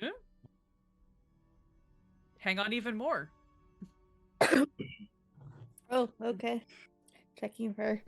Yeah. Hang on even more. Oh, okay. Checking for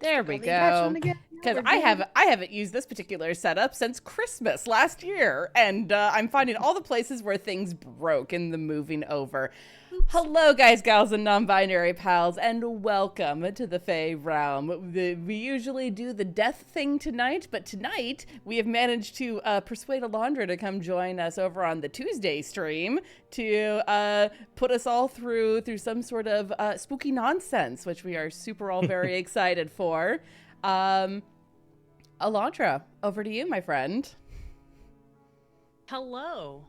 There lipstick we on the attachment go. again. Yeah, Because we're I good. haven't used this particular setup since Christmas last year, and I'm finding all the places where things broke in the moving over. Oops. Hello, guys, gals, and non-binary pals, and welcome to the Fae realm. We usually do the death thing tonight, but tonight we have managed to persuade Alandra to come join us over on the Tuesday stream to put us all through some sort of spooky nonsense, which we are super all very excited for. Alandra, over to you, my friend. Hello.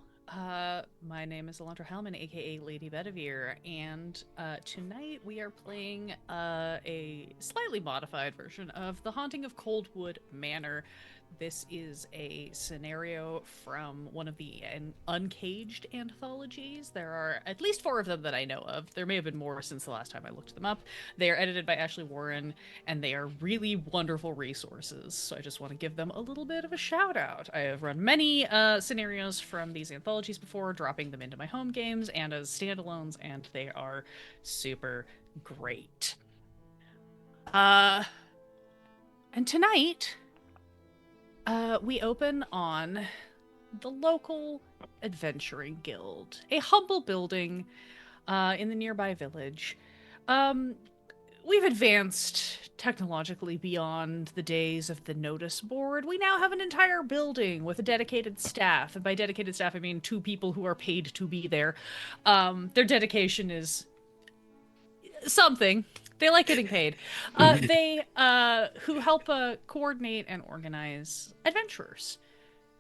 My name is Alandra Hellman, aka Lady Bedivere, and tonight we are playing a slightly modified version of The Haunting of Coldwood Manor. This is a scenario from one of the Uncaged anthologies. There are at least 4 of them that I know of. There may have been more since the last time I looked them up. They are edited by Ashley Warren, and they are really wonderful resources. So I just want to give them a little bit of a shout out. I have run many scenarios from these anthologies before, dropping them into my home games and as standalones, and they are super great. And tonight, we open on the local adventuring guild, a humble building in the nearby village. We've advanced technologically beyond the days of the notice board. We now have an entire building with a dedicated staff. And by dedicated staff, I mean 2 people who are paid to be there. Their dedication is something. They like getting paid. They who help coordinate and organize adventurers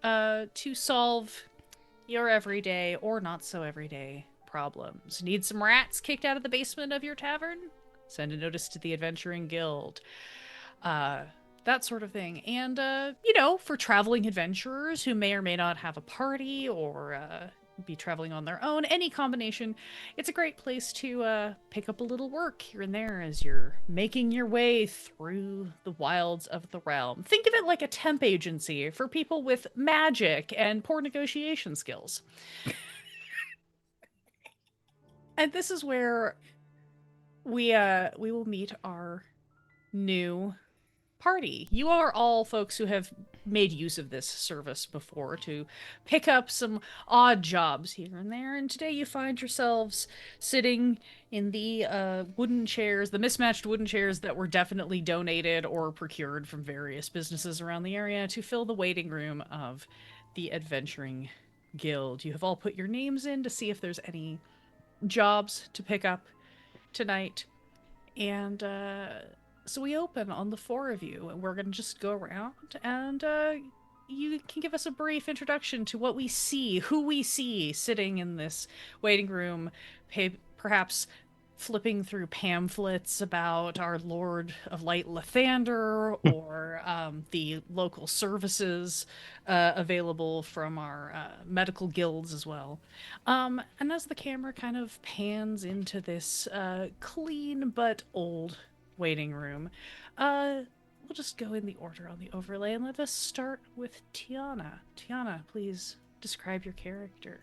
to solve your everyday or not so everyday problems. Need some rats kicked out of the basement of your tavern? Send a notice to the Adventuring Guild. That sort of thing. And, for traveling adventurers who may or may not have a party or be traveling on their own, any combination, it's a great place to pick up a little work here and there as you're making your way through the wilds of the realm. Think of it like a temp agency for people with magic and poor negotiation skills. And this is where we will meet our new party. You are all folks who have made use of this service before to pick up some odd jobs here and there, and today you find yourselves sitting in the wooden chairs, the mismatched wooden chairs that were definitely donated or procured from various businesses around the area to fill the waiting room of the Adventuring Guild. You have all put your names in to see if there's any jobs to pick up tonight, and so we open on the 4 of you, and we're going to just go around, and you can give us a brief introduction to what we see, who we see sitting in this waiting room, perhaps flipping through pamphlets about our Lord of Light Lathander, or the local services available from our medical guilds as well. And as the camera kind of pans into this clean but old waiting room, we'll just go in the order on the overlay, and let us start with Tiana. Tiana, please describe your character.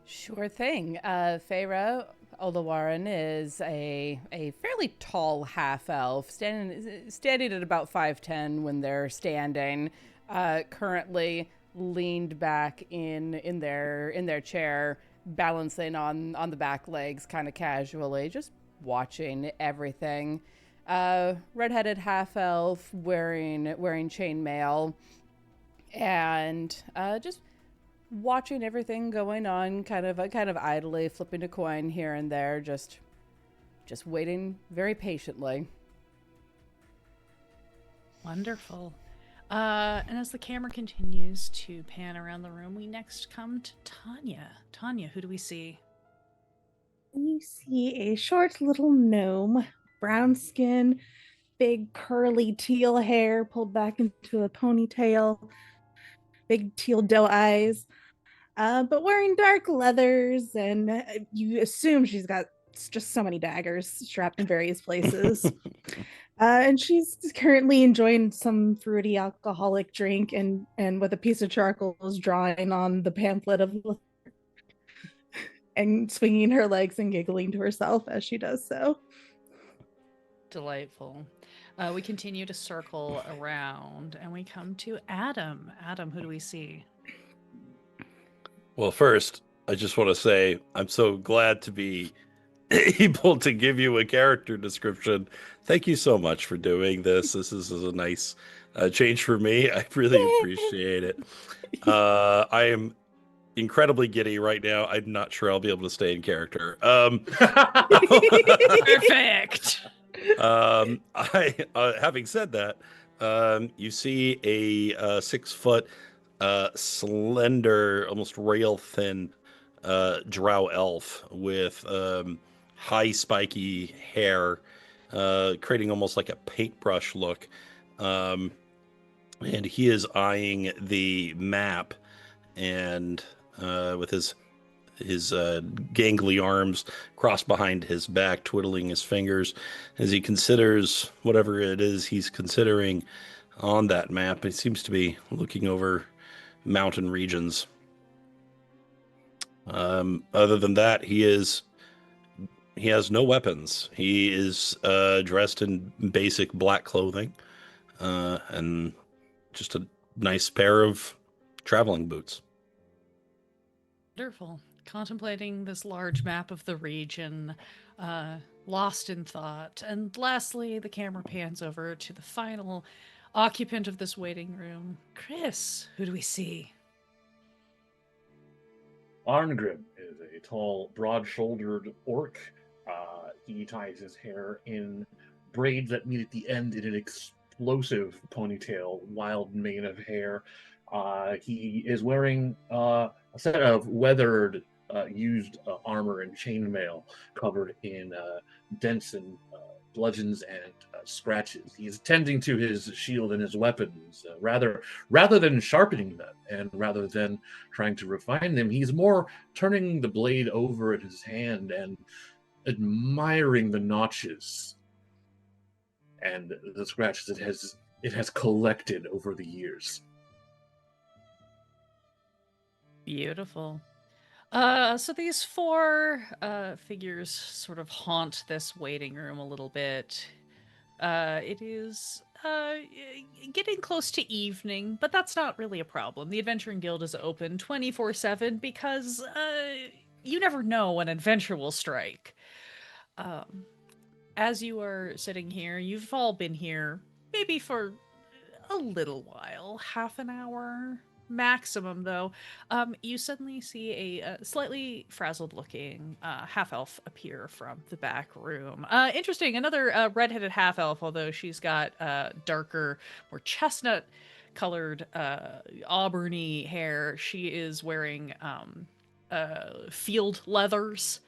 Sure thing. Faeyra Olawaran is a fairly tall half elf, standing at about 5'10" when they're standing. Currently leaned back in their chair, balancing on the back legs, kind of casually, just watching everything. Redheaded half elf, wearing chainmail, and just watching everything going on, kind of idly flipping a coin here and there, just waiting very patiently. Wonderful. And as the camera continues to pan around the room, we next come to Tania. Tania, who do we see? You see a short little gnome, brown skin, big curly teal hair pulled back into a ponytail, big teal doe eyes, but wearing dark leathers, and you assume she's got just so many daggers strapped in various places. And she's currently enjoying some fruity alcoholic drink and with a piece of charcoal is drawing on the pamphlet of and swinging her legs and giggling to herself as she does so. Delightful. We continue to circle around and we come to Adam. Adam, who do we see? Well, first, I just want to say I'm so glad to be able to give you a character description. Thank you so much for doing this. This is a nice change for me. I really appreciate it. I am incredibly giddy right now. I'm not sure I'll be able to stay in character. Perfect. Having said that, you see a 6-foot, slender, almost rail thin, drow elf with high spiky hair, creating almost like a paintbrush look. And he is eyeing the map and with his gangly arms crossed behind his back, twiddling his fingers as he considers whatever it is he's considering on that map. He seems to be looking over mountain regions. Other than that, he has no weapons. He is dressed in basic black clothing and just a nice pair of traveling boots. Wonderful. Contemplating this large map of the region, lost in thought. And lastly, the camera pans over to the final occupant of this waiting room. Chris, who do we see? Arngrim is a tall, broad-shouldered orc. He ties his hair in braids that meet at the end in an explosive ponytail, wild mane of hair. He is wearing a set of weathered, used armor and chainmail covered in dents and bludgeons and scratches. He is tending to his shield and his weapons rather than sharpening them, and rather than trying to refine them. He's more turning the blade over in his hand and admiring the notches and the scratches it has collected over the years. Beautiful. So these four figures sort of haunt this waiting room a little bit. It is getting close to evening, but that's not really a problem. The Adventuring Guild is open 24/7 because you never know when adventure will strike. As you are sitting here, you've all been here maybe for a little while, half an hour maximum, though. You suddenly see a slightly frazzled looking half-elf appear from the back room. Interesting, another redheaded half-elf, although she's got darker, more chestnut colored auburny hair. She is wearing field leathers,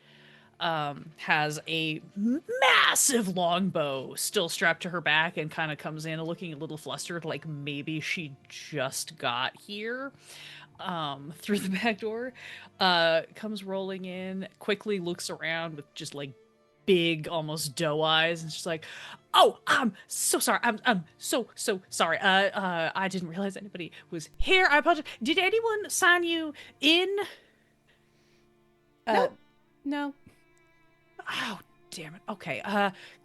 has a massive longbow still strapped to her back, and kind of comes in looking a little flustered, like maybe she just got here through the back door. Comes rolling in, quickly looks around with just like big, almost doe eyes, and she's like, "Oh, I'm so sorry. I'm so sorry. I didn't realize anybody was here. I apologize. Did anyone sign you in?" No. Oh, damn it. Okay.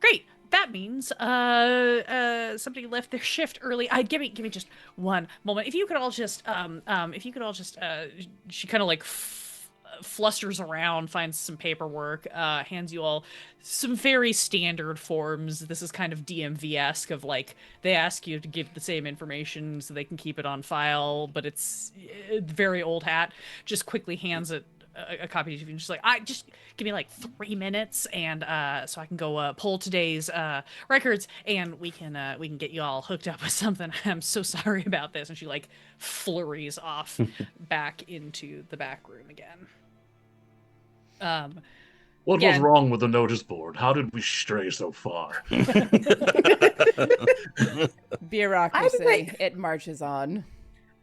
Great. That means somebody left their shift early. Give me just one moment. If you could all just she kind of like flusters around, finds some paperwork, hands you all some very standard forms. This is kind of DMV-esque, of like they ask you to give the same information so they can keep it on file, but it's very old hat. Just quickly hands it a copy to you, and just like, just give me like 3 minutes, and so I can go pull today's records, and we can get you all hooked up with something. I'm so sorry about this. And she like flurries off back into the back room again. What was wrong with the notice board? How did we stray so far? Bureaucracy. It marches on.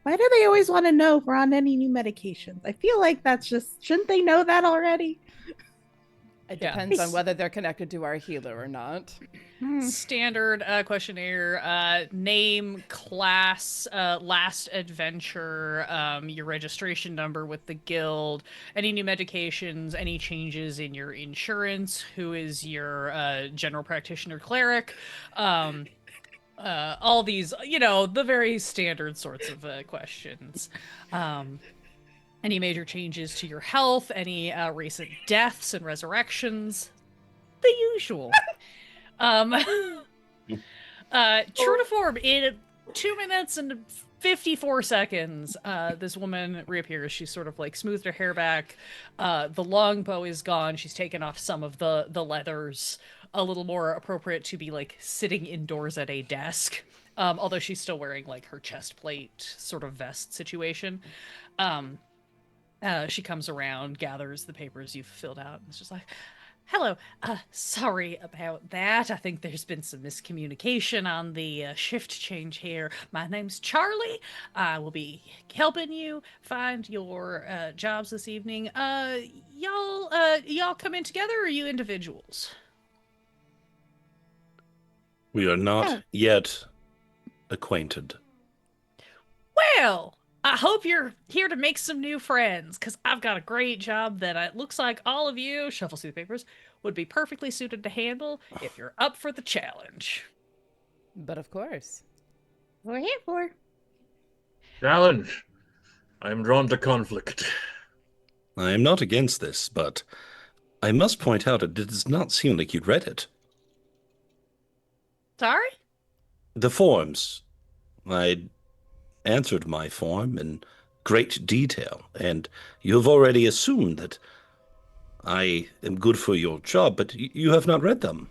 Why do they always want to know if we're on any new medications? I feel like that's just, shouldn't they know that already? It Yeah. depends on whether they're connected to our healer or not. Standard questionnaire: name, class, last adventure, your registration number with the guild, any new medications, any changes in your insurance, who is your general practitioner cleric, all these, the very standard sorts of questions. Any major changes to your health, any recent deaths and resurrections, the usual. True to form, in 2 minutes and 54 seconds, this woman reappears. She's sort of like smoothed her hair back. The longbow is gone. She's taken off some of the leathers, a little more appropriate to be like sitting indoors at a desk. Although she's still wearing like her chest plate sort of vest situation. She comes around, gathers the papers you've filled out, and it's just like, hello, sorry about that. I think there's been some miscommunication on the shift change here. My name's Charlie. I will be helping you find your jobs this evening. Y'all come in together, or are you individuals? We are not yet acquainted. Well, I hope you're here to make some new friends, because I've got a great job that it looks like all of you, shuffles through the papers, would be perfectly suited to handle if you're up for the challenge. But of course. We're here for. Challenge. I am drawn to conflict. I am not against this, but I must point out it does not seem like you'd read it. Sorry? The forms. I answered my form in great detail, and you have already assumed that I am good for your job, but you have not read them.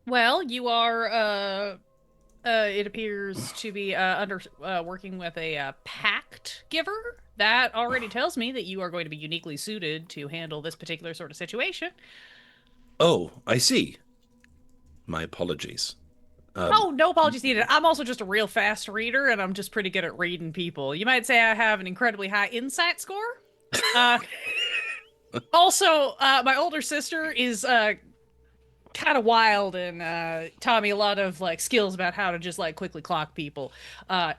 Well, you are, it appears to be working with a pact giver. That already tells me that you are going to be uniquely suited to handle this particular sort of situation. Oh, I see. My apologies. Oh, no apologies needed. I'm also just a real fast reader, and I'm just pretty good at reading people. You might say I have an incredibly high insight score. Also, my older sister is kind of wild and taught me a lot of like skills about how to just like quickly clock people.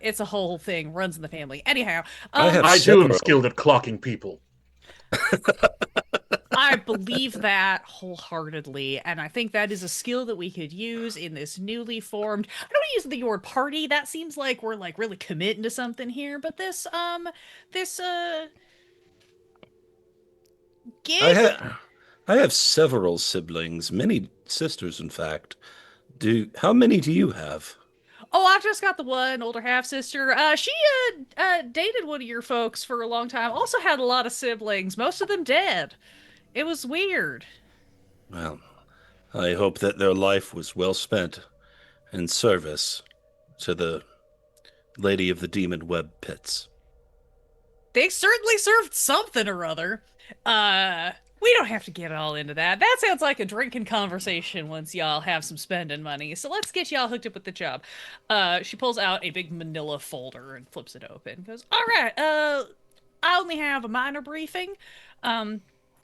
It's a whole thing, runs in the family. Anyhow, I too am skilled at clocking people. I believe that wholeheartedly, and I think that is a skill that we could use in this newly formed. I don't use the word party. That seems like we're like really committing to something here. But this gig. I have several siblings, many sisters, in fact. How many do you have? Oh, I've just got the one older half sister. She dated one of your folks for a long time. Also had a lot of siblings, most of them dead. It was weird. Well, I hope that their life was well spent in service to the Lady of the Demon Web Pits. They certainly served something or other. We don't have to get all into that. That sounds like a drinking conversation once y'all have some spending money. So let's get y'all hooked up with the job. She pulls out a big manila folder and flips it open. Goes, all right, I only have a minor briefing.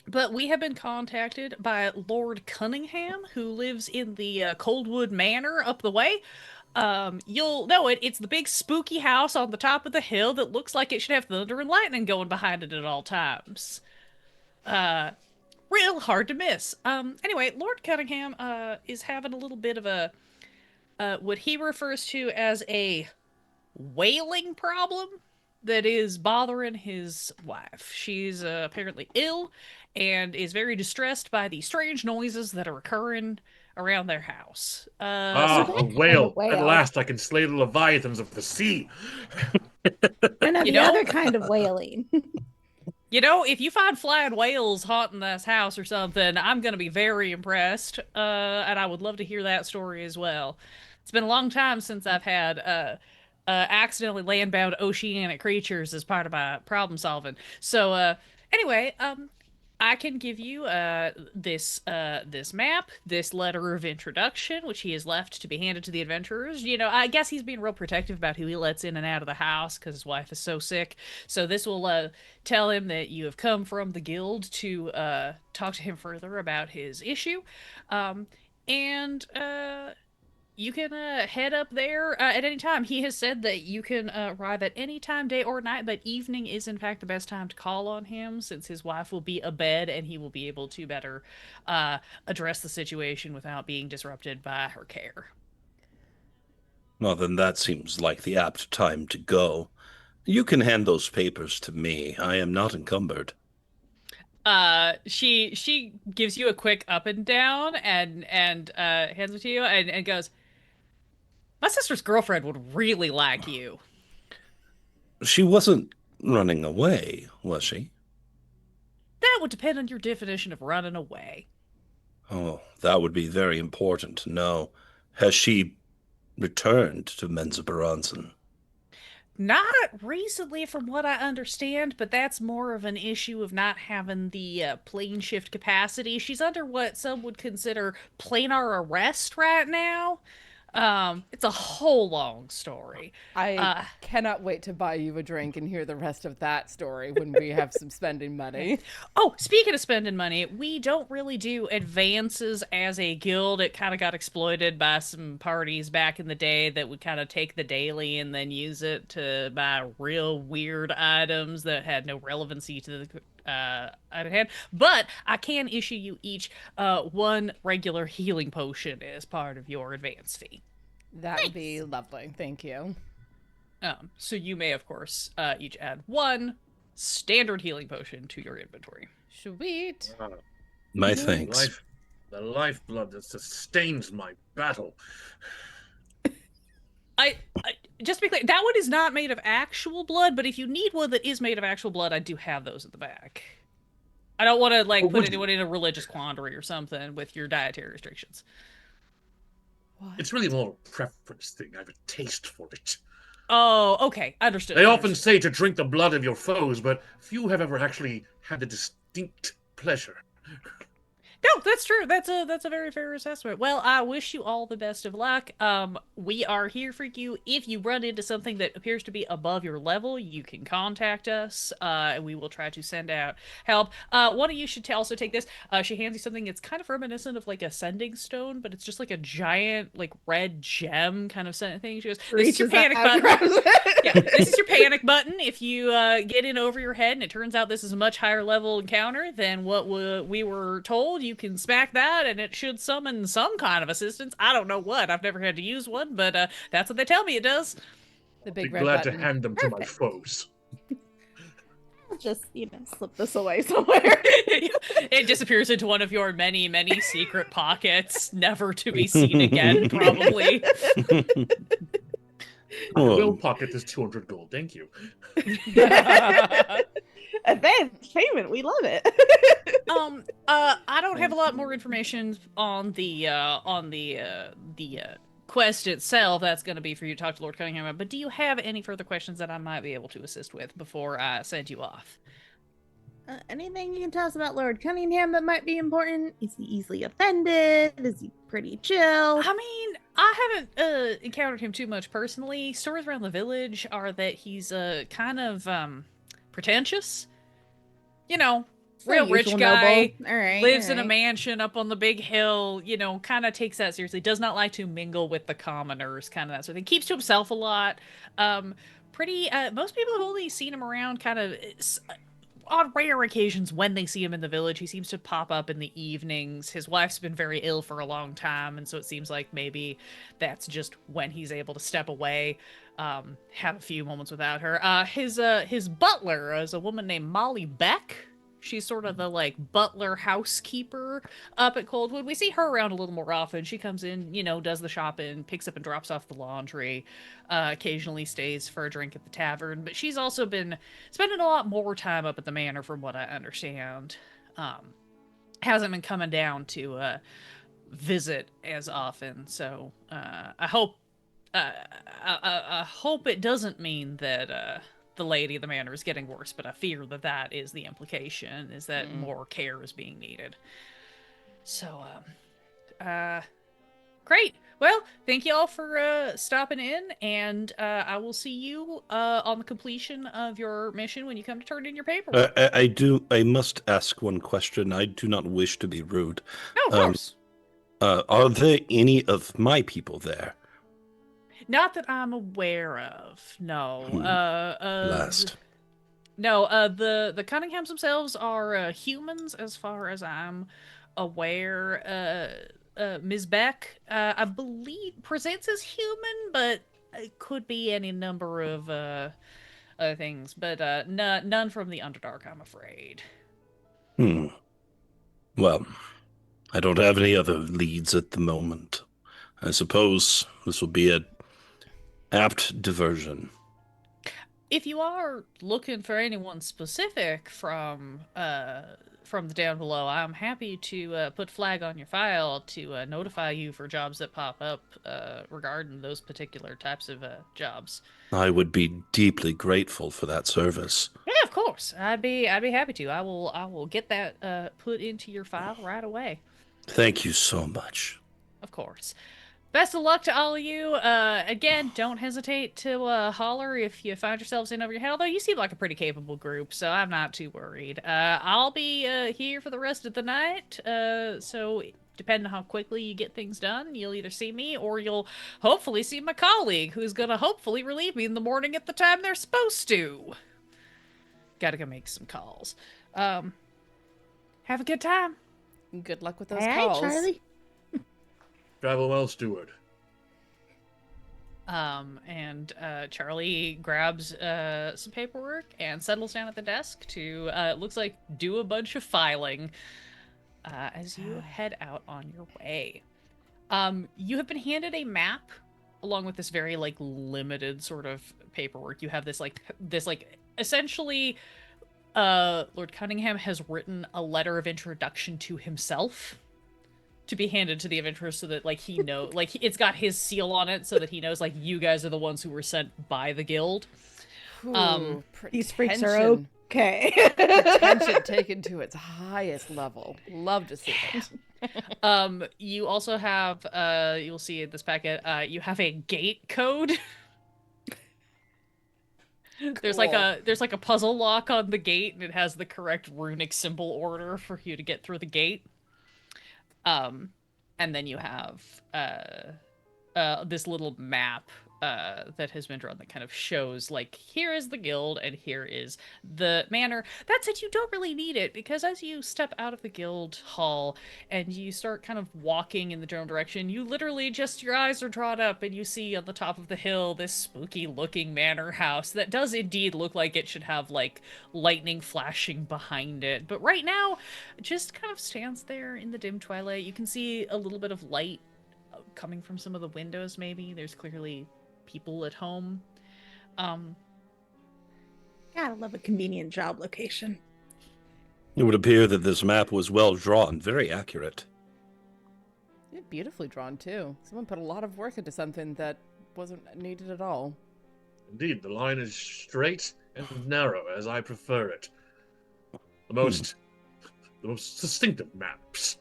But we have been contacted by Lord Cunningham, who lives in the Coldwood Manor up the way. You'll know it. It's the big spooky house on the top of the hill that looks like it should have thunder and lightning going behind it at all times. Real hard to miss. Anyway, Lord Cunningham is having a little bit of a what he refers to as a wailing problem that is bothering his wife. She's apparently ill and is very distressed by the strange noises that are occurring around their house. A whale. At last I can slay the leviathans of the sea. And the other kind of whaling. If you find flying whales haunting this house or something, I'm going to be very impressed. And I would love to hear that story as well. It's been a long time since I've had accidentally land-bound oceanic creatures as part of my problem solving. So, anyway, I can give you this map, this letter of introduction, which he has left to be handed to the adventurers. You know, I guess he's being real protective about who he lets in and out of the house because his wife is so sick. So this will tell him that you have come from the guild to talk to him further about his issue, and you can head up there at any time. He has said that you can arrive at any time, day or night, but evening is in fact the best time to call on him since his wife will be abed and he will be able to better address the situation without being disrupted by her care. Well, then that seems like the apt time to go. You can hand those papers to me. I am not encumbered. She gives you a quick up and down and hands it to you and goes, my sister's girlfriend would really like you. She wasn't running away, was she? That would depend on your definition of running away. Oh, that would be very important to know. Has she returned to Mensa Baranson? Not recently, from what I understand, but that's more of an issue of not having the plane shift capacity. She's under what some would consider planar arrest right now. It's a whole long story. I cannot wait to buy you a drink and hear the rest of that story when we have some spending money. Oh, speaking of spending money, we don't really do advances as a guild. It kind of got exploited by some parties back in the day that would kind of take the daily and then use it to buy real weird items that had no relevancy to the item hand. But I can issue you each one regular healing potion as part of your advance fee. That would be lovely. Thank you. So you may, of course, each add one standard healing potion to your inventory. Sweet. My thanks. The lifeblood that sustains my battle. I just to be clear, that one is not made of actual blood, but if you need one that is made of actual blood, I do have those at the back. I don't want to put anyone in a religious quandary or something with your dietary restrictions. What? It's really more a preference thing. I have a taste for it. Oh, okay. Understood. They often say to drink the blood of your foes, but few have ever actually had the distinct pleasure. No, that's true. That's a very fair assessment. Well, I wish you all the best of luck. We are here for you. If you run into something that appears to be above your level, you can contact us, and we will try to send out help. One of you should also take this. She hands you something. It's kind of reminiscent of like a sending stone, but it's just like a giant, like red gem kind of thing. She goes, "This is your panic button." Yeah, this is your panic button. If you get in over your head, and it turns out this is a much higher level encounter than what we were told, you can smack that and it should summon some kind of assistance. I don't know what. I've never had to use one, but that's what they tell me it does. The Be big red glad button. to hand them to my foes. I'll just, slip this away somewhere. It disappears into one of your many, many secret pockets, never to be seen again, probably. I will pocket this 200 gold. Thank you. Advanced payment, we love it. I don't have a lot more information on the quest itself. That's going to be for you to talk to Lord Cunningham about. But do you have any further questions that I might be able to assist with before I send you off? Anything you can tell us about Lord Cunningham that might be important? Is he easily offended? Is he pretty chill? I mean, I haven't encountered him too much personally. Stories around the village are that he's kind of pretentious. You know, real rich guy, lives in a mansion up on the big hill, kind of takes that seriously, does not like to mingle with the commoners, kind of that sort of thing. Keeps to himself a lot. Most people have only seen him around kind of on rare occasions when they see him in the village. He seems to pop up in the evenings. His wife's been very ill for a long time, and so it seems like maybe that's just when he's able to step away, have a few moments without her. His butler is a woman named Molly Beck. She's sort of the butler housekeeper up at Coldwood. We see her around a little more often. She comes in, does the shopping, picks up and drops off the laundry, occasionally stays for a drink at the tavern. But she's also been spending a lot more time up at the manor from what I understand. Hasn't been coming down to visit as often. So I hope it doesn't mean that the lady of the manor is getting worse, but I fear that that is the implication, is that more care is being needed. So, great. Well, thank you all for stopping in, and I will see you on the completion of your mission when you come to turn in your paperwork. I must ask one question. I do not wish to be rude. No, of course. Are there any of my people there? Not that I'm aware of. No. Blast. No, the Cunninghams themselves are humans, as far as I'm aware. Ms. Beck, I believe, presents as human, but it could be any number of other things. But none from the Underdark, I'm afraid. Well, I don't have any other leads at the moment. I suppose this will be an apt diversion. If you are looking for anyone specific from the down below, I'm happy to put flag on your file to notify you for jobs that pop up regarding those particular types of jobs. I would be deeply grateful for that service. Yeah, of course. I'd be happy to. I will get that put into your file right away. Thank you so much. Of course. Best of luck to all of you. Again, don't hesitate to holler if you find yourselves in over your head. Although you seem like a pretty capable group, so I'm not too worried. I'll be here for the rest of the night. So depending on how quickly you get things done, you'll either see me or you'll hopefully see my colleague, who's gonna hopefully relieve me in the morning at the time they're supposed to. Gotta go make some calls. Have a good time. Good luck with those Hey, calls. Charlie. Travel well, steward. And Charlie grabs some paperwork and settles down at the desk to it looks like do a bunch of filing as you head out on your way. You have been handed a map along with this very like limited sort of paperwork. You have this essentially Lord Cunningham has written a letter of introduction to himself to be handed to the adventurers so that like he know like it's got his seal on it so that he knows like you guys are the ones who were sent by the guild. Ooh, These freaks are pretension. okay. Pretension taken to its highest level. Love to see it. You also have you'll see in this packet you have a gate code. There's like a puzzle lock on the gate and it has the correct runic symbol order for you to get through the gate. And then you have this little map that has been drawn that kind of shows like here is the guild and here is the manor. That said, you don't really need it because as you step out of the guild hall and you start kind of walking in the general direction, you literally just your eyes are drawn up and you see on the top of the hill this spooky looking manor house that does indeed look like it should have like lightning flashing behind it. But right now, it just kind of stands there in the dim twilight. You can see a little bit of light coming from some of the windows maybe. There's clearly people at home. Gotta love a convenient job location. It would appear that this map was well drawn, very accurate. Yeah, beautifully drawn too. Someone put a lot of work into something that wasn't needed at all. Indeed, the line is straight and narrow, as I prefer it. The most distinctive maps.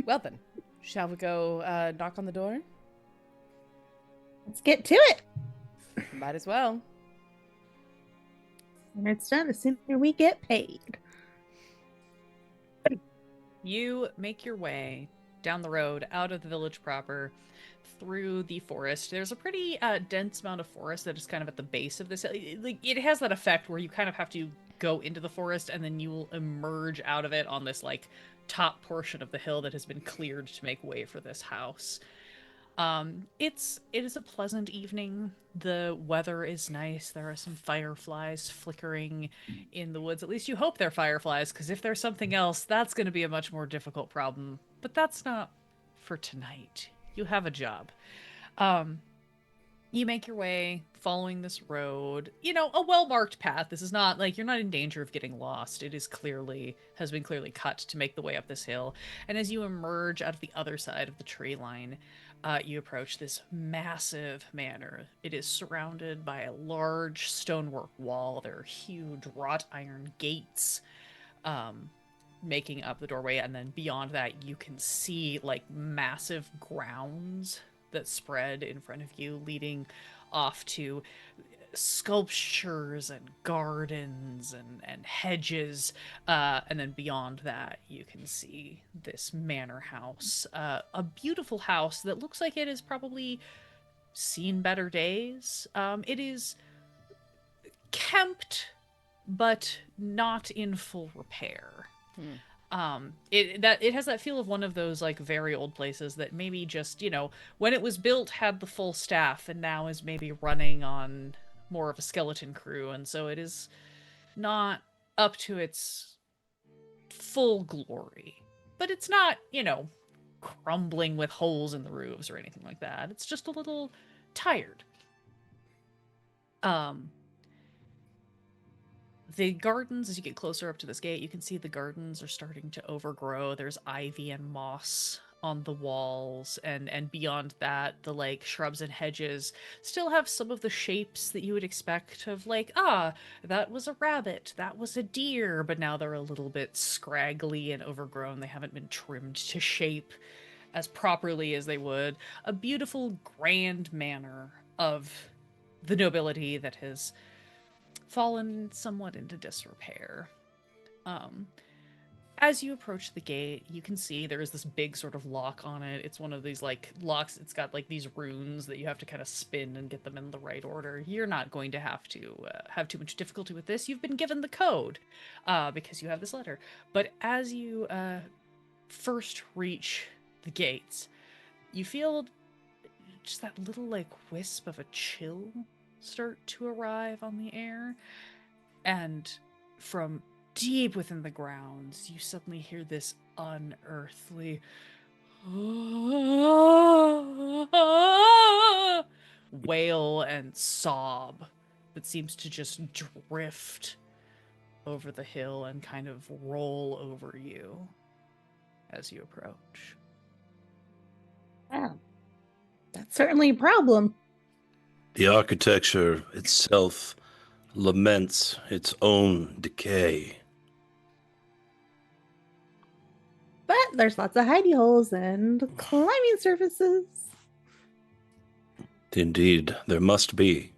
Well then, shall we go knock on the door? Let's get to it. Might as well. When it's done, the sooner we get paid. You make your way down the road, out of the village proper, through the forest. There's a pretty dense amount of forest that is kind of at the base of this. Like, it has that effect where you kind of have to go into the forest and then you will emerge out of it on this like top portion of the hill that has been cleared to make way for this house. It is a pleasant evening. The weather is nice. There are some fireflies flickering in the woods. At least you hope they're fireflies, because if there's something else, that's going to be a much more difficult problem. But that's not for tonight. You have a job. You make your way following this road, a well-marked path. This is not like you're not in danger of getting lost. It is has been clearly cut to make the way up this hill. And as you emerge out of the other side of the tree line, You approach this massive manor. It is surrounded by a large stonework wall. There are huge wrought iron gates making up the doorway, and then beyond that you can see like massive grounds that spread in front of you, leading off to sculptures and gardens and hedges, and then beyond that you can see this manor house, a beautiful house that looks like it has probably seen better days. It is kempt but not in full repair. It has that feel of one of those like very old places that maybe just, when it was built had the full staff and now is maybe running on more of a skeleton crew, and so it is not up to its full glory. But it's not, crumbling with holes in the roofs or anything like that. It's just a little tired. The gardens, as you get closer up to this gate, you can see the gardens are starting to overgrow. There's ivy and moss on the walls, and beyond that, the like shrubs and hedges still have some of the shapes that you would expect of like, that was a rabbit, that was a deer, but now they're a little bit scraggly and overgrown. They haven't been trimmed to shape as properly as they would. A beautiful grand manor of the nobility that has fallen somewhat into disrepair. As you approach the gate, you can see there is this big sort of lock on it. It's one of these like locks. It's got like these runes that you have to kind of spin and get them in the right order. You're not going to have too much difficulty with this. You've been given the code because you have this letter. But as you first reach the gates, you feel just that little like wisp of a chill start to arrive on the air, and from deep within the grounds you suddenly hear this unearthly wail and sob that seems to just drift over the hill and kind of roll over you as you approach. Wow. That's certainly a problem. The architecture itself laments its own decay. But there's lots of hidey holes and climbing surfaces. Indeed, there must be.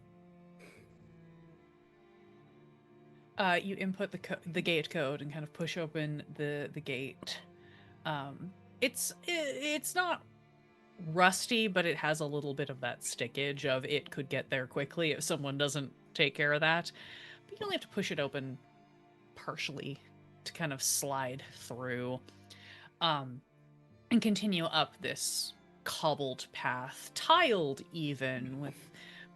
You input the gate code and kind of push open the gate. It's not rusty, but it has a little bit of that stickage of it could get there quickly if someone doesn't take care of that. But you only have to push it open partially to kind of slide through, and continue up this cobbled path, tiled even, with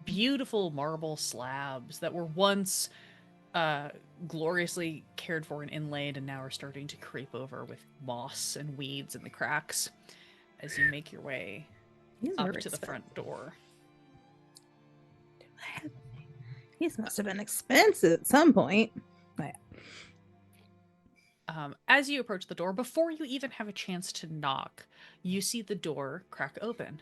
beautiful marble slabs that were once gloriously cared for and inlaid and now are starting to creep over with moss and weeds in the cracks as you make your way up to the front door. These must have been expensive at some point. As you approach the door, before you even have a chance to knock, you see the door crack open.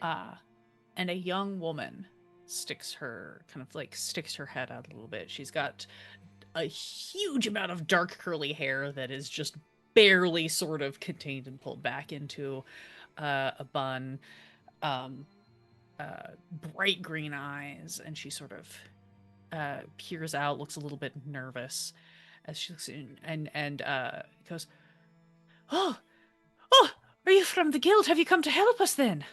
And a young woman sticks her head out a little bit. She's got a huge amount of dark curly hair that is just barely sort of contained and pulled back into a bun, bright green eyes, and she sort of peers out, looks a little bit nervous as she looks in, and goes, oh, are you from the guild? Have you come to help us then?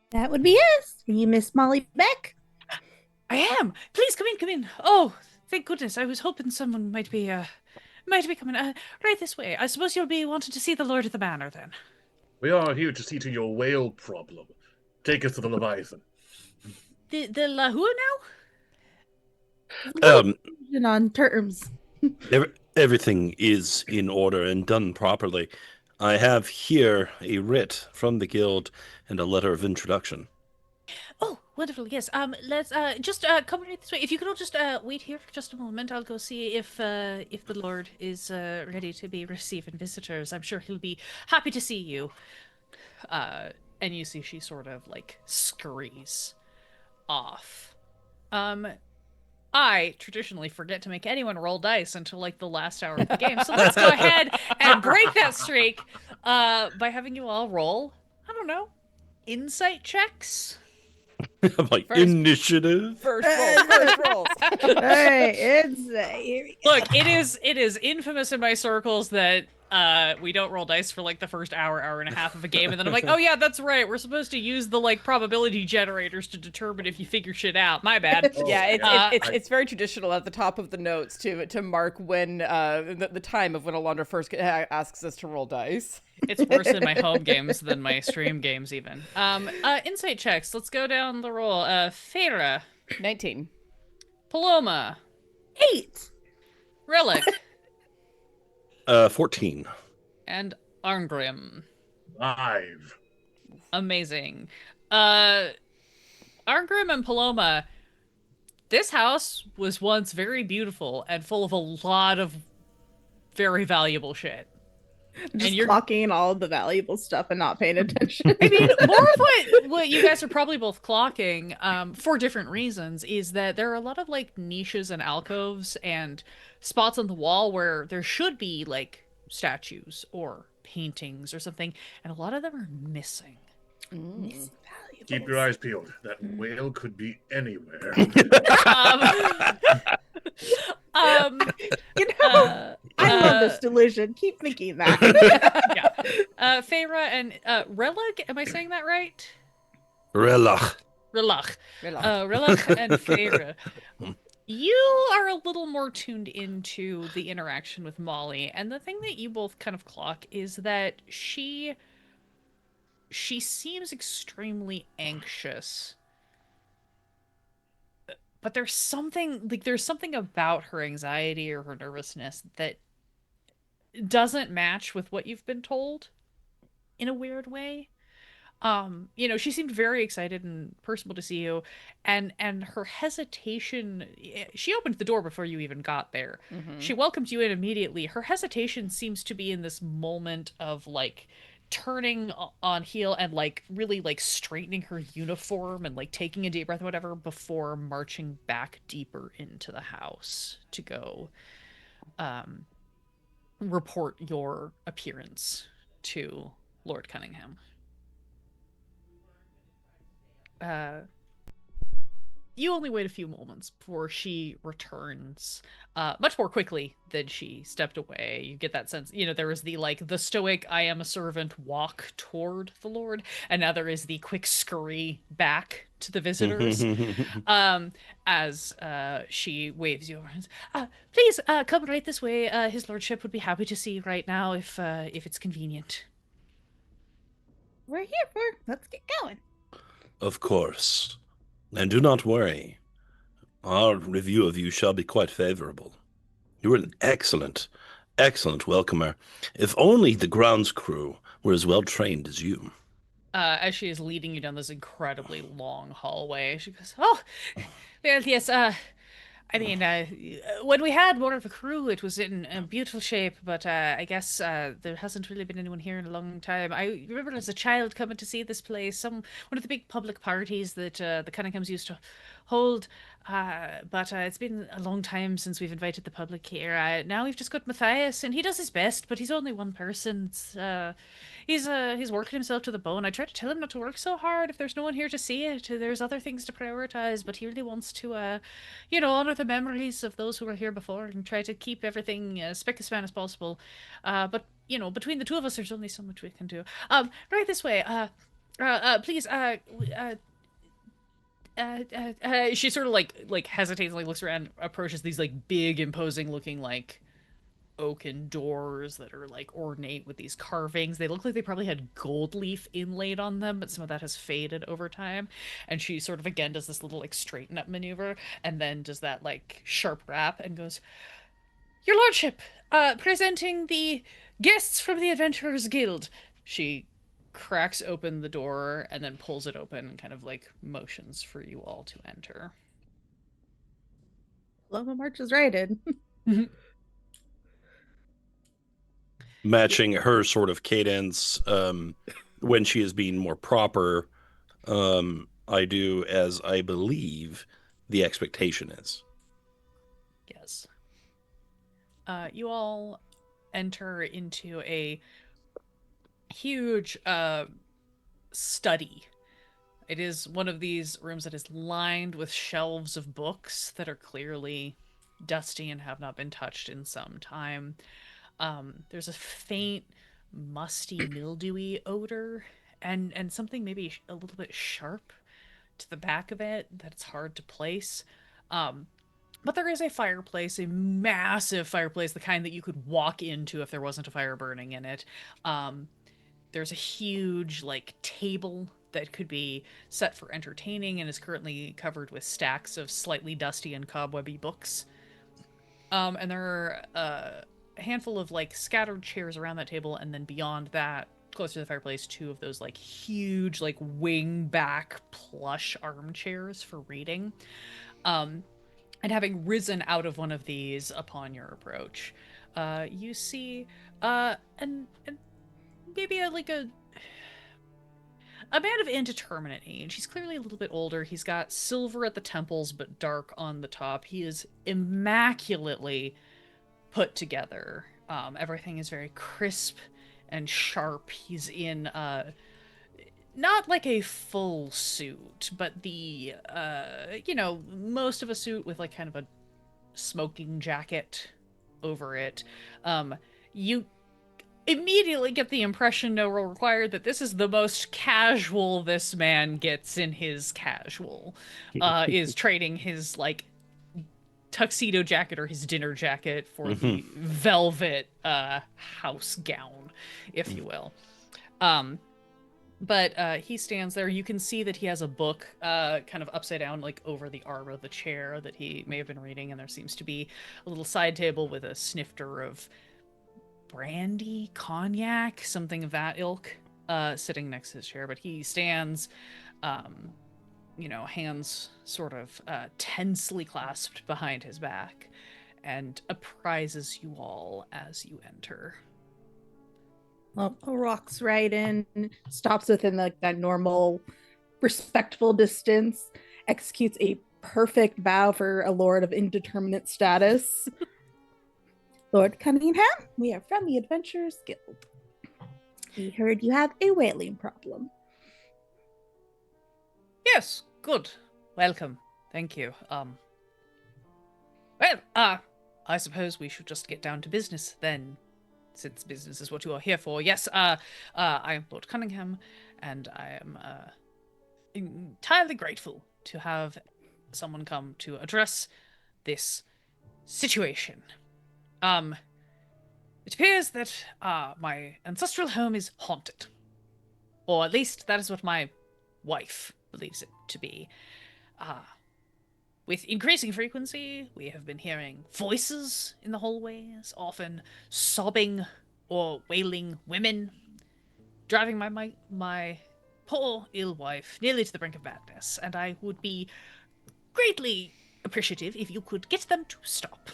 That would be us. Are you Miss Molly Beck? I am. Please come in. Oh, thank goodness. I was hoping someone might be coming. Right this way. I suppose you'll be wanting to see the Lord of the Manor then. We are here to see to your whale problem. Take us to the Leviathan. The Lahua Um, On terms. Everything is in order and done properly. I have here a writ from the guild and a letter of introduction. Oh, wonderful. Yes. Let's just come right this way. If you could all just wait here for just a moment, I'll go see if the Lord is ready to be receiving visitors. I'm sure he'll be happy to see you. And and you see she sort of like scurries off. I traditionally forget to make anyone roll dice until like the last hour of the game, so let's go ahead and break that streak by having you all roll, I don't know, insight checks. I'm like, First- initiative. First rolls. All right, it's here we go. Look, it is infamous in my circles that we don't roll dice for like the first hour and a half of a game, and then I'm like, oh yeah, that's right, we're supposed to use the like probability generators to determine if you figure shit out. My bad. Oh, Yeah, it's very traditional at the top of the notes to mark when the time of when Alandra first asks us to roll dice. It's worse in my home games than my stream games even. Insight checks. Let's go down the roll. Faeyra, 19. Paloma, 8. Relagh, 14. and Arngrim. 5. Amazing. Arngrim and Paloma, this house was once very beautiful and full of a lot of very valuable shit. Just you're- clocking all of the valuable stuff and not paying attention. I mean, more of what you guys are probably both clocking, for different reasons, is that there are a lot of like niches and alcoves and spots on the wall where there should be like statues or paintings or something, and a lot of them are missing. Missing Keep your eyes peeled. That whale could be anywhere. You know, I love this delusion. Keep thinking that. Yeah. Faeyra and Relagh, am I saying that right? Relagh. Relagh. Relagh. Relagh and Faeyra. You are a little more tuned into the interaction with Molly, and the thing that you both kind of clock is that she seems extremely anxious. But there's something about her anxiety or her nervousness that doesn't match with what you've been told in a weird way. She seemed very excited and personable to see you, and her hesitation, she opened the door before you even got there. Mm-hmm. She welcomed you in immediately. Her hesitation seems to be in this moment of like turning on heel and like really like straightening her uniform and like taking a deep breath or whatever before marching back deeper into the house to go report your appearance to Lord Cunningham. You only wait a few moments before she returns, much more quickly than she stepped away. You get that sense, there was the stoic "I am a servant" walk toward the Lord, and now there is the quick scurry back to the visitors. As she waves you over. Please come right this way. His lordship would be happy to see you right now if it's convenient. We're here for. Let's get going. Of course. And do not worry. Our review of you shall be quite favorable. You were an excellent, excellent welcomer. If only the grounds crew were as well trained as you. As she is leading you down this incredibly long hallway, she goes, "Oh, well, yes, when we had more of a crew, it was in beautiful shape, but I guess there hasn't really been anyone here in a long time. I remember as a child coming to see this place, one of the big public parties that the Cunninghams used to hold, but it's been a long time since we've invited the public here. Now we've just got Matthias, and he does his best, but he's only one person. He's working himself to the bone. I try to tell him not to work so hard if there's no one here to see it. There's other things to prioritize, but he really wants to, honor the memories of those who were here before and try to keep everything as spick and span as possible. But between the two of us, there's only so much we can do. Right this way. Please. She sort of like hesitates, like looks around, approaches these like big, imposing looking like oaken doors that are like ornate with these carvings. They look like they probably had gold leaf inlaid on them, but some of that has faded over time. And she sort of again does this little like straighten up maneuver and then does that like sharp rap and goes, "Your lordship, presenting the guests from the Adventurers Guild." She cracks open the door and then pulls it open and kind of like motions for you all to enter. Paloma marches right in. Matching her sort of cadence, when she is being more proper, I do as I believe the expectation is. Yes. You all enter into a huge study. It is one of these rooms that is lined with shelves of books that are clearly dusty and have not been touched in some time. There's a faint, musty, mildewy odor, and something maybe a little bit sharp to the back of it that's hard to place. But there is a fireplace, a massive fireplace, the kind that you could walk into if there wasn't a fire burning in it. There's a huge, like, table that could be set for entertaining and is currently covered with stacks of slightly dusty and cobwebby books. And there are a handful of, like, scattered chairs around that table, and then beyond that, closer to the fireplace, two of those, like, huge, like, wing back plush armchairs for reading. And having risen out of one of these upon your approach, you see and maybe a man of indeterminate age. He's clearly a little bit older. He's got silver at the temples but dark on the top. He is immaculately put together. Everything is very crisp and sharp. He's in not like a full suit, but the most of a suit with, like, kind of a smoking jacket over it. You immediately get the impression, no role required, that this is the most casual this man gets in his casual. Is trading his, like, tuxedo jacket or his dinner jacket for the velvet house gown, if you will. But he stands there. You can see that he has a book kind of upside down, like, over the arm of the chair that he may have been reading, and there seems to be a little side table with a snifter of brandy, cognac, something of that ilk, sitting next to his chair. But he stands, hands sort of tensely clasped behind his back, and apprises you all as you enter. Well, rocks right in, stops within that normal, respectful distance, executes a perfect bow for a lord of indeterminate status. Lord Cunningham, we are from the Adventurers Guild. We heard you have a whaling problem. Yes, good. Welcome. Thank you. I suppose we should just get down to business then, since business is what you are here for. Yes, I am Lord Cunningham, and I am entirely grateful to have someone come to address this situation. It appears that my ancestral home is haunted. Or at least that is what my wife believes it to be. With increasing frequency, we have been hearing voices in the hallways, often sobbing or wailing women, driving my poor ill wife nearly to the brink of madness, and I would be greatly appreciative if you could get them to stop.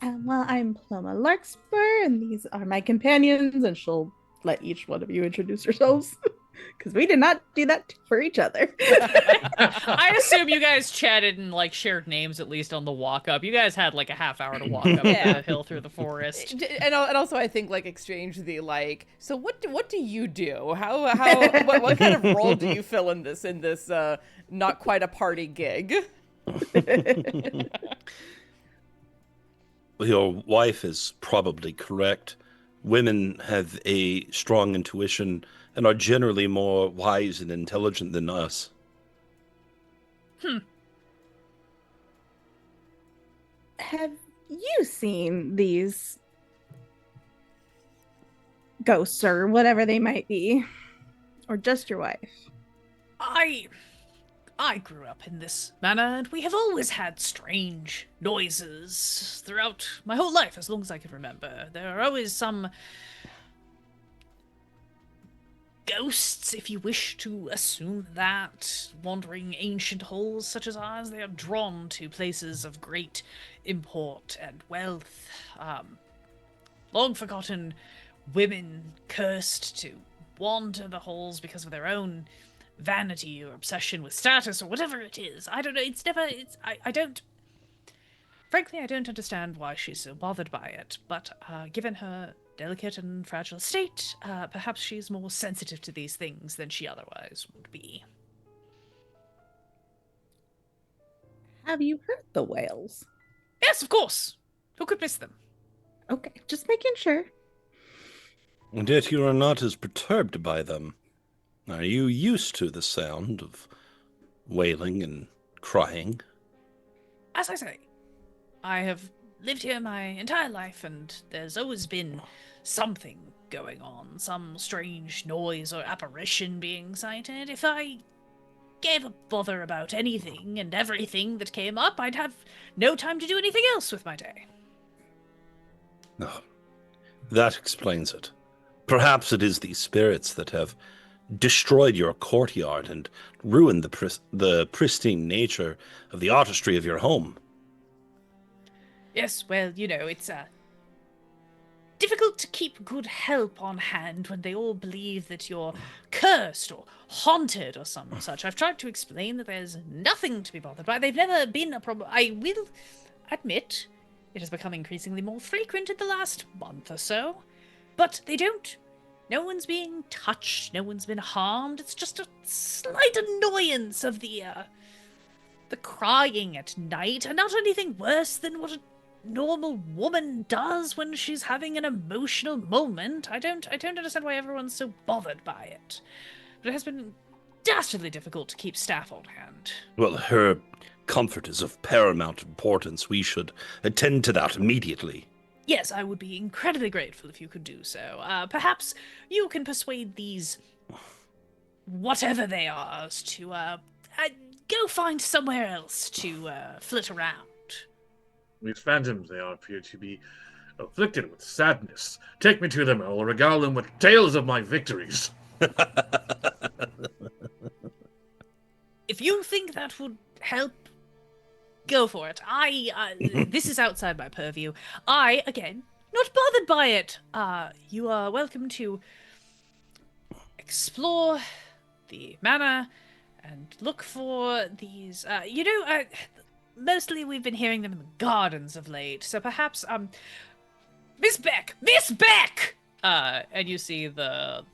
Well, I'm Paloma Larkspur, and these are my companions, and she'll let each one of you introduce yourselves, because we did not do that for each other. I assume you guys chatted and, like, shared names at least on the walk up. You guys had, like, a half hour to walk up the hill through the forest. And also, I think, like, exchange the, like, so what do you do? What kind of role do you fill in this not quite a party gig? Your wife is probably correct. Women have a strong intuition and are generally more wise and intelligent than us. Have you seen these ghosts or whatever they might be? Or just your wife? I grew up in this manor, and we have always had strange noises throughout my whole life, as long as I can remember. There are always some ghosts, if you wish to assume that, wandering ancient halls such as ours. They are drawn to places of great import and wealth. long forgotten women cursed to wander the halls because of their own vanity or obsession with status or whatever it is. I don't know. I don't. Frankly, I don't understand why she's so bothered by it, but given her delicate and fragile state, perhaps she's more sensitive to these things than she otherwise would be. Have you heard the whales? Yes, of course. Who could miss them? Okay, just making sure. And yet you are not as perturbed by them. Are you used to the sound of wailing and crying? As I say, I have lived here my entire life, and there's always been something going on, some strange noise or apparition being sighted. If I gave a bother about anything and everything that came up, I'd have no time to do anything else with my day. Oh, that explains it. Perhaps it is these spirits that have destroyed your courtyard and ruined the pristine nature of the artistry of your home. Yes, well, it's difficult to keep good help on hand when they all believe that you're cursed or haunted or some such. I've tried to explain that there's nothing to be bothered by. They've never been a problem. I will admit it has become increasingly more frequent in the last month or so, but they don't. No one's being touched. No one's been harmed. It's just a slight annoyance of the crying at night, and not anything worse than what a normal woman does when she's having an emotional moment. I don't understand why everyone's so bothered by it. But it has been dastardly difficult to keep staff on hand. Well, her comfort is of paramount importance. We should attend to that immediately. Yes, I would be incredibly grateful if you could do so. Perhaps you can persuade these, whatever they are, to go find somewhere else to flit around. These phantoms, they appear to be afflicted with sadness. Take me to them, and I will regale them with tales of my victories. If you think that would help, go for it. This is outside my purview. I, again, not bothered by it. You are welcome to explore the manor and look for these, mostly we've been hearing them in the gardens of late, so perhaps, Miss Beck! Miss Beck! And you see the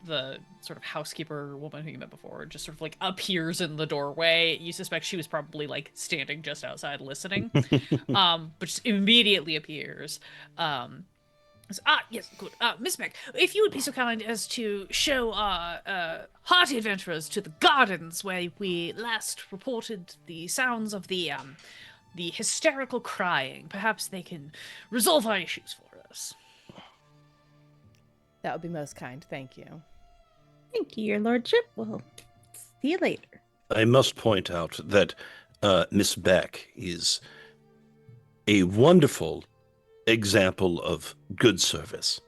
sort of housekeeper woman who you met before just sort of like appears in the doorway. You suspect she was probably like standing just outside listening, but just immediately appears. Yes, good. Miss Beck, if you would be so kind as to show our hearty adventurers to the gardens where we last reported the sounds of the hysterical crying, perhaps they can resolve our issues for us. That would be most kind. Thank you. Thank you, your lordship. We'll see you later. I must point out that Miss Beck is a wonderful example of good service.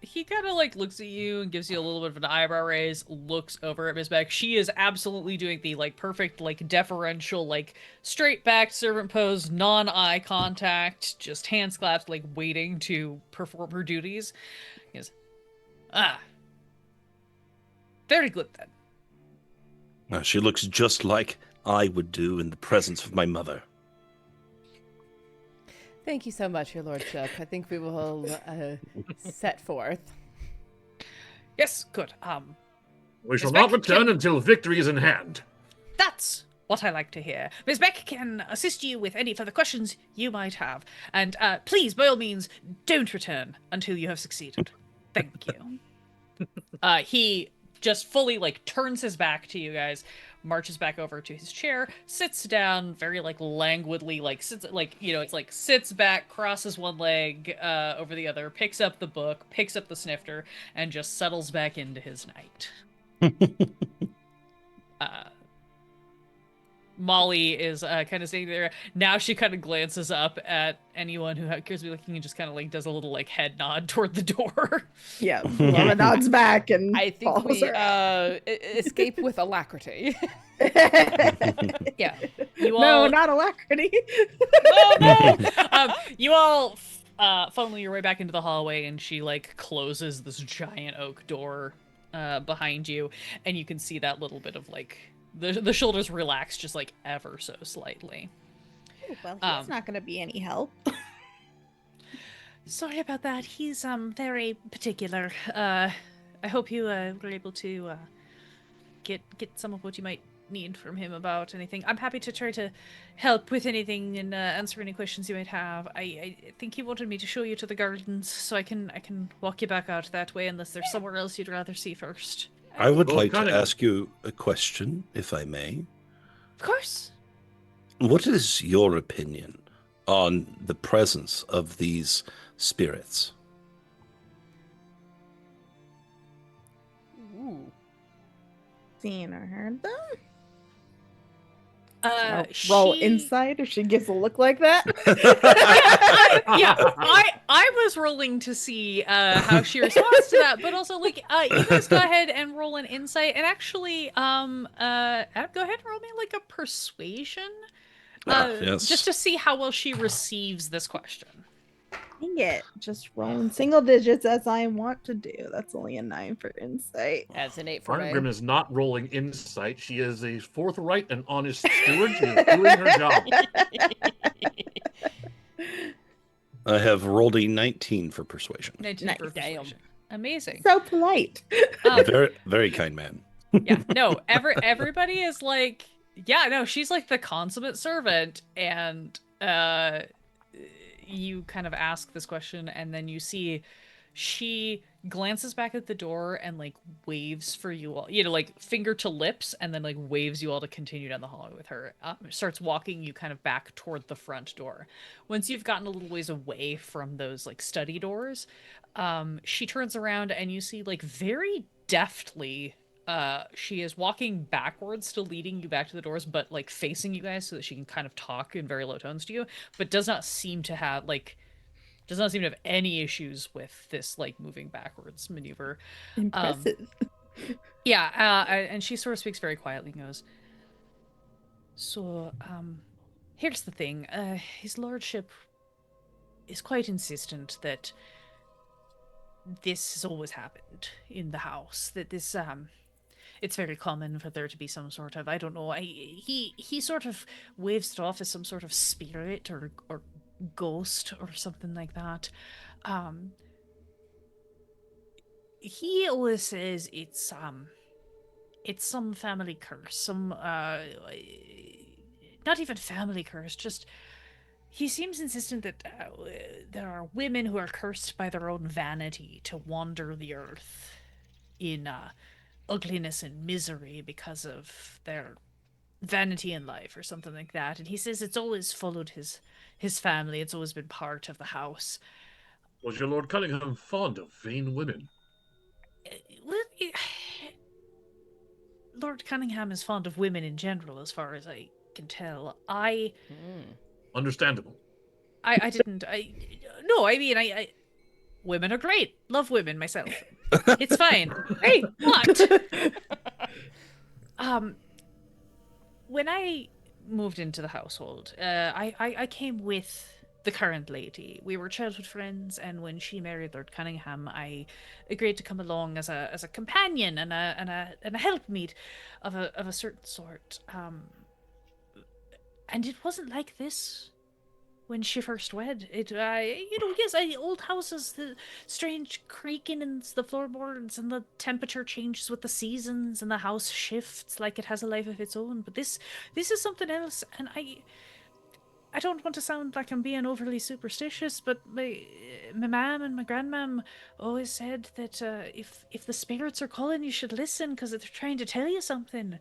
He kind of like looks at you and gives you a little bit of an eyebrow raise, looks over at Miss Beck. She is absolutely doing the like perfect, like deferential, like straight back servant pose, non-eye contact, just hands clasped, like waiting to perform her duties. He goes, very good then. She looks just like I would do in the presence of my mother. Thank you so much, your lordship. I think we will set forth. Yes, good. We shall Miss not Beck return until victory is in hand. That's what I like to hear. Miss Beck can assist you with any further questions you might have. And please, by all means, don't return until you have succeeded. Thank you. He just fully, like, turns his back to you guys, marches back over to his chair, sits down very, like, languidly, like, sits, like, it's like, sits back, crosses one leg over the other, picks up the book, picks up the snifter, and just settles back into his night. Molly is kind of sitting there. Now she kind of glances up at anyone who appears to be looking and just kind of like does a little like head nod toward the door. Yeah, Paloma nods back and I think follows we her out. escape with alacrity. Yeah, you No, all. not alacrity. Oh no! You all funnel your way back into the hallway, and she like closes this giant oak door behind you, and you can see that little bit of like the shoulders relax just like ever so slightly. Well, he's not going to be any help. Sorry about that. He's very particular. I hope you were able to get some of what you might need from him about anything. I'm happy to try to help with anything and answer any questions you might have. I think he wanted me to show you to the gardens, so I can walk you back out that way unless there's somewhere else you'd rather see first. I would Well, like to Cunningham. ask you a question, if I may. Of course. What is your opinion on the presence of these spirits? Ooh. Seen or heard them? she... Roll insight if she gives a look like that. Yeah, I was rolling to see how she responds to that, but also like you guys go ahead and roll an insight, and actually Adam, go ahead and roll me like a persuasion, Yes. just to see how well she receives this question. Dang it. Just rolling single digits as I want to do. That's only a 9 for insight. That's an 8 for me. Arngrim is not rolling insight. She is a forthright and honest steward. She is doing her job. I have rolled a 19 for persuasion. 19 Nice. for persuasion. Amazing. So polite. Very, very kind man. Yeah, no, everybody is like, yeah, no, she's like the consummate servant, and you kind of ask this question, and then you see she glances back at the door and like waves for you all, like finger to lips, and then like waves you all to continue down the hallway with her. Starts walking you kind of back toward the front door. Once you've gotten a little ways away from those like study doors, she turns around and you see like very deftly she is walking backwards, still leading you back to the doors, but like facing you guys so that she can kind of talk in very low tones to you, but does not seem to have any issues with this like moving backwards maneuver. Impressive. And she sort of speaks very quietly and goes, so here's the thing. His lordship is quite insistent that this has always happened in the house, that this it's very common for there to be some sort of, I don't know, he sort of waves it off as some sort of spirit or ghost or something like that. He always says it's some family curse, some not even family curse, just he seems insistent that there are women who are cursed by their own vanity to wander the earth in ugliness and misery because of their vanity in life or something like that. And he says it's always followed his family. It's always been part of the house. Was your Lord Cunningham fond of vain women? Lord Cunningham is fond of women in general, as far as I can tell. Understandable. I women are great. Love women myself. It's fine. Great. But when I moved into the household, I came with the current lady. We were childhood friends, and when she married Lord Cunningham, I agreed to come along as a companion and a helpmeet of a certain sort. And it wasn't like this when she first wed. Old houses, the strange creaking in the floorboards, and the temperature changes with the seasons, and the house shifts like it has a life of its own. But this is something else, and I don't want to sound like I'm being overly superstitious, but my mom and my grandmom always said that if the spirits are calling, you should listen because they're trying to tell you something.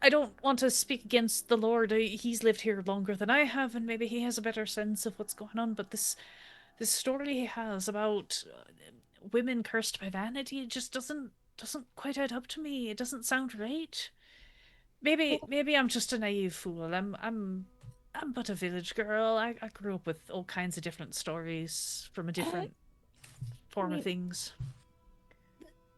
I don't want to speak against the Lord. He's lived here longer than I have, and maybe he has a better sense of what's going on. But this story he has about women cursed by vanity, it just doesn't quite add up to me. It doesn't sound right. Maybe I'm just a naive fool. I'm but a village girl. I grew up with all kinds of different stories from a different I form of mean, things.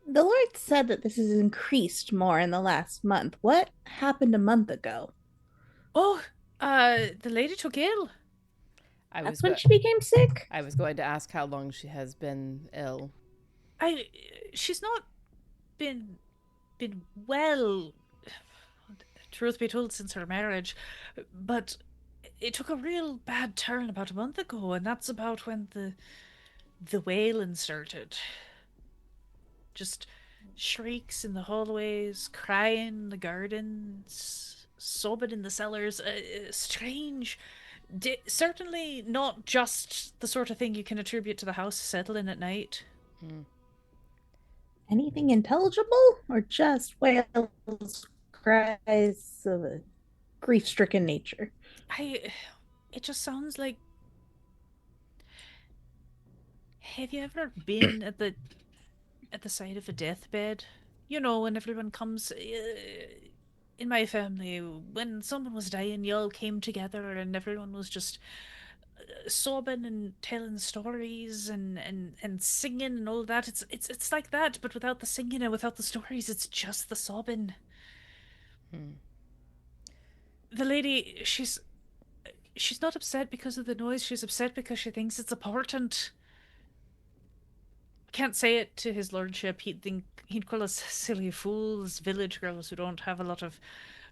the Lord said that this has increased more in the last month. What happened a month ago? Oh, the lady took ill. I was That's when go- she became sick? I was going to ask how long she has been ill. She's not been well, truth be told, since her marriage, but it took a real bad turn about a month ago, and that's about when the wailing started. Just shrieks in the hallways, crying in the gardens, sobbing in the cellars. Strange. Certainly not just the sort of thing you can attribute to the house settling at night. Anything intelligible? Or just wails, cries of a grief stricken nature? I. It just sounds like. Have you ever been at the side of a deathbed? You know, when everyone comes. In my family, when someone was dying, you all came together and everyone was just sobbing and telling stories and singing and all that. It's like that, but without the singing and without the stories. It's just the sobbing. The lady, she's not upset because of the noise. She's upset because she thinks it's important. I can't say it to his lordship. He'd call us silly fools, village girls who don't have a lot of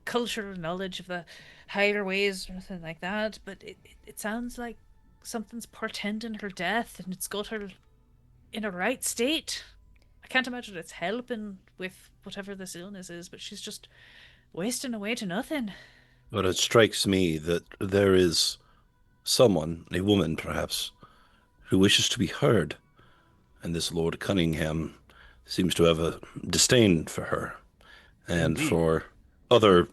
cultural knowledge of the higher ways or anything like that. But it sounds like something's portending her death, and it's got her in a right state. I can't imagine it's helping with whatever this illness is, but she's just wasting away to nothing. But it strikes me that there is someone, a woman perhaps, who wishes to be heard, and this Lord Cunningham seems to have a disdain for her and Indeed. for other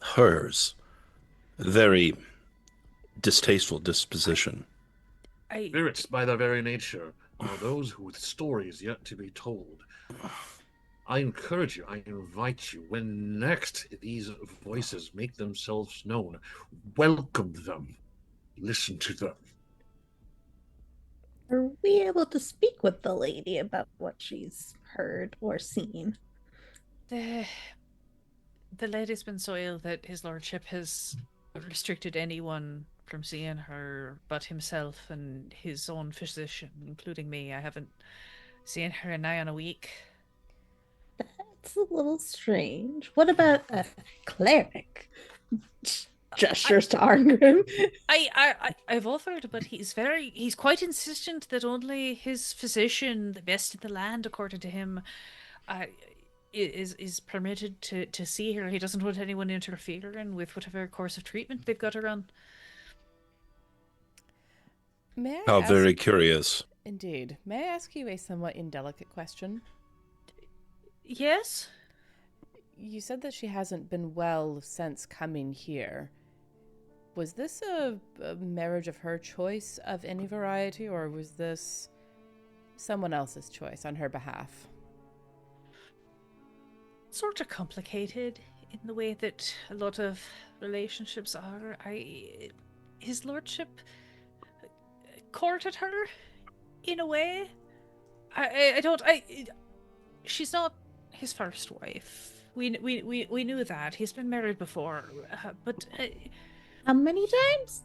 hers. A very distasteful disposition. I Spirits, by their very nature, are those with stories yet to be told. I encourage you, I invite you, when next these voices make themselves known, welcome them, listen to them. Are we able to speak with the lady about what she's heard or seen? the the lady's been so ill that his lordship has restricted anyone from seeing her but himself and his own physician, including me. I haven't seen her in nigh on a week. That's a little strange. What about a cleric? Gestures to Arngrim. I've offered, but he's quite insistent that only his physician, the best in the land, according to him, uh, is permitted to see her. He doesn't want anyone interfering with whatever course of treatment they've got her on. May I How ask? very curious. Indeed. May I ask you a somewhat indelicate question? Yes? You said that she hasn't been well since coming here. Was this a marriage of her choice of any variety, or was this someone else's choice on her behalf? Sort of complicated in the way that a lot of relationships are. His lordship courted her in a way. I don't. She's not his first wife. We knew that. He's been married before, but How many times?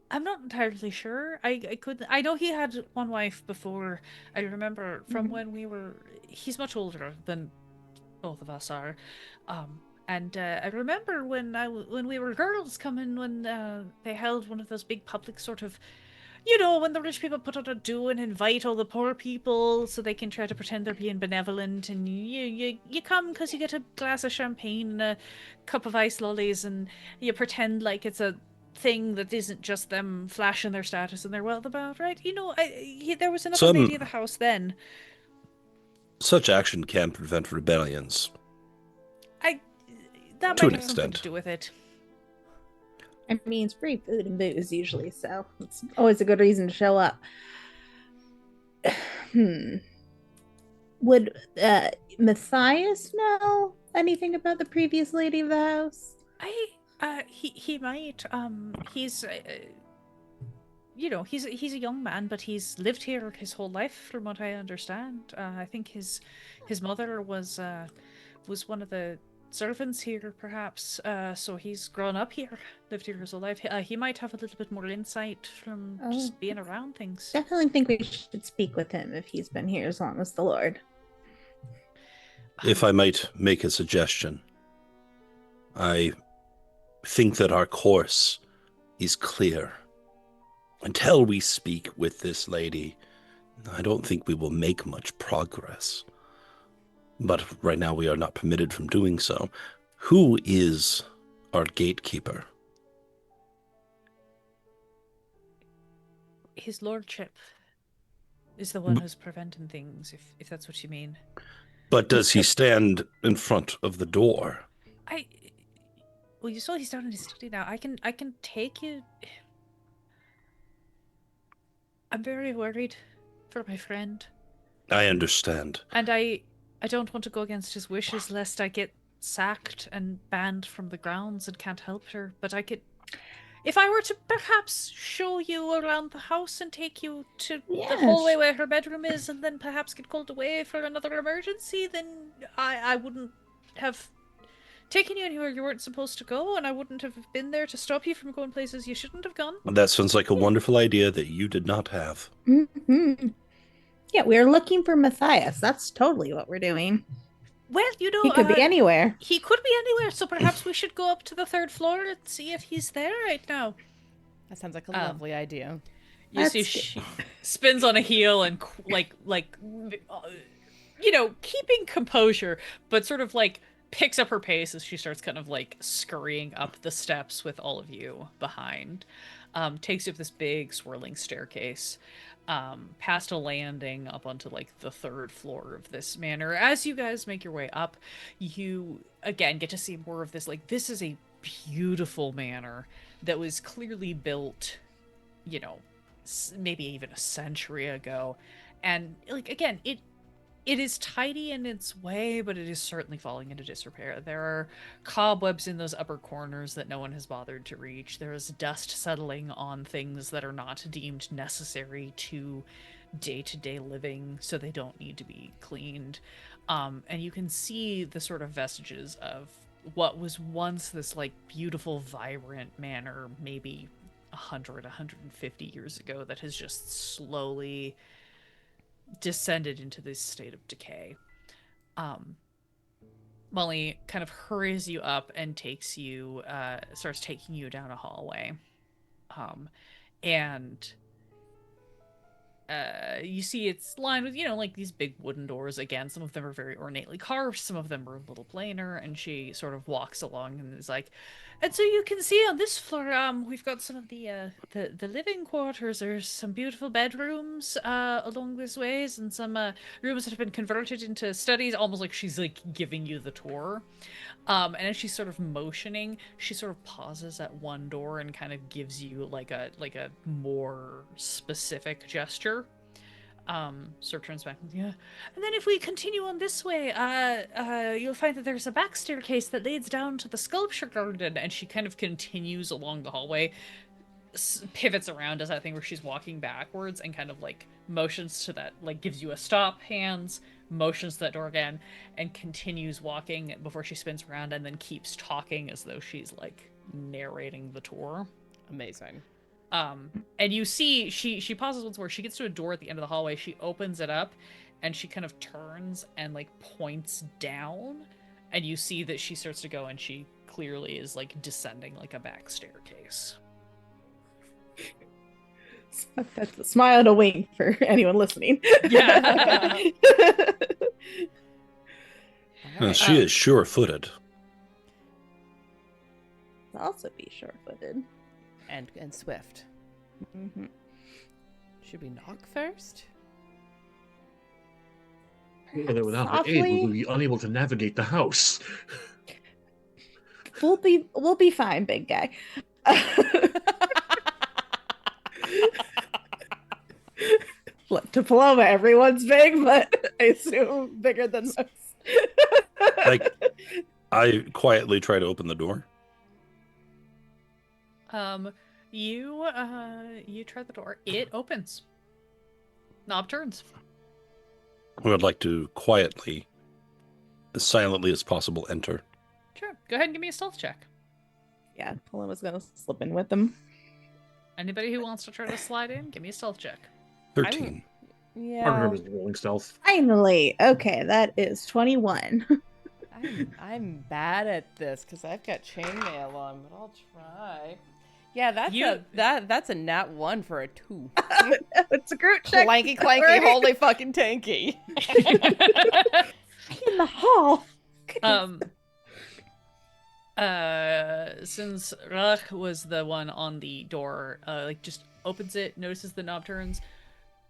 I'm not entirely sure. I couldn't. I know he had one wife before. I remember from when we were. He's much older than both of us are, and I remember when we were girls coming when they held one of those big public sort of. You know, when the rich people put out a do and invite all the poor people so they can try to pretend they're being benevolent, and you come because you get a glass of champagne and a cup of ice lollies, and you pretend like it's a thing that isn't just them flashing their status and their wealth about, right? You know, there was another lady in the house then. Such action can prevent rebellions. I that To might an have something to extent. do with it. I mean, it's free food and booze usually, so it's always a good reason to show up. Hmm. Would Matthias know anything about the previous lady of the house? He might. He's he's a young man, but he's lived here his whole life, from what I understand. I think his mother was one of the servants here, perhaps. So he's grown up here, lived here his whole life. He might have a little bit more insight from just being around things. Definitely think we should speak with him if he's been here as long as the Lord. If I might make a suggestion, I think that our course is clear. Until we speak with this lady, I don't think we will make much progress. But right now we are not permitted from doing so. Who is our gatekeeper? His lordship is the one who's preventing things, if that's what you mean. But does he stand in front of the door? Well, you saw he's down in his study now. I can take you. I'm very worried for my friend. I understand. And I don't want to go against his wishes, lest I get sacked and banned from the grounds and can't help her. But I could, if I were to perhaps show you around the house and take you to the hallway where her bedroom is, and then perhaps get called away for another emergency, then I wouldn't have taken you anywhere you weren't supposed to go, and I wouldn't have been there to stop you from going places you shouldn't have gone. That sounds like a wonderful idea that you did not have. Mm-hmm. Yeah, we're looking for Matthias. That's totally what we're doing. Well, you know, he could be anywhere. He could be anywhere, so perhaps we should go up to the 3rd floor and see if he's there right now. That sounds like a lovely idea. You see, she spins on a heel and keeping composure, but sort of picks up her pace as she starts kind of scurrying up the steps with all of you behind. Takes you up this big swirling staircase, past a landing up onto the 3rd floor of this manor. As you guys make your way up, you again get to see more of this. This is a beautiful manor that was clearly built, maybe even a century ago. And again, it is tidy in its way, but it is certainly falling into disrepair. There are cobwebs in those upper corners that no one has bothered to reach. There is dust settling on things that are not deemed necessary to day-to-day living, so they don't need to be cleaned. And you can see the sort of vestiges of what was once this beautiful, vibrant manor, maybe 100, 150 years ago, that has just slowly descended into this state of decay. Molly kind of hurries you up and starts taking you down a hallway. And you see it's lined with, these big wooden doors. Again, some of them are very ornately carved, some of them are a little plainer, and she sort of walks along and is like, and so you can see on this floor, we've got some of the living quarters. There's some beautiful bedrooms along this ways, and some rooms that have been converted into studies, almost like she's giving you the tour. And as she's sort of motioning, she sort of pauses at one door and kind of gives you a more specific gesture. Sort of turns back. Yeah. And then if we continue on this way, you'll find that there's a back staircase that leads down to the sculpture garden. And she kind of continues along the hallway, pivots around, does that thing where she's walking backwards and kind of motions to that, gives you a stop hands, motions to that door again, and continues walking before she spins around and then keeps talking as though she's narrating the tour. Amazing. And you see she pauses once more. She gets to a door at the end of the hallway. She opens it up and she kind of turns and points down, and you see that she starts to go, and she clearly is descending a back staircase. That's a smile and a wink for anyone listening. Yeah. Right. She is sure-footed. Also be sure-footed. And swift. Mm-hmm. Should we knock first? Whether without her aid, we will be unable to navigate the house. We'll be fine, big guy. Look, to Paloma, everyone's big, but I assume bigger than most. I quietly try to open the door. You try the door. It opens. Knob turns. I would like to quietly, as silently as possible, enter. Sure. Go ahead and give me a stealth check. Yeah, Paloma's gonna slip in with them. Anybody who wants to try to slide in, give me a stealth check. 13. Yeah. Arngrim is rolling stealth. Finally. Okay, that is 21. I'm bad at this because I've got chainmail on, but I'll try. Yeah, that's a nat 1 for a 2. It's a group check. Clanky, clanky, Right? holy fucking tanky. In the hall. Since Relagh was the one on the door, like just opens it, notices the knob turns,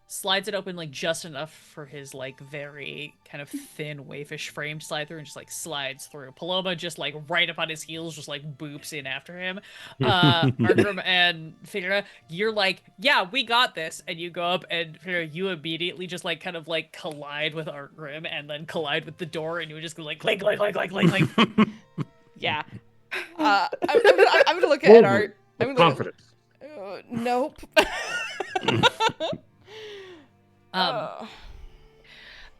slides it open like just enough for his like very kind of thin waifish frame to slide through, and just like slides through. Paloma just like right up on his heels, just like boops in after him. Arngrim and Faeyra, you're like, yeah, we got this, and you go up, and Faeyra, you immediately just like kind of like collide with Arngrim, and then collide with the door, and you just go like clink, clink, clink, clink, clink, clink. Yeah. I'm gonna look at Art. I'm gonna Confidence. Nope.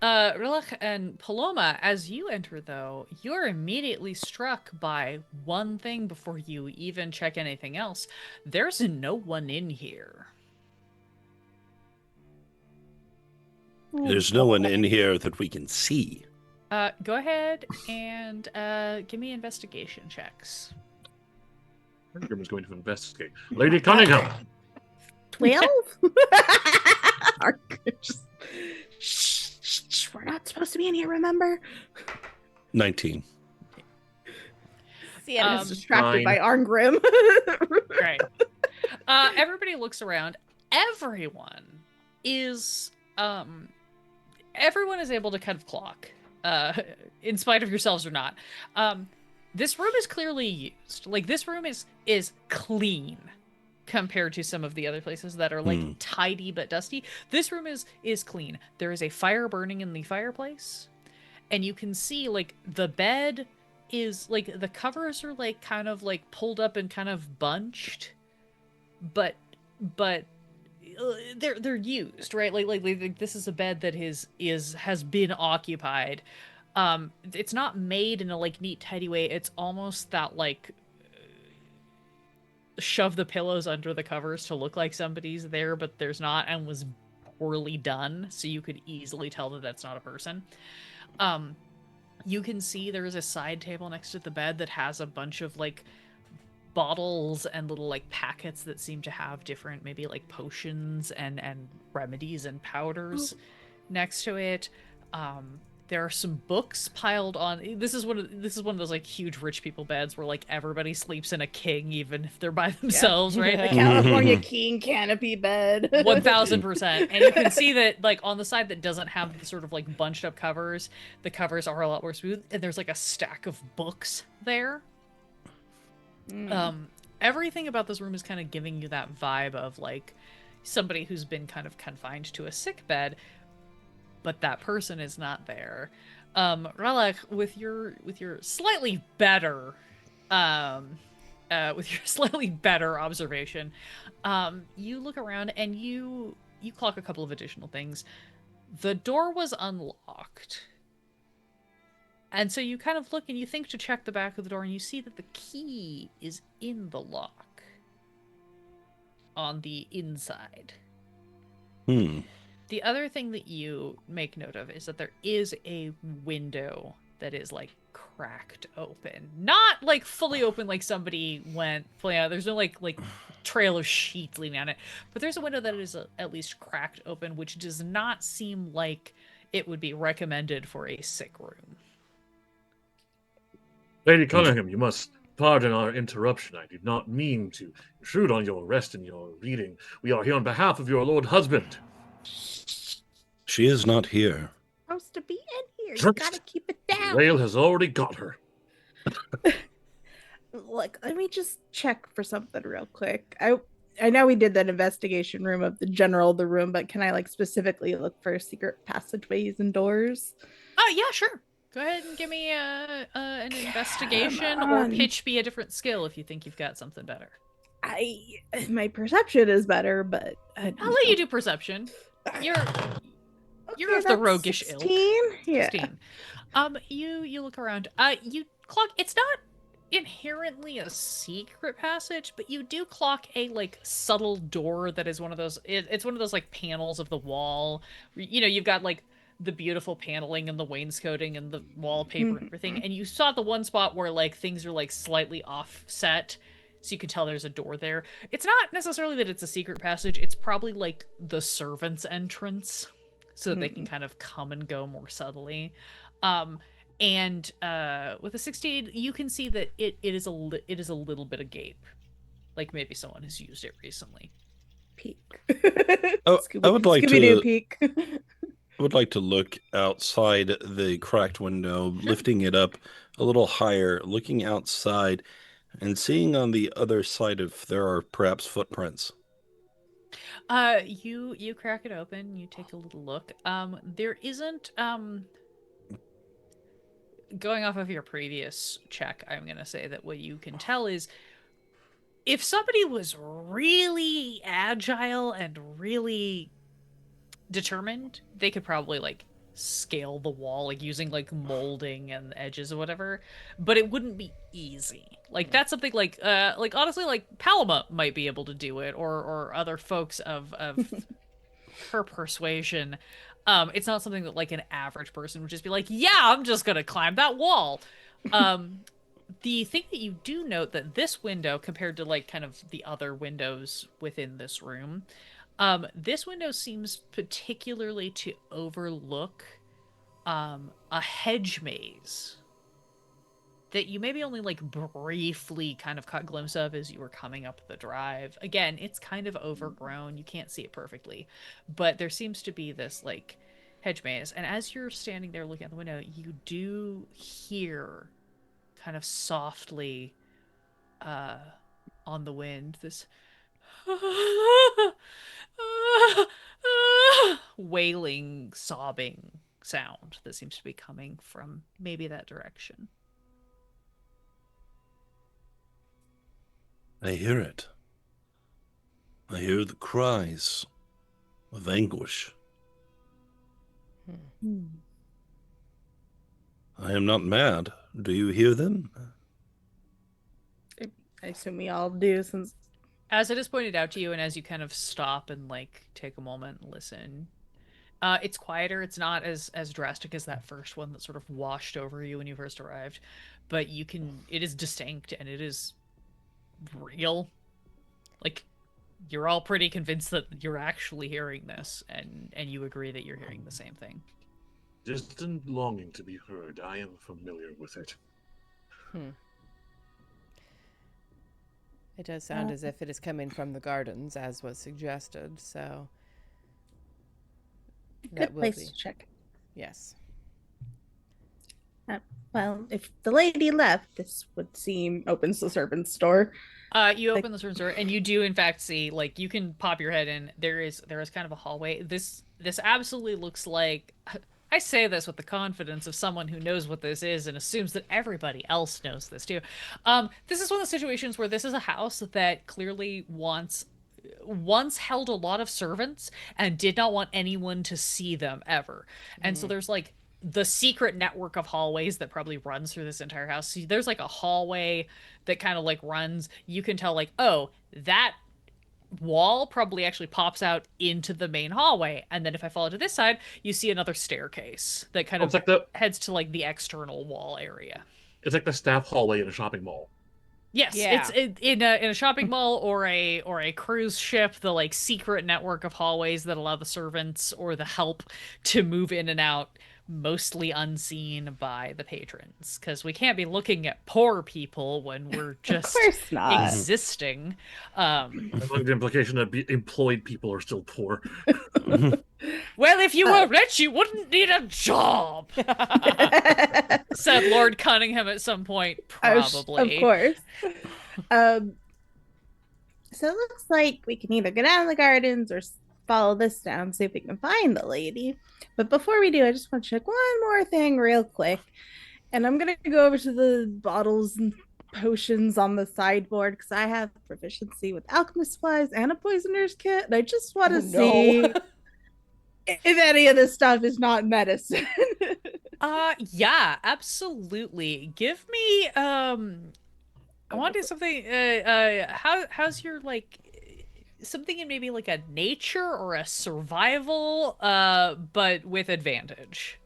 Relagh and Paloma, as you enter though, you're immediately struck by one thing before you even check anything else. There's no one in here. There's no one in here that we can see. Go ahead and give me investigation checks. Arngrim is going to investigate. Lady Cunningham! 12? Shh, we're not supposed to be in here, remember? 19. See, I I'm was distracted 9. by Arngrim. Right. Everybody looks around. Everyone is able to kind of clock, in spite of yourselves or not. This room is clearly used. Like, this room is clean compared to some of the other places that are like tidy but dusty. This room is clean. There is a fire burning in the fireplace, and you can see like the bed is like the covers are like kind of like pulled up and kind of bunched, but they're used, right? Like this is a bed that has been occupied. It's not made in a like neat tidy way. It's almost that like shove the pillows under the covers to look like somebody's there, but there's not, and was poorly done, so you could easily tell that that's not a person. You can see there is a side table next to the bed that has a bunch of like bottles and little like packets that seem to have different maybe like potions and remedies and powders next to it. There are some books piled on. This is one of those like huge rich people beds where like everybody sleeps in a king, even if they're by themselves, right? The California king canopy bed. 1000%. And you can see that like on the side that doesn't have the sort of like bunched up covers, the covers are a lot more smooth, and there's like a stack of books there. Everything about this room is kind of giving you that vibe of like somebody who's been kind of confined to a sick bed, but that person is not there. Relagh, with your slightly better observation, you look around and you clock a couple of additional things. The door was unlocked. And so you kind of look and you think to check the back of the door, and you see that the key is in the lock on the inside. The other thing that you make note of is that there is a window that is like cracked open. Not like fully open like somebody went fully out. There's no like trail of sheets leaning on it. But there's a window that is at least cracked open, which does not seem like it would be recommended for a sick room. Lady Cunningham, you must pardon our interruption. I did not mean to intrude on your rest and your reading. We are here on behalf of your lord husband. She is not here. Supposed to be in here. You gotta keep it down. Rail has already got her. Look, let me just check for something real quick. I know we did that investigation room of the room, but can I like specifically look for secret passageways and doors? Oh, yeah, sure. Go ahead and give me an investigation or on. pitch me a different skill if you think you've got something better. My perception is better, but I'll let you do perception. You're of the roguish 16? ilk. Yeah. 16. You look around. You clock. It's not inherently a secret passage, but you do clock a like subtle door that is one of those. It's one of those like panels of the wall. You know, you've got like the beautiful paneling and the wainscoting and the wallpaper and everything, and you saw the one spot where like things are like slightly offset. So you can tell there's a door there. It's not necessarily that it's a secret passage. It's probably like the servant's entrance so that they can kind of come and go more subtly. And with a 16, you can see that it is a little bit agape. Like maybe someone has used it recently. Peek. Oh, I would like Scooby-Doo to peek. I would like to look outside the cracked window, lifting it up a little higher, looking outside and seeing on the other side if there are perhaps footprints. You crack it open, you take a little look. There isn't going off of your previous check, I'm gonna say that what you can tell is if somebody was really agile and really determined, they could probably like scale the wall, like using like molding and edges or whatever, but it wouldn't be easy. Like that's something like honestly like Paloma might be able to do it, or other folks of her persuasion. It's not something that like an average person would just be like, yeah, I'm just gonna climb that wall. The thing that you do note that this window compared to like kind of the other windows within this room, this window seems particularly to overlook a hedge maze that you maybe only like briefly kind of caught a glimpse of as you were coming up the drive. Again, it's kind of overgrown. You can't see it perfectly, but there seems to be this like hedge maze. And as you're standing there looking out the window, you do hear kind of softly on the wind this wailing, sobbing sound that seems to be coming from maybe that direction. I hear it. I hear the cries of anguish. I am not mad. Do you hear them? I assume we all do, since As it is pointed out to you, and as you kind of stop and like take a moment and listen, it's quieter. It's not as drastic as that first one that sort of washed over you when you first arrived, but you can. It is distinct and it is real. Like you're all pretty convinced that you're actually hearing this, and you agree that you're hearing the same thing. Distant longing to be heard. I am familiar with it. It does sound as if it is coming from the gardens, as was suggested, so that good will place be. to check. Yes. Well, if the lady left, this would seem opens the servant's door. You open the servant's door, and you do in fact see, like, you can pop your head in. There is kind of a hallway. This absolutely looks like. I say this with the confidence of someone who knows what this is and assumes that everybody else knows this too. This is one of the situations where this is a house that clearly once held a lot of servants and did not want anyone to see them ever. And so there's like the secret network of hallways that probably runs through this entire house. So there's like a hallway that kind of like runs. You can tell like, oh, that wall probably actually pops out into the main hallway, and then if I follow to this side, you see another staircase that kind of heads to like the external wall area. It's like the staff hallway in a shopping mall. Yes, Yeah. it's in a shopping mall or a cruise ship. The like secret network of hallways that allow the servants or the help to move in and out, mostly unseen by the patrons, because we can't be looking at poor people when we're just Of course not. existing. The implication that employed people are still poor. Well, if you were rich, you wouldn't need a job, said Lord Cunningham at some point, probably. Of course. So it looks like we can either go down in the gardens or follow this down, see if we can find the lady. But before we do, I just want to check one more thing real quick. And I'm going to go over to the bottles and potions on the sideboard because I have proficiency with alchemist supplies and a poisoner's kit. And I just want to see if any of this stuff is not medicine. Yeah, absolutely. Give me I want to do something how's your like something in maybe like a nature or a survival but with advantage.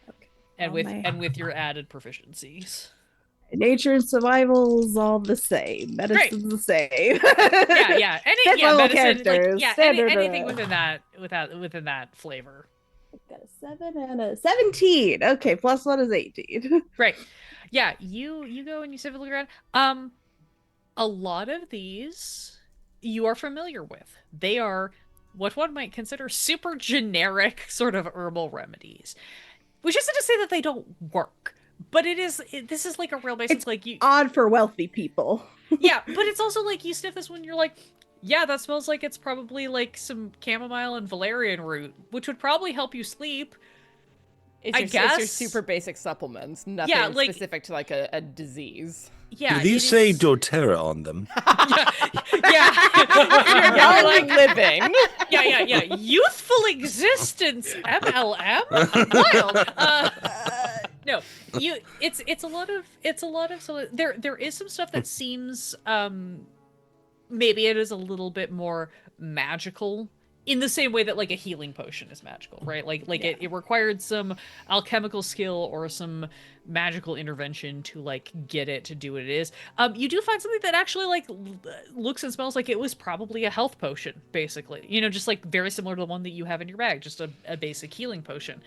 Okay. And with your added proficiencies. Nature and survival is all the same. Medicine's the same. yeah. Medicine, characters. Like, anything within that flavor. I've got a 7 and a 17. Okay, plus 1 is 18. Great. Yeah, you go and you civilly look around. A lot of these you are familiar with. They are what one might consider super generic sort of herbal remedies. Which isn't to say that they don't work. But this is like a real basic, it's like you odd for wealthy people. Yeah, but it's also like you sniff this when you're like, yeah, that smells like it's probably like some chamomile and valerian root, which would probably help you sleep. It's your super basic supplements, nothing specific to like a disease. Yeah, do these say doTERRA on them? yeah. Young like living. Yeah. Youthful existence, MLM. Wild. No, it's a lot of so there is some stuff that seems maybe it is a little bit more magical in the same way that like a healing potion is magical, right? It required some alchemical skill or some magical intervention to like get it to do what it is. You do find something that actually like looks and smells like it was probably a health potion, basically. You know, just like very similar to the one that you have in your bag, just a basic healing potion.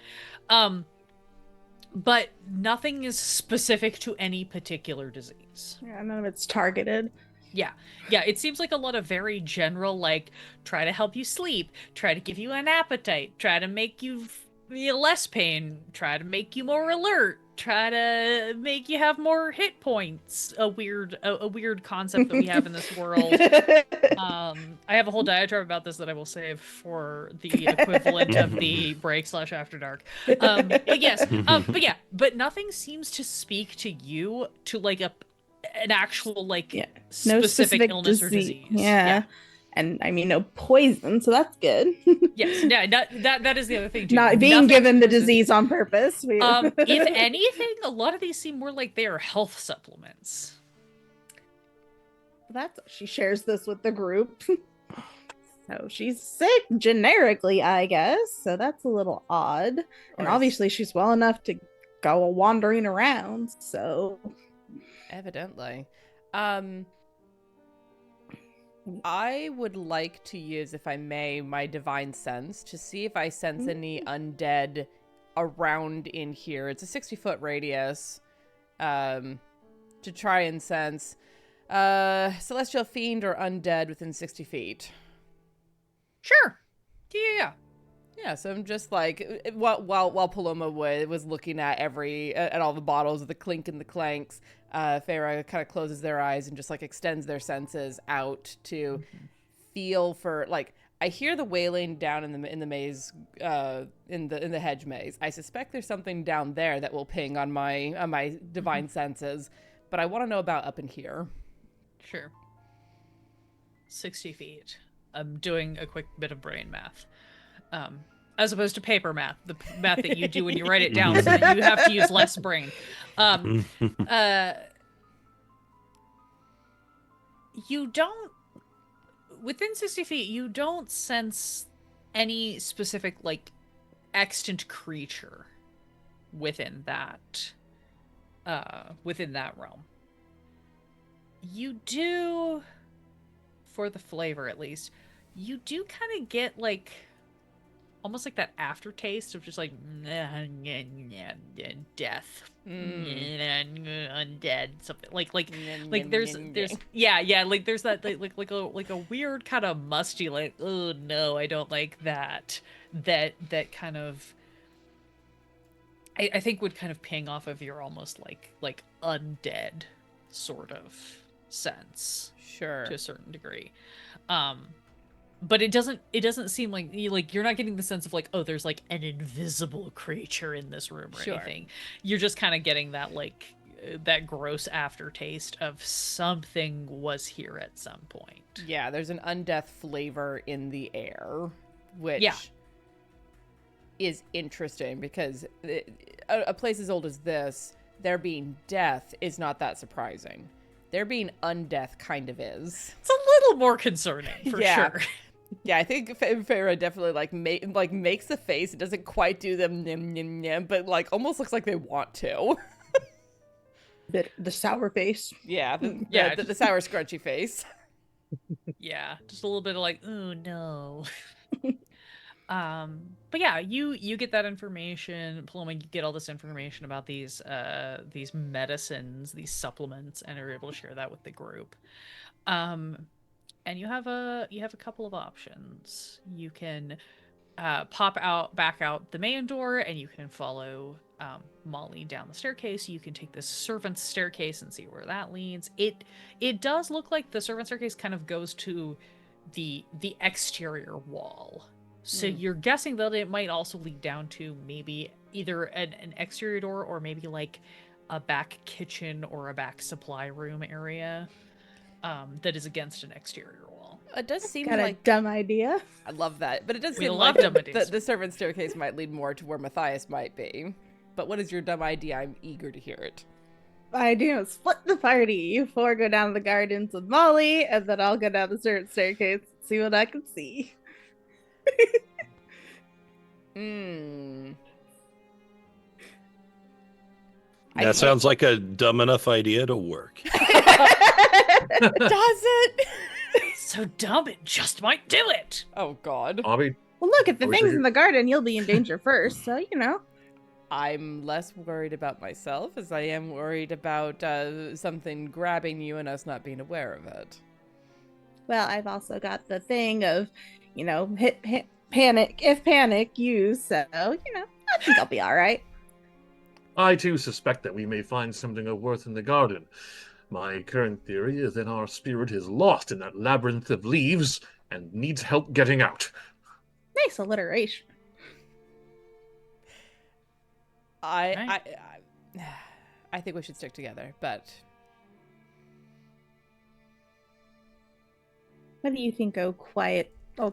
But nothing is specific to any particular disease. Yeah, none of it's targeted. Yeah, it seems like a lot of very general, like, try to help you sleep, try to give you an appetite, try to make you feel less pain, try to make you more alert, try to make you have more hit points. A weird concept that we have in this world. I have a whole diatribe about this that I will save for the equivalent of the break/after dark. But nothing seems to speak to you to like an actual like specific illness or disease. Yeah. And I mean no poison, so that's good. Yes, that is the other thing too. Not being given the disease on purpose. If anything, a lot of these seem more like they are health supplements. She shares this with the group. So she's sick generically, I guess. So that's a little odd. And obviously she's well enough to go wandering around, so evidently. I would like to use, if I may, my divine sense to see if I sense any undead around in here. It's a 60-foot radius to try and sense celestial fiend or undead within 60 feet. Sure. Yeah, so I'm just like, while Paloma was looking at at all the bottles of the clink and the clanks, Faeyra kind of closes their eyes and just like extends their senses out to feel for like. I hear the wailing down in the maze, in the hedge maze. I suspect there's something down there that will ping on my divine senses, but I want to know about up in here. Sure. 60 feet. I'm doing a quick bit of brain math. As opposed to paper math, the math that you do when you write it down so that you have to use less brain. You don't, within 60 feet, you don't sense any specific, like, extant creature within that realm. You do, for the flavor at least, you do kind of get, like, almost like that aftertaste of just like death, undead, something like there's like there's that like a weird kind of musty like, oh no, I don't like that kind of I think would kind of ping off of your almost like undead sort of sense Sure. to a certain degree. But it doesn't seem like you're not getting the sense of like, oh, there's like an invisible creature in this room or Sure. anything. You're just kind of getting that like that gross aftertaste of something was here at some point. Yeah, there's an undeath flavor in the air, which Yeah. is interesting because a place as old as this, there being death is not that surprising. There being undeath kind of is. It's a little more concerning for Yeah. sure. Yeah, I think Faeyra definitely makes the face. It doesn't quite do the nim nim nim, but like almost looks like they want to. The sour face. Yeah, Yeah, the sour scrunchy face. Yeah, just a little bit of like, oh no. But yeah, you get that information, Paloma. You get all this information about these medicines, these supplements, and are able to share that with the group. And you have a couple of options. You can back out the main door, and you can follow Molly down the staircase. You can take this servant's staircase and see where that leads. It does look like the servant's staircase kind of goes to the exterior wall. So you're guessing that it might also lead down to maybe either an exterior door or maybe like a back kitchen or a back supply room area that is against an exterior wall. It does seem Got a like dumb idea. I love that, but it does We seem love like dumb ideas. the servant staircase might lead more to where Matthias might be. But what is your dumb idea? I'm eager to hear it. My idea is split the party. You four go down the gardens with Molly, and then I'll go down the staircase and see what I can see. That sounds like a dumb enough idea to work. Does it? So dumb it just might do it. Oh God. Bobby, Well, look, if the Are we thing's sure- in the garden, you'll be in danger first, so you know. I'm less worried about myself as I am worried about something grabbing you and us not being aware of it. Well, I've also got the thing of, panic, if panic, use, so, I think I'll be alright. I too suspect that we may find something of worth in the garden. My current theory is that our spirit is lost in that labyrinth of leaves and needs help getting out. Nice alliteration. I think we should stick together, but What do you think,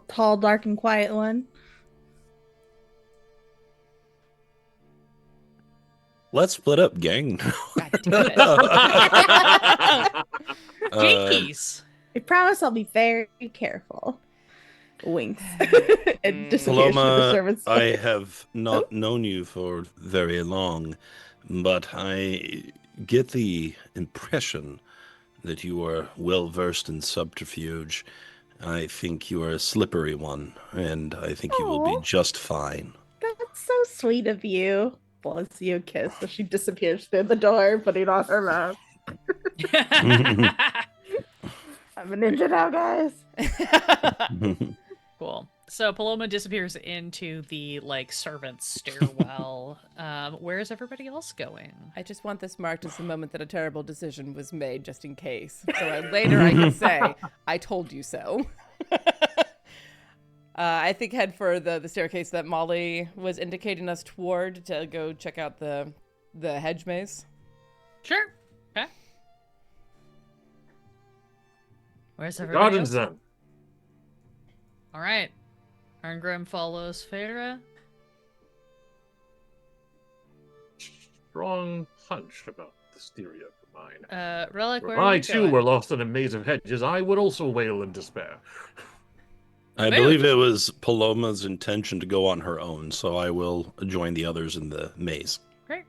tall, dark, and quiet one? Let's split up, gang. God damn it. Jinkies. I promise I'll be very careful. Winks. And disappears from the Paloma, servants. I have not known you for very long, but I get the impression that you are well versed in subterfuge. I think you are a slippery one, and I think you will be Aw. just fine. That's so sweet of you. Blows you a kiss as she disappears through the door, putting on her mask. I'm a ninja now, guys. Cool. So Paloma disappears into the servant's stairwell. Where is everybody else going? I just want this marked as the moment that a terrible decision was made, just in case. So later I can say, I told you so. I think head for the staircase that Molly was indicating us toward to go check out the hedge maze. Sure. Okay. Where's everybody Gardens else? then. All right. Arngrim follows Faeyra. Strong hunch about this theory of mine. Relic, where If are I you too going? were lost in a maze of hedges, I would also wail in despair. I Mood. believe it was Paloma's intention to go on her own, so I will join the others in the maze. Great.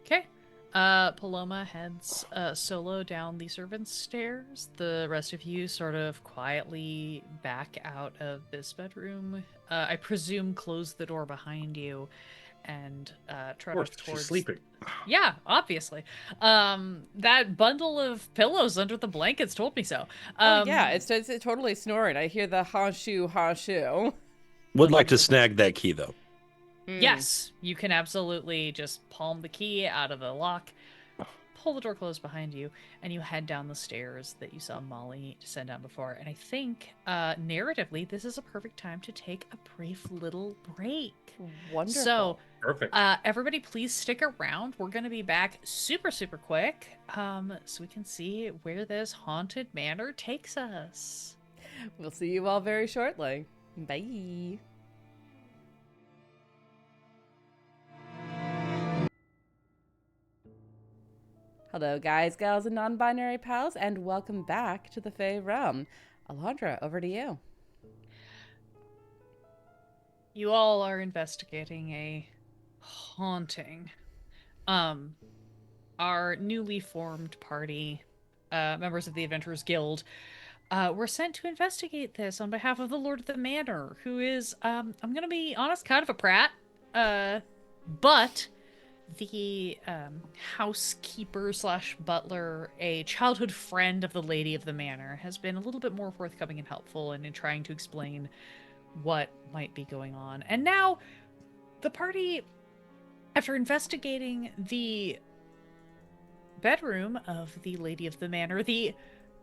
Okay. Paloma heads solo down the servants' stairs. The rest of you sort of quietly back out of this bedroom. I presume close the door behind you and trot Of course, up she's towards. sleeping. Yeah, obviously. That bundle of pillows under the blankets told me so. Yeah, it's totally snoring. I hear the ha-shoo, ha-shoo. Would like to snag that key, though. Yes, you can absolutely just palm the key out of the lock, pull the door closed behind you, and you head down the stairs that you saw Molly descend down before. And I think, narratively, this is a perfect time to take a brief little break. Wonderful. So, Perfect. everybody, please stick around. We're going to be back super, super quick, so we can see where this haunted manor takes us. We'll see you all very shortly. Bye. Hello, guys, gals, and non-binary pals, and welcome back to the Fae Realm. Alandra, over to you. You all are investigating a haunting. Our newly formed party, members of the Adventurers Guild, were sent to investigate this on behalf of the Lord of the Manor, who is, I'm gonna be honest, kind of a prat. But the housekeeper / butler, a childhood friend of the Lady of the Manor, has been a little bit more forthcoming and helpful in trying to explain what might be going on. And now, the party, after investigating the bedroom of the Lady of the Manor, the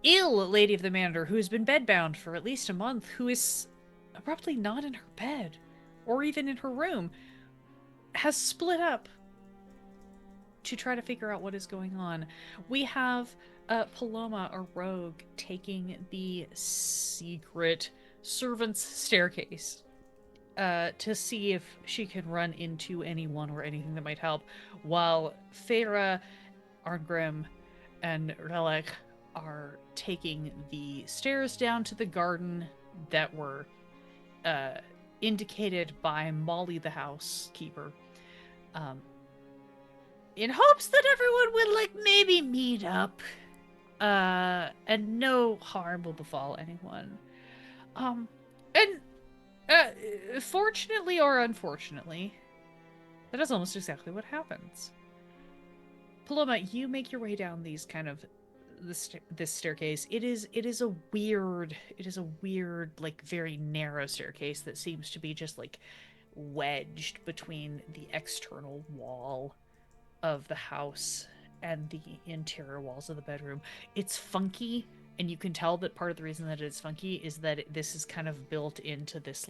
ill Lady of the Manor, who has been bedbound for at least a month, who is abruptly not in her bed, or even in her room, has split up to try to figure out what is going on. We have Paloma, a rogue, taking the secret servant's staircase to see if she can run into anyone or anything that might help, while Faeyra, Arngrim, and Relagh are taking the stairs down to the garden that were indicated by Molly, the housekeeper, in hopes that everyone would maybe meet up, and no harm will befall anyone. And fortunately or unfortunately, that is almost exactly what happens. Paloma, you make your way down these kind of this staircase. It is a weird, very narrow staircase that seems to be just wedged between the external wall of the house and the interior walls of the bedroom. It's funky, and you can tell that part of the reason that it's funky is that this is kind of built into this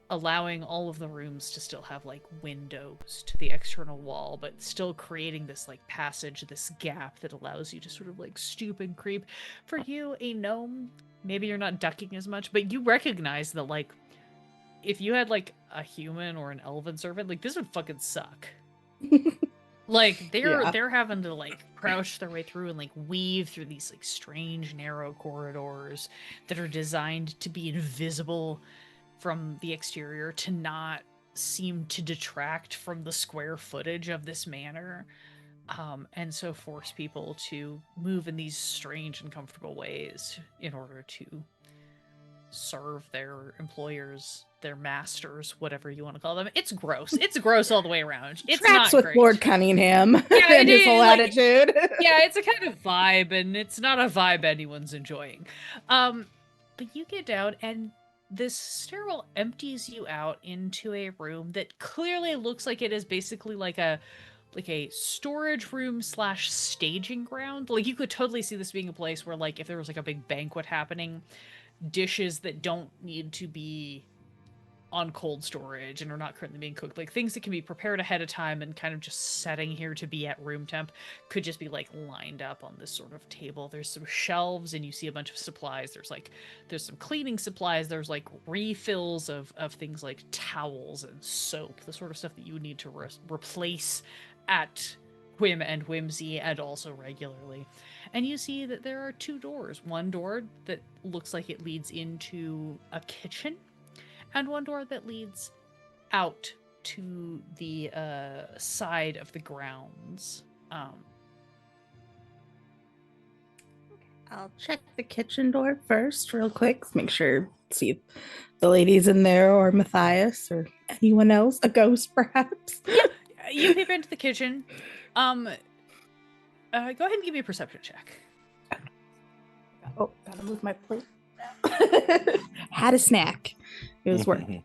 allowing all of the rooms to still have windows to the external wall, but still creating this passage, this gap that allows you to sort of stoop and creep. For you, a gnome, maybe you're not ducking as much, but you recognize that if you had a human or an elven servant, this would fucking suck. They're having to crouch their way through and weave through these strange narrow corridors that are designed to be invisible from the exterior, to not seem to detract from the square footage of this manor, and so force people to move in these strange and comfortable ways in order to serve their employers, their masters, whatever you want to call them. It's gross. It's gross all the way around. It's Tracks not with great. Lord Cunningham and his whole attitude. Yeah, it's a kind of vibe, and it's not a vibe anyone's enjoying. But you get down, and this stairwell empties you out into a room that clearly looks like it is basically a storage room / staging ground. You could totally see this being a place where if there was a big banquet happening, dishes that don't need to be on cold storage and are not currently being cooked, things that can be prepared ahead of time and kind of just setting here to be at room temp, could just be lined up on this sort of table. There's some shelves, and you see a bunch of supplies. There's some cleaning supplies. There's refills of things like towels and soap, the sort of stuff that you would need to replace at whim and whimsy, and also regularly. And you see that there are two doors. One door that looks like it leads into a kitchen, and one door that leads out to the side of the grounds. I'll check the kitchen door first real quick, make sure, see if the lady's in there, or Matthias, or anyone else, a ghost perhaps. Yeah, you peep into the kitchen. Go ahead and give me a perception check. Oh, gotta move my plate. Had a snack. It was worth it.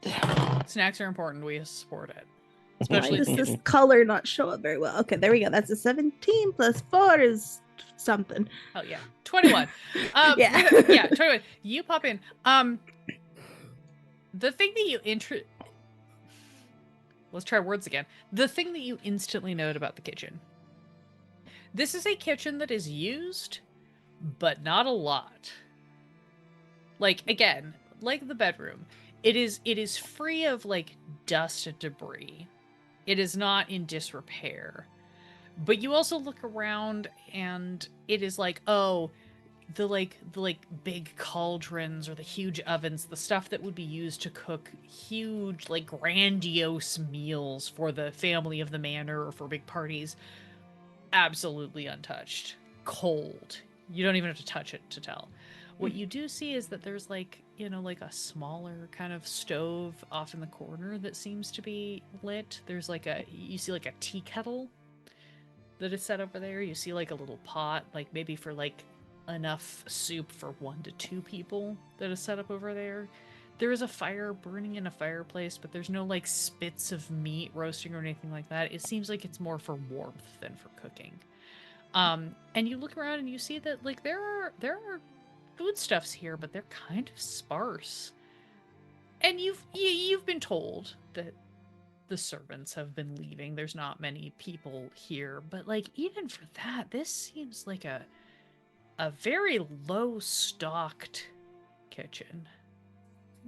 Snacks are important. We support it. Why Especially does this color not show up very well? Okay, there we go. That's a 17 plus 4 is something. oh yeah, 21. Yeah. Yeah, 21. You pop in. The thing that you let's try words again. The thing that you instantly note about the kitchen. This is a kitchen that is used, but not a lot. Like, again, like the bedroom, it is free of like dust and debris. It is not in disrepair. But you also look around and it is like, oh, the big cauldrons or the huge ovens, the stuff that would be used to cook huge, like grandiose meals for the family of the manor or for big parties, absolutely untouched. Cold. You don't even have to touch it to tell. What you do see is that there's like, like a smaller kind of stove off in the corner that seems to be lit. There's like you see like a tea kettle that is set over there. You see like a little pot, like maybe for like enough soup for 1 to 2 people that is set up over there. There is a fire burning in a fireplace, but there's no like spits of meat roasting or anything like that. It seems like it's more for warmth than for cooking. And you look around and you see that like there are foodstuffs here, but they're kind of sparse. And you've been told that the servants have been leaving. There's not many people here, but like even for that, this seems like a very low stocked kitchen.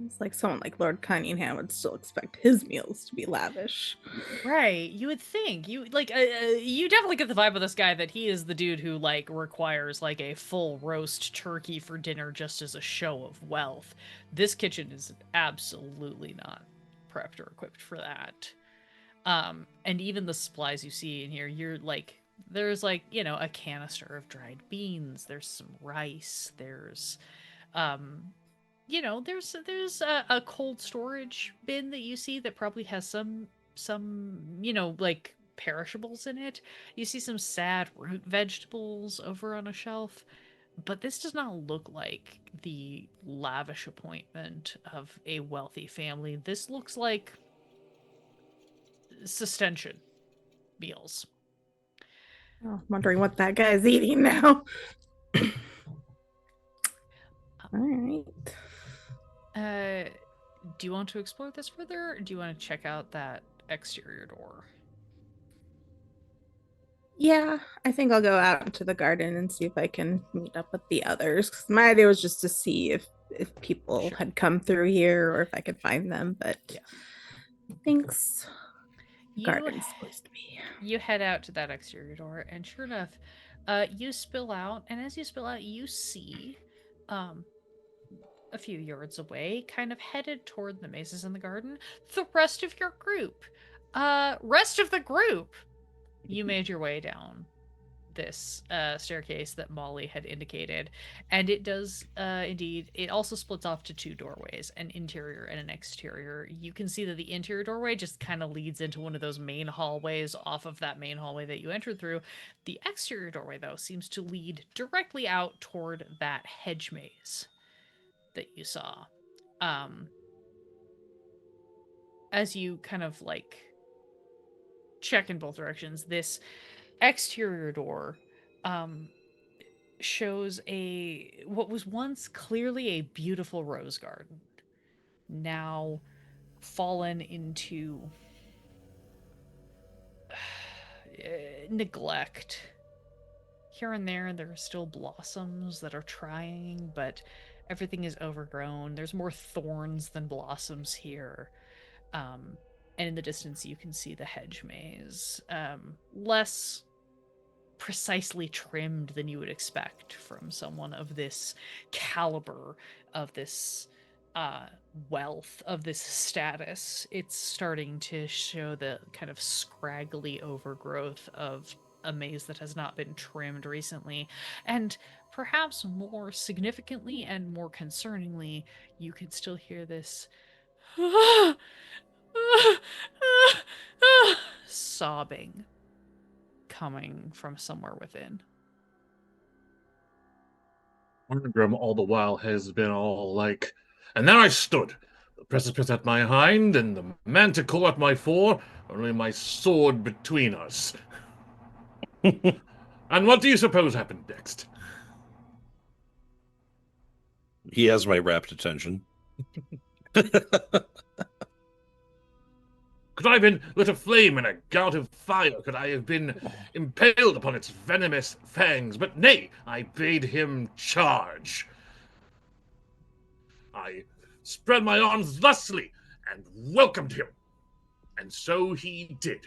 It's like someone like Lord Cunningham would still expect his meals to be lavish. Right, you would think. You like you definitely get the vibe of this guy that he is the dude who like requires like a full roast turkey for dinner just as a show of wealth. This kitchen is absolutely not prepped or equipped for that. And even the supplies you see in here, you're like there's like, a canister of dried beans, there's some rice, there's there's a cold storage bin that you see that probably has some like perishables in it. You see some sad root vegetables over on a shelf, but this does not look like the lavish appointment of a wealthy family. This looks like sustention meals. Oh, I'm wondering what that guy's eating now. All right. Do you want to explore this further, or do you want to check out that exterior door? Yeah, I think I'll go out into the garden and see if I can meet up with the others. 'Cause my idea was just to see if people Sure. had come through here or if I could find them. But Yeah. thanks. You Garden's supposed to be. you head out to that exterior door, and sure enough, you spill out, and as you spill out, you see a few yards away, kind of headed toward the mazes in the garden, the rest of your group. Rest of the group! You made your way down this staircase that Molly had indicated, and it does indeed, it also splits off to 2 doorways, an interior and an exterior. You can see that the interior doorway just kind of leads into one of those main hallways off of that main hallway that you entered through. The exterior doorway, though, seems to lead directly out toward that hedge maze that you saw. As you kind of like check in both directions, this exterior door shows what was once clearly a beautiful rose garden, now fallen into neglect. Here and there are still blossoms that are trying, but everything is overgrown. There's more thorns than blossoms here. And in the distance, you can see the hedge maze. Less precisely trimmed than you would expect from someone of this caliber, of this wealth, of this status. It's starting to show the kind of scraggly overgrowth of a maze that has not been trimmed recently. And perhaps more significantly and more concerningly, you can still hear this sobbing coming from somewhere within. Arngrim all the while has been all like, and then I stood, precipice at my hind and the manticore at my fore, only my sword between us. And what do you suppose happened next? He has my rapt attention. Could I have been lit aflame in a gout of fire? Could I have been impaled upon its venomous fangs? But nay, I bade him charge. I spread my arms thusly and welcomed him. And so he did,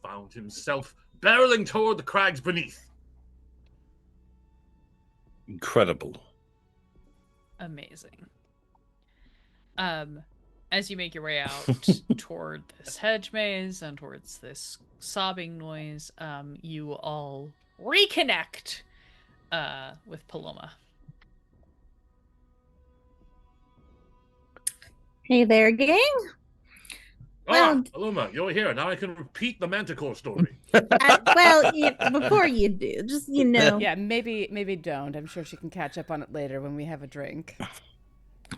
found himself barreling toward the crags beneath. Incredible. Amazing. As you make your way out toward this hedge maze and towards this sobbing noise, you all reconnect with Paloma. Hey there, gang. Well, Paloma, you're here. Now I can repeat the manticore story. Before you do, just, Yeah, maybe don't. I'm sure she can catch up on it later when we have a drink.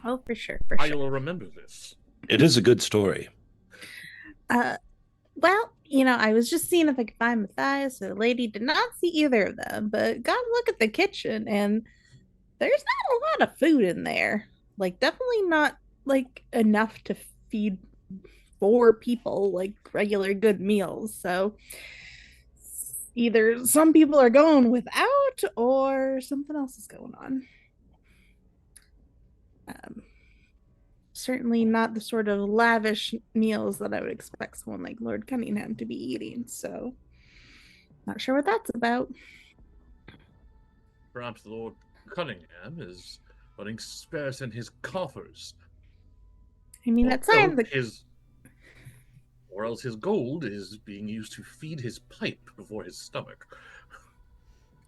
Oh, for sure. I will remember this. It is a good story. I was just seeing if I could find Matthias. The lady did not see either of them, but got a look at the kitchen, and there's not a lot of food in there. Like, definitely not, like, enough to feed 4 people, like, regular good meals. So either some people are going without or something else is going on. Certainly not the sort of lavish meals that I would expect someone like Lord Cunningham to be eating. So not sure what that's about. Perhaps Lord Cunningham is running sparse in his coffers. I mean, that's fine. Or else his gold is being used to feed his pipe before his stomach.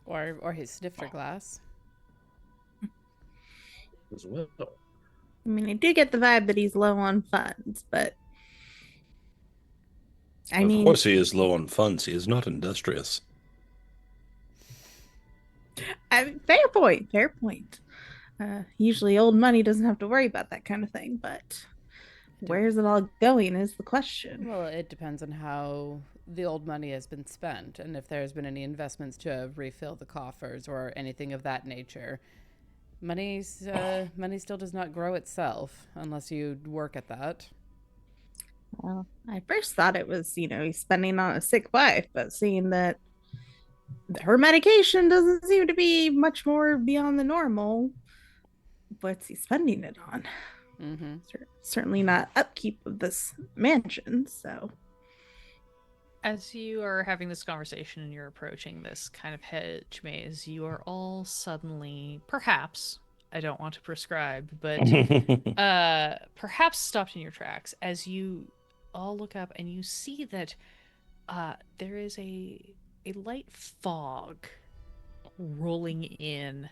Or his snifter glass. As well. I mean, I do get the vibe that he's low on funds, but Of course he is low on funds. He is not industrious. Fair point. Usually old money doesn't have to worry about that kind of thing, but where's it all going is the question. Well, it depends on how the old money has been spent and if there's been any investments to refill the coffers or anything of that nature. Money still does not grow itself unless you work at that. Well, I first thought it was, he's spending on a sick wife, but seeing that her medication doesn't seem to be much more beyond the normal, what's he spending it on? Mm-hmm. Certainly not upkeep of this mansion, so. As you are having this conversation and you're approaching this kind of hedge maze, you are all suddenly, perhaps, I don't want to prescribe, but perhaps stopped in your tracks as you all look up and you see that there is a light fog rolling in,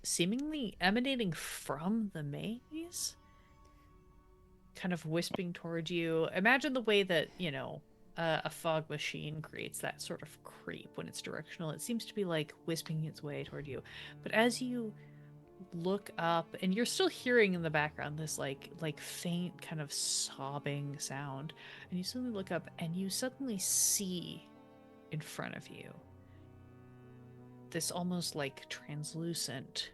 seemingly emanating from the maze, kind of wisping toward you. Imagine the way that, a fog machine creates that sort of creep when it's directional. It seems to be like wisping its way toward you. But as you look up, and you're still hearing in the background this like faint kind of sobbing sound, and you suddenly look up and you suddenly see in front of you this almost like translucent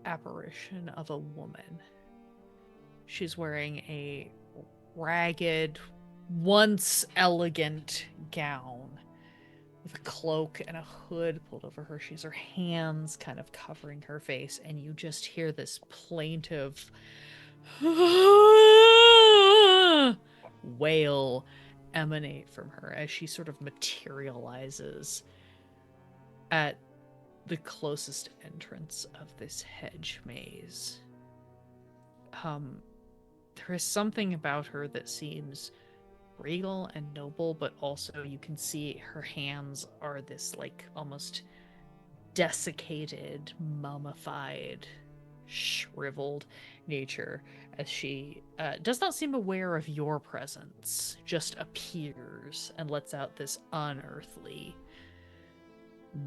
apparition of a woman. She's wearing a ragged, once elegant gown with a cloak and a hood pulled over her. She's her hands kind of covering her face, and you just hear this plaintive wail emanate from her as she sort of materializes at the closest entrance of this hedge maze. There is something about her that seems regal and noble, but also you can see her hands are this like almost desiccated, mummified, shriveled nature, as she does not seem aware of your presence, just appears and lets out this unearthly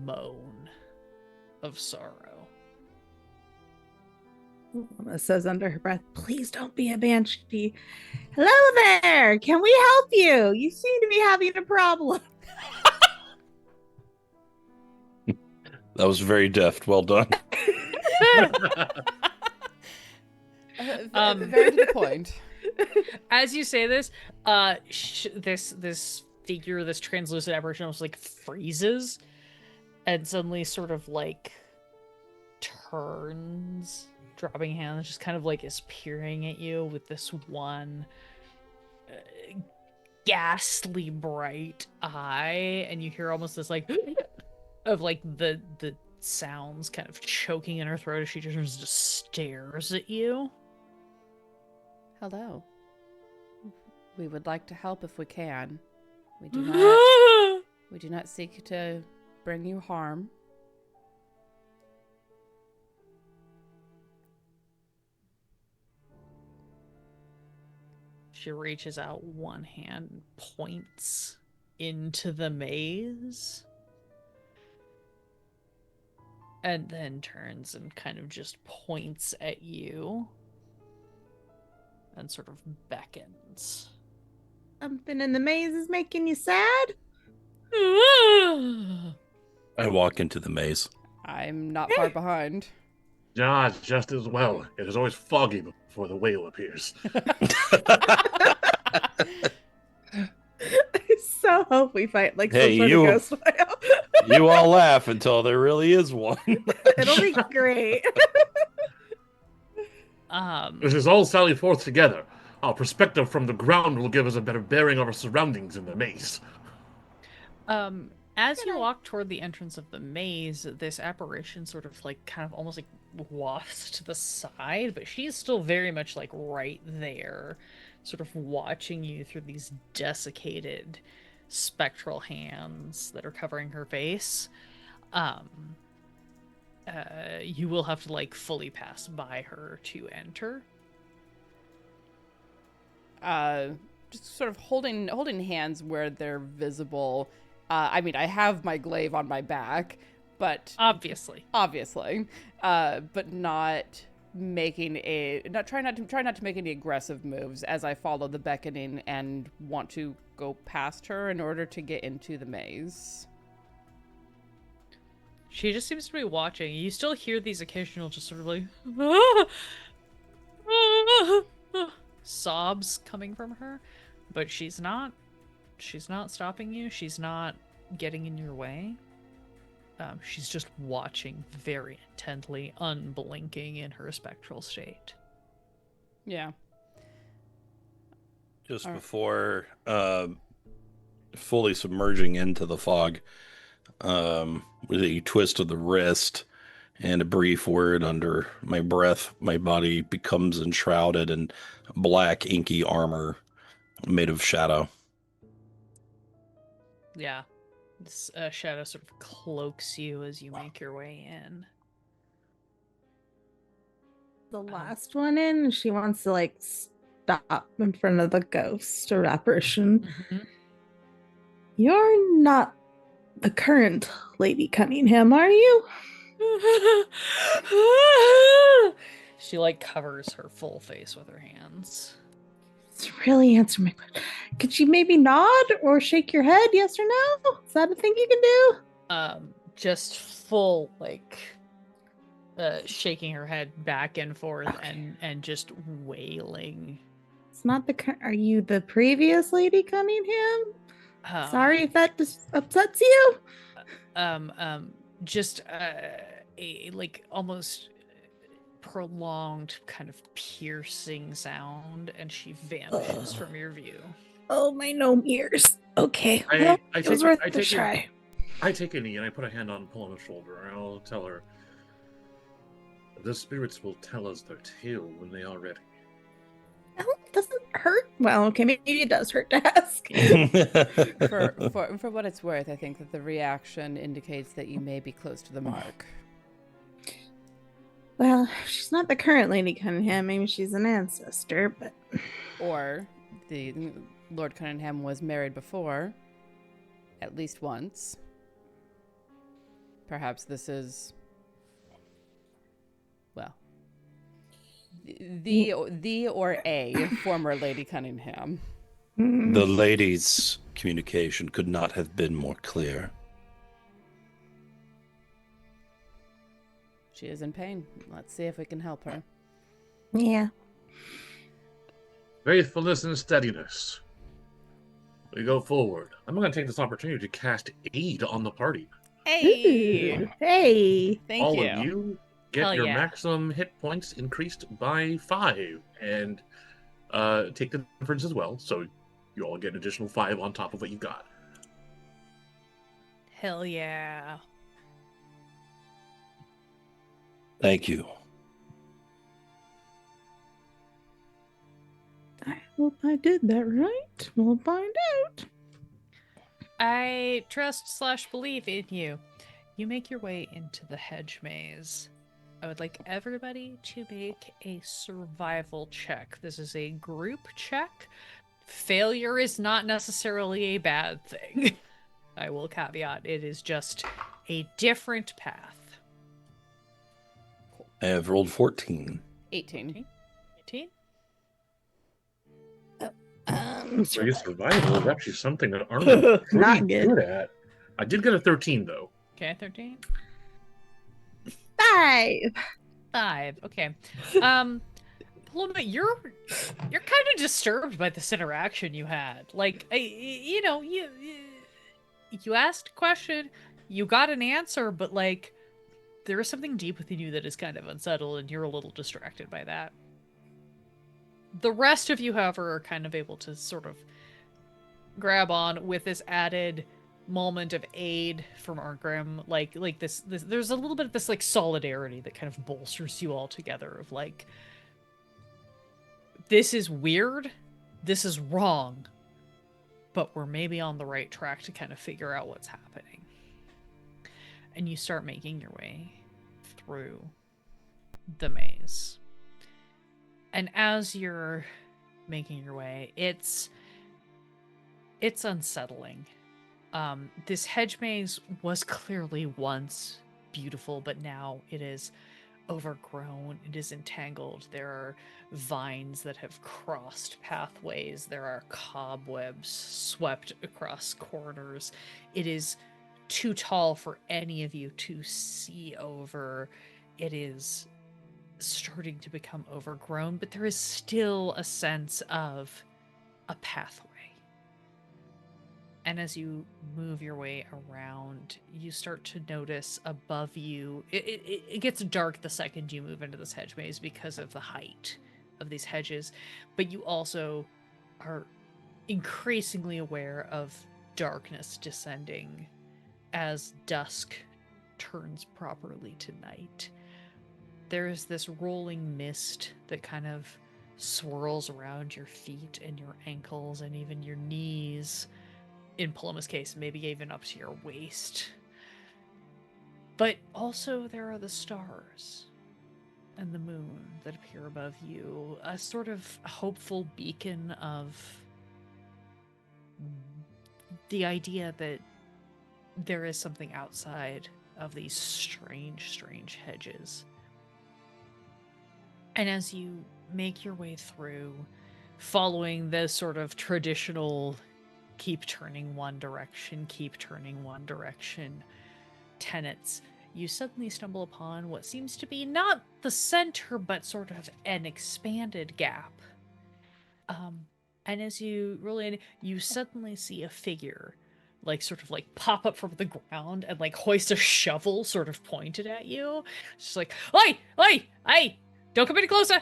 moan of sorrow. Paloma says under her breath, please don't be a banshee. Hello there. Can we help you? You seem to be having a problem. That was very deft. Well done. Very to the point. As you say this, this figure, this translucent apparition, almost like freezes, and suddenly sort of like turns, dropping hands, just kind of like is peering at you with this one ghastly bright eye, and you hear almost this like of like the sounds kind of choking in her throat as she just stares at you. Hello. We would like to help if we can. We do not seek to bring you harm. She reaches out one hand and points into the maze. And then turns and kind of just points at you. And sort of beckons. Something in the maze is making you sad? I walk into the maze. I'm not far behind. Yeah, just as well. It is always foggy before the whale appears. I so hope we fight like Hey, some sort you- of ghost whale. You all laugh until there really is one. It'll be great. This is all sally forth together. Our perspective from the ground will give us a better bearing of our surroundings in the maze. As you walk toward the entrance of the maze, this apparition sort of like kind of almost like wafts to the side, but she's still very much like right there, sort of watching you through these desiccated spectral hands that are covering her face. You will have to like fully pass by her to enter. Just sort of holding hands where they're visible. I mean, I have my glaive on my back, but Obviously, but not making try not to make any aggressive moves as I follow the beckoning and want to go past her in order to get into the maze. she just seems to be watching. You still hear these occasional just sort of like sobs coming from her, but she's not stopping you. She's not getting in your way. She's just watching very intently, unblinking in her spectral state. Yeah. Just All right. before fully submerging into the fog, with a twist of the wrist and a brief word under my breath, my body becomes enshrouded in black, inky armor made of shadow. Yeah. This shadow sort of cloaks you as you make your way in. The last one in, she wants to like stop in front of the ghost or apparition. You're not the current Lady Cunningham, are you? She like covers her full face with her hands. Just really answer my question. Could you maybe nod or shake your head, yes or no? Is that a thing you can do? Just full like shaking her head back and forth and just wailing. It's not the. Are you the previous Lady Cunningham? Sorry if that upsets you. Just a like almost prolonged kind of piercing sound, and she vanishes from your view. Oh, my gnome ears. Okay, I well, take it was it- worth I a take it- try. I take a knee and I put a hand on Paloma's shoulder and I'll tell her, the spirits will tell us their tale when they are ready. Well, it doesn't hurt. Well, okay, maybe it does hurt to ask. For what it's worth, I think that the reaction indicates that you may be close to the mark. Well, she's not the current Lady Cunningham. Maybe she's an ancestor, but Or the Lord Cunningham was married before, at least once. Perhaps this is, well, The or a former Lady Cunningham. The lady's communication could not have been more clear. She is in pain. Let's see if we can help her. Yeah. Faithfulness and steadiness. We go forward. I'm going to take this opportunity to cast Aid on the party. Hey! Ooh, hey. Thank All you. of you get Hell your yeah. maximum hit points increased by 5, and take the difference as well. So you all get an additional 5 on top of what you've got. Hell yeah. Thank you. I hope I did that right. We'll find out. I trust / believe in you. You make your way into the hedge maze. I would like everybody to make a survival check. This is a group check. Failure is not necessarily a bad thing. I will caveat, it is just a different path. I have rolled 14. 18. 18? So your survival is actually something that Arngrim pretty Not good. at. I did get a 13 though. Okay, 13. 5. 5. Okay. Paloma, you're kind of disturbed by this interaction you had. Like, you know, you asked a question, you got an answer, but like, there is something deep within you that is kind of unsettled, and you're a little distracted by that. The rest of you, however, are kind of able to sort of grab on with this added moment of aid from Arngrim. Like this, there's a little bit of this like solidarity that kind of bolsters you all together of like, this is weird, this is wrong, but we're maybe on the right track to kind of figure out what's happening. And you start making your way through the maze. And as you're making your way, it's unsettling. This hedge maze was clearly once beautiful, but now it is overgrown, it is entangled. There are vines that have crossed pathways. There are cobwebs swept across corners. It is too tall for any of you to see over. It is starting to become overgrown, but there is still a sense of a pathway. And as you move your way around, you start to notice above you, it gets dark the second you move into this hedge maze because of the height of these hedges, but you also are increasingly aware of darkness descending as dusk turns properly to night. There is this rolling mist that kind of swirls around your feet and your ankles and even your knees. In Paloma's case, maybe even up to your waist. But also there are the stars and the moon that appear above you, a sort of hopeful beacon of the idea that there is something outside of these strange, strange hedges. And as you make your way through, following the sort of traditional keep turning one direction tenets, you suddenly stumble upon what seems to be not the center, but sort of an expanded gap. And as you roll in, you suddenly see a figure, like sort of like pop up from the ground and like hoist a shovel sort of pointed at you. It's just like, hey, don't come any closer.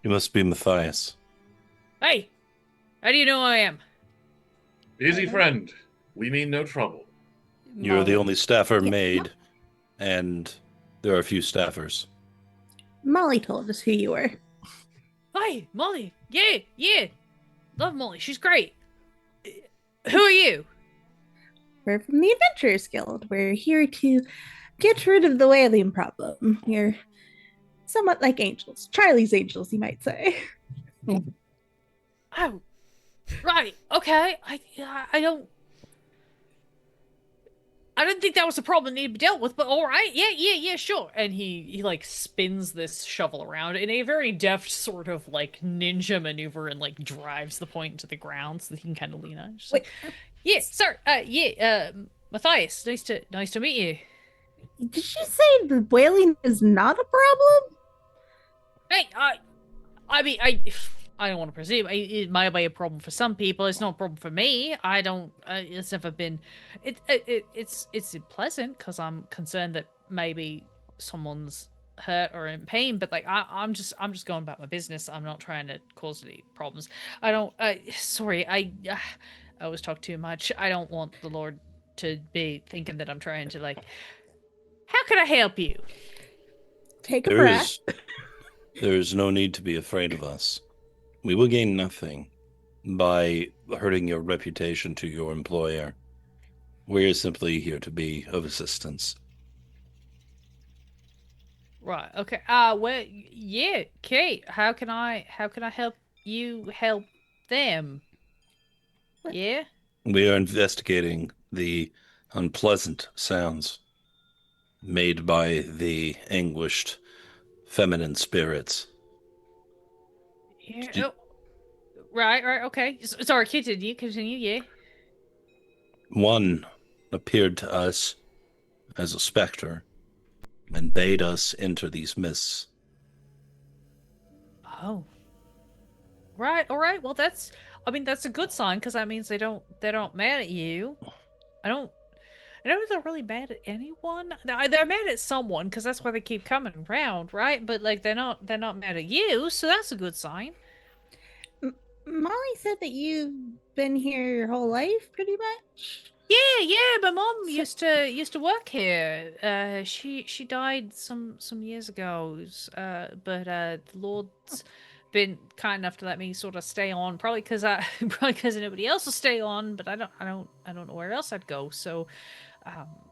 You must be Matthias. Hey, how do you know who I am? Easy, friend. We mean no trouble. You're the Molly. only staffer made, and there are a few staffers. Molly told us who you were. Hi, Molly. Yeah. Love Molly. She's great. Who are you? We're from the Adventurers Guild. We're here to get rid of the whaling problem. You're somewhat like angels. Charlie's angels, you might say. Oh, right. Okay. I I didn't think that was a problem that needed to be dealt with, but all right, yeah, sure. And he like spins this shovel around in a very deft sort of like ninja maneuver and like drives the point into the ground so that he can kind of lean on it. Just Wait, like, yeah, sir, Matthias, nice to meet you. did you say the whaling is not a problem? Hey, I mean, I don't want to presume. It might be a problem for some people. It's not a problem for me. I don't. It's never been. It's pleasant because I'm concerned that maybe someone's hurt or in pain. But like, I'm just going about my business. I'm not trying to cause any problems. I don't. Sorry. I always talk too much. I don't want the Lord to be thinking that I'm trying to like. How can I help you? Take a breath. There is no need to be afraid of us. We will gain nothing by hurting your reputation to your employer. We're simply here to be of assistance. Right. Okay. Well, yeah, Kate. How can I help you help them? Yeah. We are investigating the unpleasant sounds made by the anguished feminine spirits. Yeah. Oh. Right. Okay. Sorry. Continue. Yeah. One appeared to us as a specter and bade us enter these mists. Oh. Right. All right. Well, that's. I mean, that's a good sign because that means they don't mad at you. I don't know if they're really mad at anyone. No, they're mad at someone because that's why they keep coming around, right? But like, they're not mad at you, so that's a good sign. Molly said that you've been here your whole life, pretty much. Yeah. My mom used to work here. She died some years ago. But the Lord's been kind enough to let me sort of stay on. Probably because nobody else will stay on. But I don't know where else I'd go. So,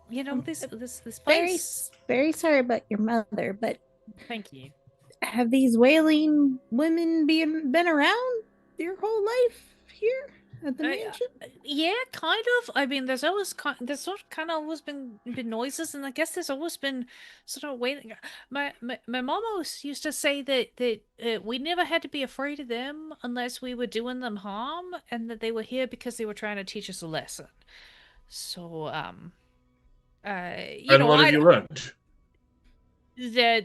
this place. Very sorry about your mother, but Thank you. have these wailing women been around your whole life here at the mansion? Yeah, kind of. I mean, there's sort of kind of always been noises, and I guess there's always been sort of waiting. My mom always used to say that we never had to be afraid of them unless we were doing them harm, and that they were here because they were trying to teach us a lesson. So, And what have you learned? That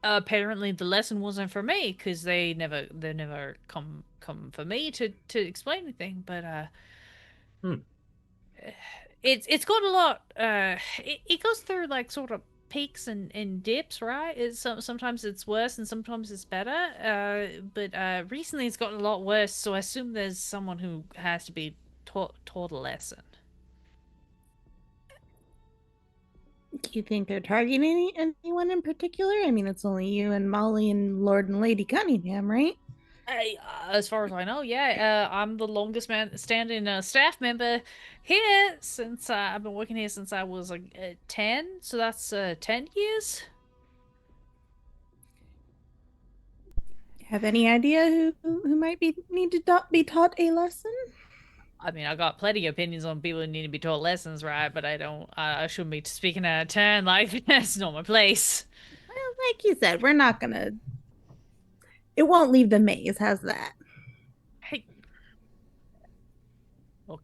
apparently the lesson wasn't for me because they never come for me to explain anything. But it's got a lot. It goes through like sort of peaks and dips, right? Sometimes it's worse and sometimes it's better. But recently it's gotten a lot worse. So I assume there's someone who has to be taught a lesson. Do you think they're targeting anyone in particular? I mean, it's only you and Molly and Lord and Lady Cunningham, right? As far as I know, yeah. I'm the longest standing staff member here since I've been working here since I was like 10. So that's 10 years. Have any idea who might need to be taught a lesson? I mean, I got plenty of opinions on people who need to be taught lessons, right? But I shouldn't be speaking out of turn. Like, that's not my place. Well, like you said, we're not gonna. It won't leave the maze. How's that? Hey, look,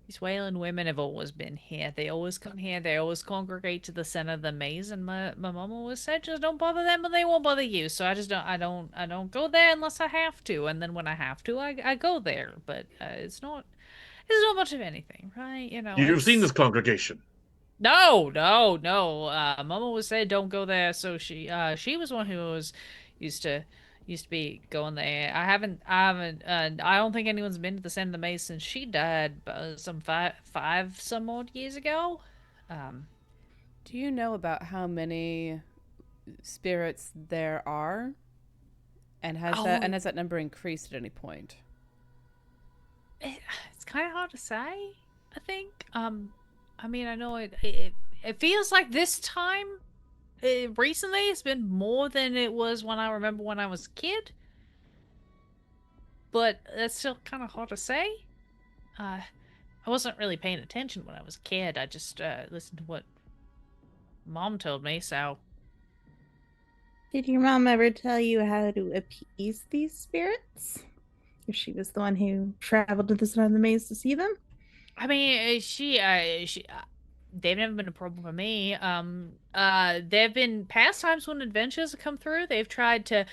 these wailing women have always been here. They always come here. They always congregate to the center of the maze. And my mom always said, just don't bother them, and they won't bother you. So I don't go there unless I have to. And then when I have to, I go there. But it's not much of anything, right? You know. You've seen this congregation. No. Mom always said don't go there. So she was one who was used to be going there. I haven't. I don't think anyone's been to the center of the maze since she died, some five some odd years ago. Do you know about how many spirits there are, and has that number increased at any point? It's kind of hard to say. I think. I mean, I know it feels like this time. Recently, it's been more than it was when I remember when I was a kid. But that's still kind of hard to say. I wasn't really paying attention when I was a kid. I just listened to what Mom told me, so... Did your mom ever tell you how to appease these spirits? If she was the one who traveled to the side of the maze to see them? I mean, they've never been a problem for me. There have been past times when adventures have come through. They've tried to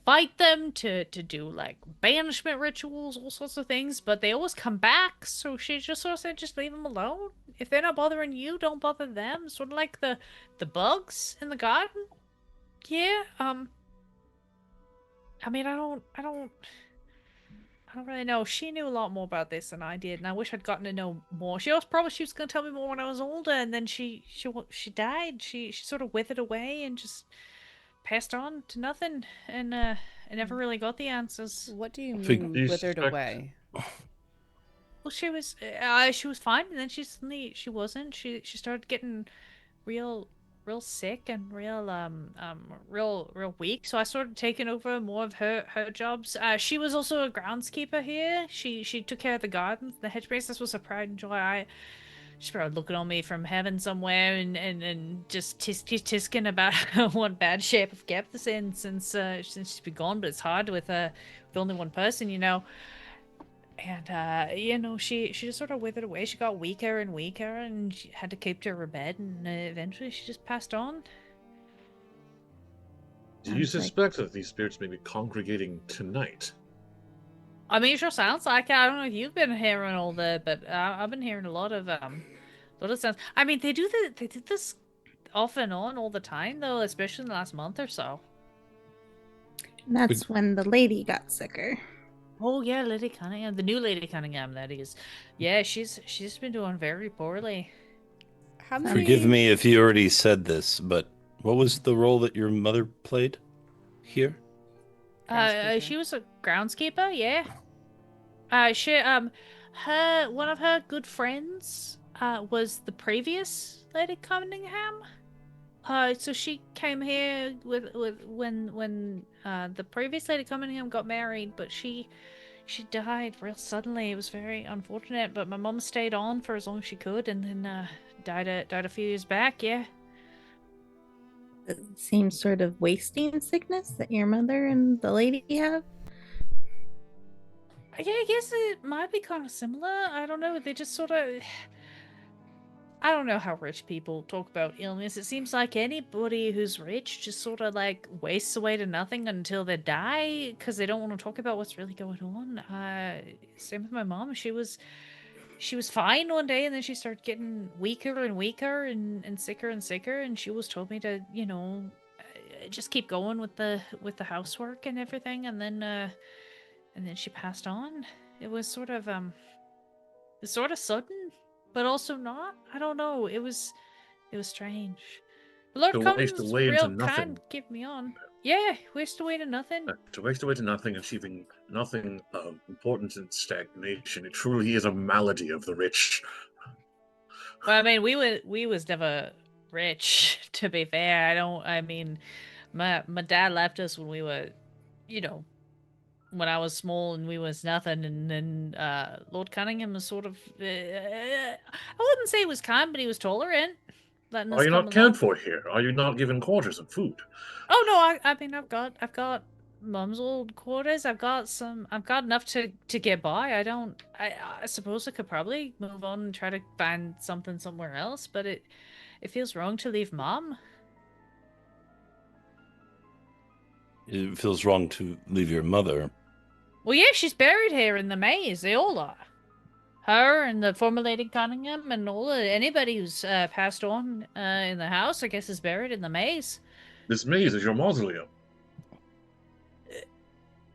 fight them, to do, like, banishment rituals, all sorts of things, but they always come back, so she just sort of said, just leave them alone. If they're not bothering you, don't bother them. Sort of like the bugs in the garden. Yeah, I mean, I don't really know. She knew a lot more about this than I did, and I wish I'd gotten to know more. She always promised she was going to tell me more when I was older, and then she died. She sort of withered away and just passed on to nothing, and I never really got the answers. What do you Think- mean Do you withered suspect- away? Well, she was fine, and then she wasn't. She started getting real sick and real weak, so I started taking over more of her jobs. She was also a groundskeeper here. She took care of the gardens, the hedge maze. This was her pride and joy. She's probably looking on me from heaven somewhere and just tisking about what bad shape I've kept this in since she's been gone. But it's hard with only one person, you know. And she just sort of withered away. She got weaker and weaker, and she had to keep to her bed, and eventually she just passed on. Do you Sounds like- suspect that these spirits may be congregating tonight? I mean, it sure sounds like it. I don't know if you've been hearing all that, but I've been hearing a lot of sounds. I mean, they do this off and on all the time, though, especially in the last month or so. And that's when the lady got sicker. Oh yeah, Lady Cunningham, the new Lady Cunningham, that is. Yeah, she's been doing very poorly. How many? Forgive me if you already said this, but what was the role that your mother played here? She was a groundskeeper, yeah. One of her good friends, was the previous Lady Cunningham. So she came here with when the previous Lady Cunningham got married, but she died real suddenly. It was very unfortunate, but my mom stayed on for as long as she could, and then died a few years back. Yeah. It seems sort of wasting sickness that your mother and the lady have. Yeah, I guess it might be kind of similar. I don't know. They just sort of. I don't know how rich people talk about illness. It seems like anybody who's rich just sort of like wastes away to nothing until they die because they don't want to talk about what's really going on. Same with my mom. She was fine one day, and then she started getting weaker and weaker and sicker and sicker. And she always told me to, just keep going with the housework and everything. And then she passed on. It was sort of sudden, but also not. I don't know. It was strange. But Lord To Cummings waste was away into real nothing. kind, keep me on. Yeah, waste away to nothing. To waste away to nothing, achieving nothing of importance in stagnation. It truly is a malady of the rich. Well, I mean, we was never rich, to be fair. I mean, my dad left us when we were, when I was small and we was nothing, and then Lord Cunningham was sort of, I wouldn't say he was kind, but he was tolerant. Letting us Are you come not cared along. for here? Are you not given quarters and food? Oh no, I mean, I've got Mum's old quarters. I've got enough to get by. I suppose I could probably move on and try to find something somewhere else, but it feels wrong to leave Mom. It feels wrong to leave your mother. Well, yeah, she's buried here in the maze. They all are. Her and the former Lady Cunningham and anybody who's passed on in the house, I guess, is buried in the maze. This maze is your mausoleum.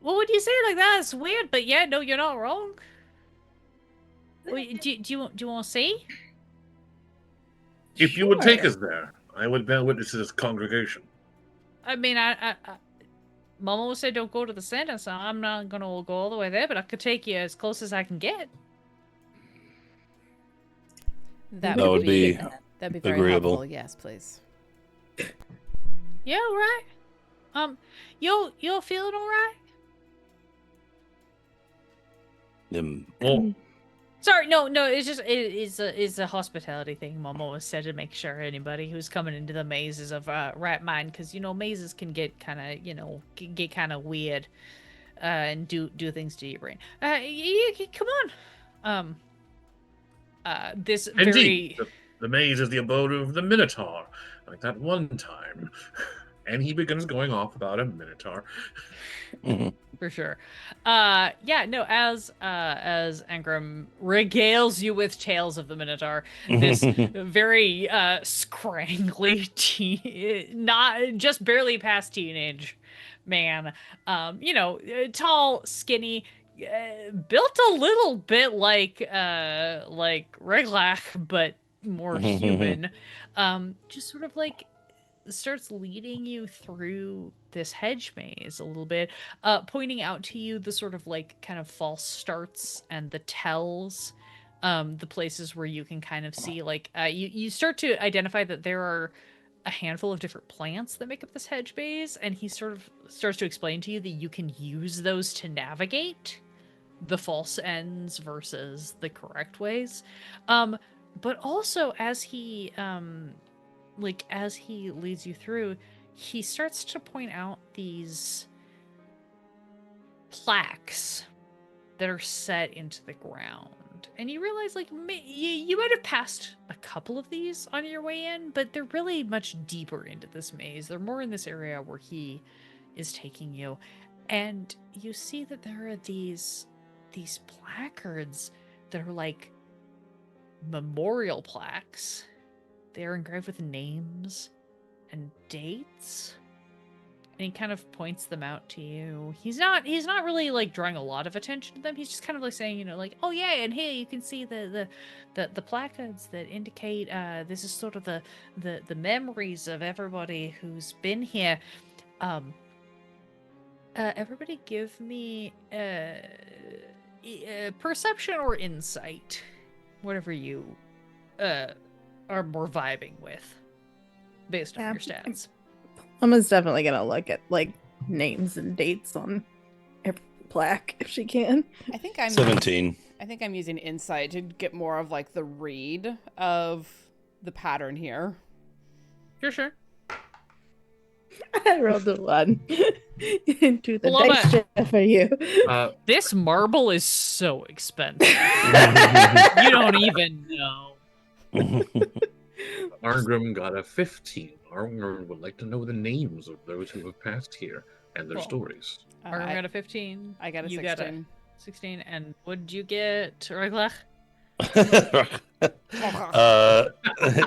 Well, when you say it like that, it's weird, but yeah, no, you're not wrong. Well, do you want to see? If you would take Sure. us there, I would bear witness to this congregation. I mean, Mom always said don't go to the center, so I'm not gonna go all the way there, but I could take you as close as I can get. That That would be that'd be very agreeable. helpful. Yes, please. Yeah, all right. You're feeling all right? Well, Sorry, no, it's just it's a hospitality thing. Mom always said to make sure anybody who's coming into the maze is of right mind, because mazes can get kind of get kind of weird, and do things to your brain. Come on. This Indeed, very the maze is the abode of the Minotaur, like that one time. And he begins going off about a Minotaur. for sure. Yeah, no, as Arngrim regales you with tales of the Minotaur, this very scrangly not just barely past teenage man, tall, skinny, built a little bit like Relagh, but more human. Just sort of like starts leading you through this hedge maze a little bit, pointing out to you the sort of like kind of false starts and the tells, the places where you can kind of see like you start to identify that there are a handful of different plants that make up this hedge maze, and he sort of starts to explain to you that you can use those to navigate the false ends versus the correct ways. But also as he as he leads you through, he starts to point out these plaques that are set into the ground. And you realize, like, you might have passed a couple of these on your way in, but they're really much deeper into this maze. They're more in this area where he is taking you. And you see that there are these placards that are like memorial plaques. They're engraved with names and dates. And he kind of points them out to you. He's not really like drawing a lot of attention to them. He's just kind of like saying, like, oh yeah, and here you can see the placards that indicate this is sort of the memories of everybody who's been here. Everybody give me perception or insight, whatever you are more vibing with based on your stats. Emma's definitely gonna look at like names and dates on every plaque if she can. I think I'm 17. I think I'm using insight to get more of like the read of the pattern here. Sure. I rolled a 1 into the Paloma, dice jar for you. this marble is so expensive. You don't even know. Arngrim got a 15. Arngrim would like to know the names of those who have passed here and their Cool. stories. Arngrim got a 15. I got a You 16. got a 16. And what did you get, Relagh?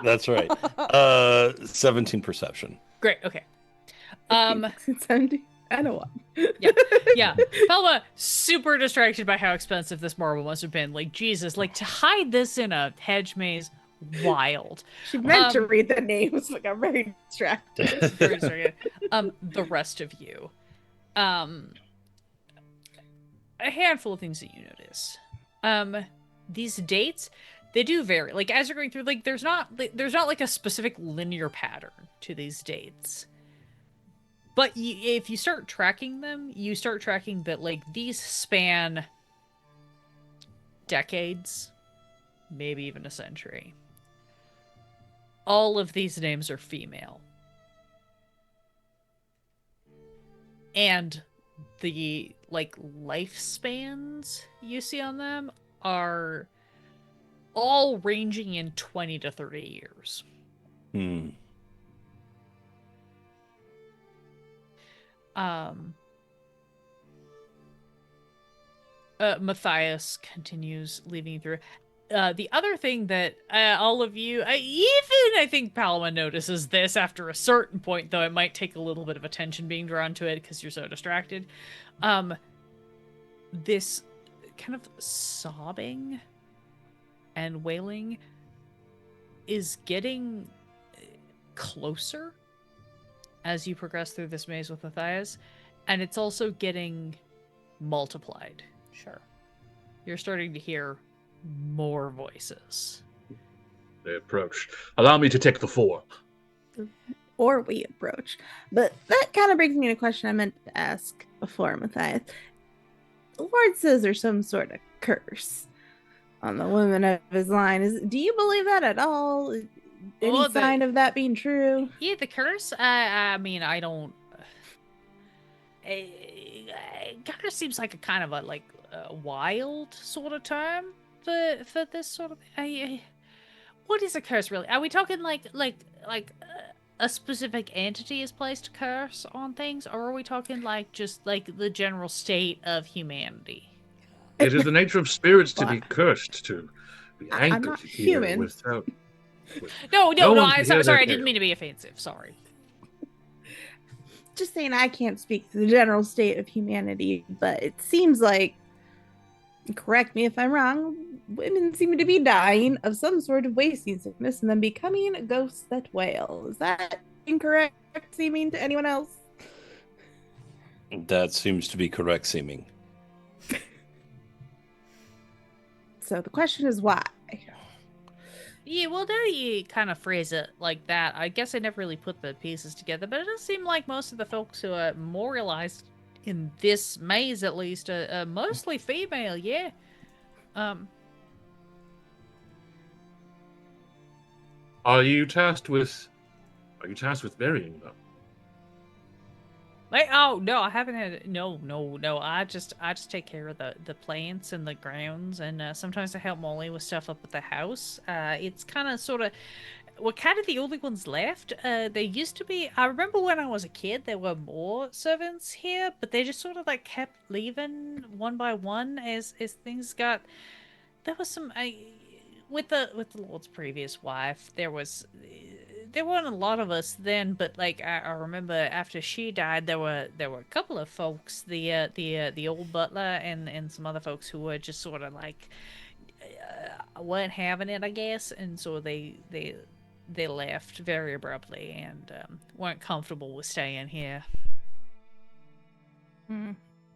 That's right. 17 perception. Great. Okay. 70 and a 1. Yeah. Paloma, super distracted by how expensive this marble must have been. Like, Jesus, like to hide this in a hedge maze, wild. She meant to read the names, but got very distracted. Very distracted. The rest of you, a handful of things that you notice. These dates, they do vary. Like as you're going through, like there's not like a specific linear pattern to these dates. But if you start tracking them, you start tracking that like these span decades, maybe even a century. All of these names are female. And the like lifespans you see on them are all ranging in 20 to 30 years. Matthias continues leading through. The other thing that all of you, I think Paloma notices this after a certain point, though it might take a little bit of attention being drawn to it because you're so distracted. This kind of sobbing and wailing is getting closer as you progress through this maze with Matthias, and it's also getting multiplied. Sure. You're starting to hear more voices. They approach. Allow me to take the 4. Or we approach. But that kind of brings me to a question I meant to ask before, Matthias. The Lord says there's some sort of curse on the women of his line. Do you believe that at all? Any Oh, sign of that being true? Yeah, the curse. I mean, I don't. It kind of seems like a kind of a wild sort of term for this sort of. What is a curse really? Are we talking a specific entity is placed a curse on things, or are we talking like just like the general state of humanity? It is the nature of spirits to Well, be cursed, to be I'm anchored not here human. without. No, No one I'm can hear their sorry. I didn't tale. mean to be offensive. Sorry. Just saying I can't speak to the general state of humanity, but it seems like, correct me if I'm wrong, women seem to be dying of some sort of wasting sickness and then becoming ghosts that wail. Is that incorrect seeming to anyone else? That seems to be correct seeming. So the question is why? Yeah, well, now you kind of phrase it like that. I guess I never really put the pieces together, but it does seem like most of the folks who are memorialized in this maze, at least, are mostly female. Yeah. Um. Are you tasked with burying them? Oh no, I haven't had no. I just take care of the plants and the grounds, and sometimes I help Molly with stuff up at the house. It's kind of sort of we're kind of the only ones left. There used to be. I remember when I was a kid, there were more servants here, but they just sort of like kept leaving one by one as things got. There was some with the Lord's previous wife. There weren't a lot of us then, but like I remember after she died, there were a couple of folks, the old butler and some other folks who were just sort of like weren't having it, I guess, and so they left very abruptly and weren't comfortable with staying here.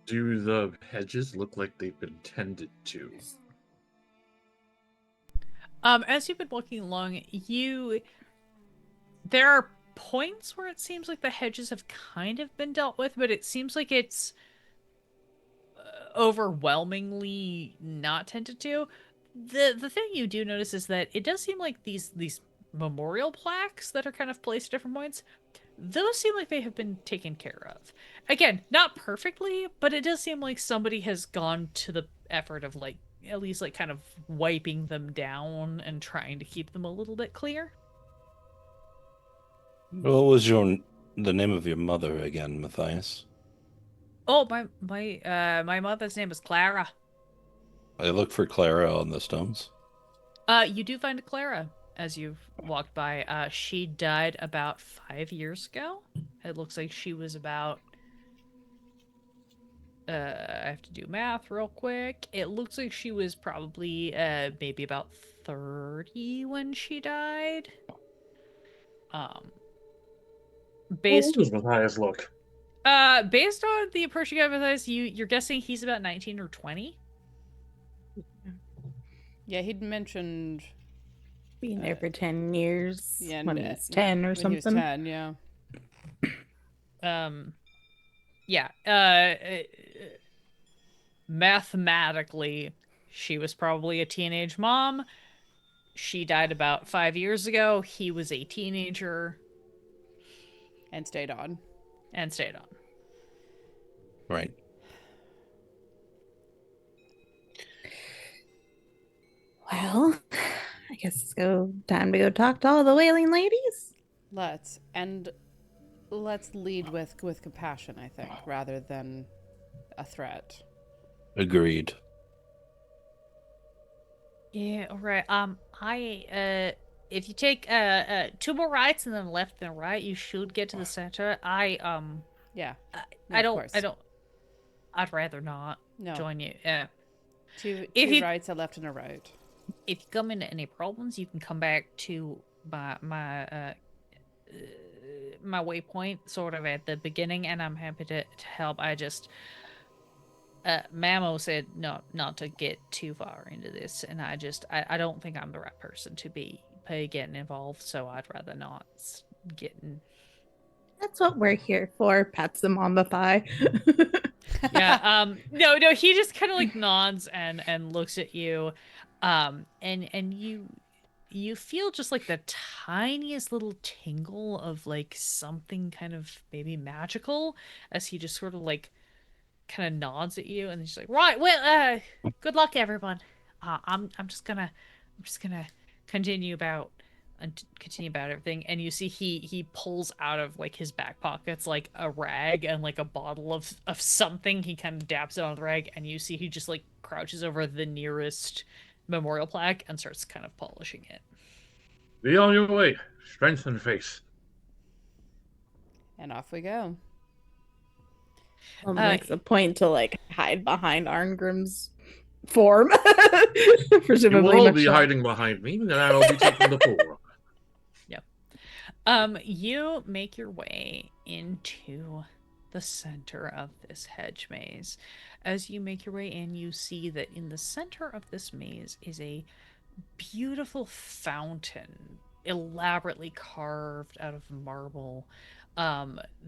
Do the hedges look like they've been tended to? As you've been walking along, there are points where it seems like the hedges have kind of been dealt with, but it seems like it's overwhelmingly not tended to. The thing you do notice is that it does seem like these memorial plaques that are kind of placed at different points, those seem like they have been taken care of. Again, not perfectly, but it does seem like somebody has gone to the effort of like at least like kind of wiping them down and trying to keep them a little bit clear. What was the name of your mother again, Matthias? Oh, my mother's name is Clara. I look for Clara on the stones. You do find a Clara as you've walked by. She died about 5 years ago. It looks like she was about. I have to do math real quick. It looks like she was probably maybe about 30 when she died. Based. How old does Matthias look? Based on the approach you got with us, you're guessing he's about 19 or 20. Yeah, he'd mentioned being there for 10 years. Yeah, when he was 10 or when something. He was 10, yeah. Mathematically, she was probably a teenage mom. She died about 5 years ago. He was a teenager. And stayed on. Right. Well, I guess it's time to go talk to all the wailing ladies. Let's lead with compassion, I think, rather than a threat. Agreed. Yeah, all right. If you take 2 more rights and then a left and a right, you should get to the center. Yeah. I'd rather not join you. Two rights, a left and a right. If you come into any problems, you can come back to my waypoint sort of at the beginning, and I'm happy to help. I just Mamo said not to get too far into this, and I don't think I'm the right person to be getting involved, so I'd rather not getting. That's what we're here for. Pats him on the thigh. Yeah. No. He just kind of like nods and looks at you. And you feel just like the tiniest little tingle of like something kind of maybe magical as he just sort of like kind of nods at you and he's like, right, well, good luck, everyone. I'm just gonna continue about continue about everything. And you see he pulls out of like his back pockets like a rag and like a bottle of something. He kind of dabs it on the rag, and you see he just like crouches over the nearest memorial plaque and starts kind of polishing it. Be on your way. Strength and faith. And off we go. Makes a point to like hide behind Arngrim's form. You Presumably will all much be like- hiding behind me, and I'll be taking the pole. You make your way into the center of this hedge maze. As you make your way in, you see that in the center of this maze is a beautiful fountain, elaborately carved out of marble.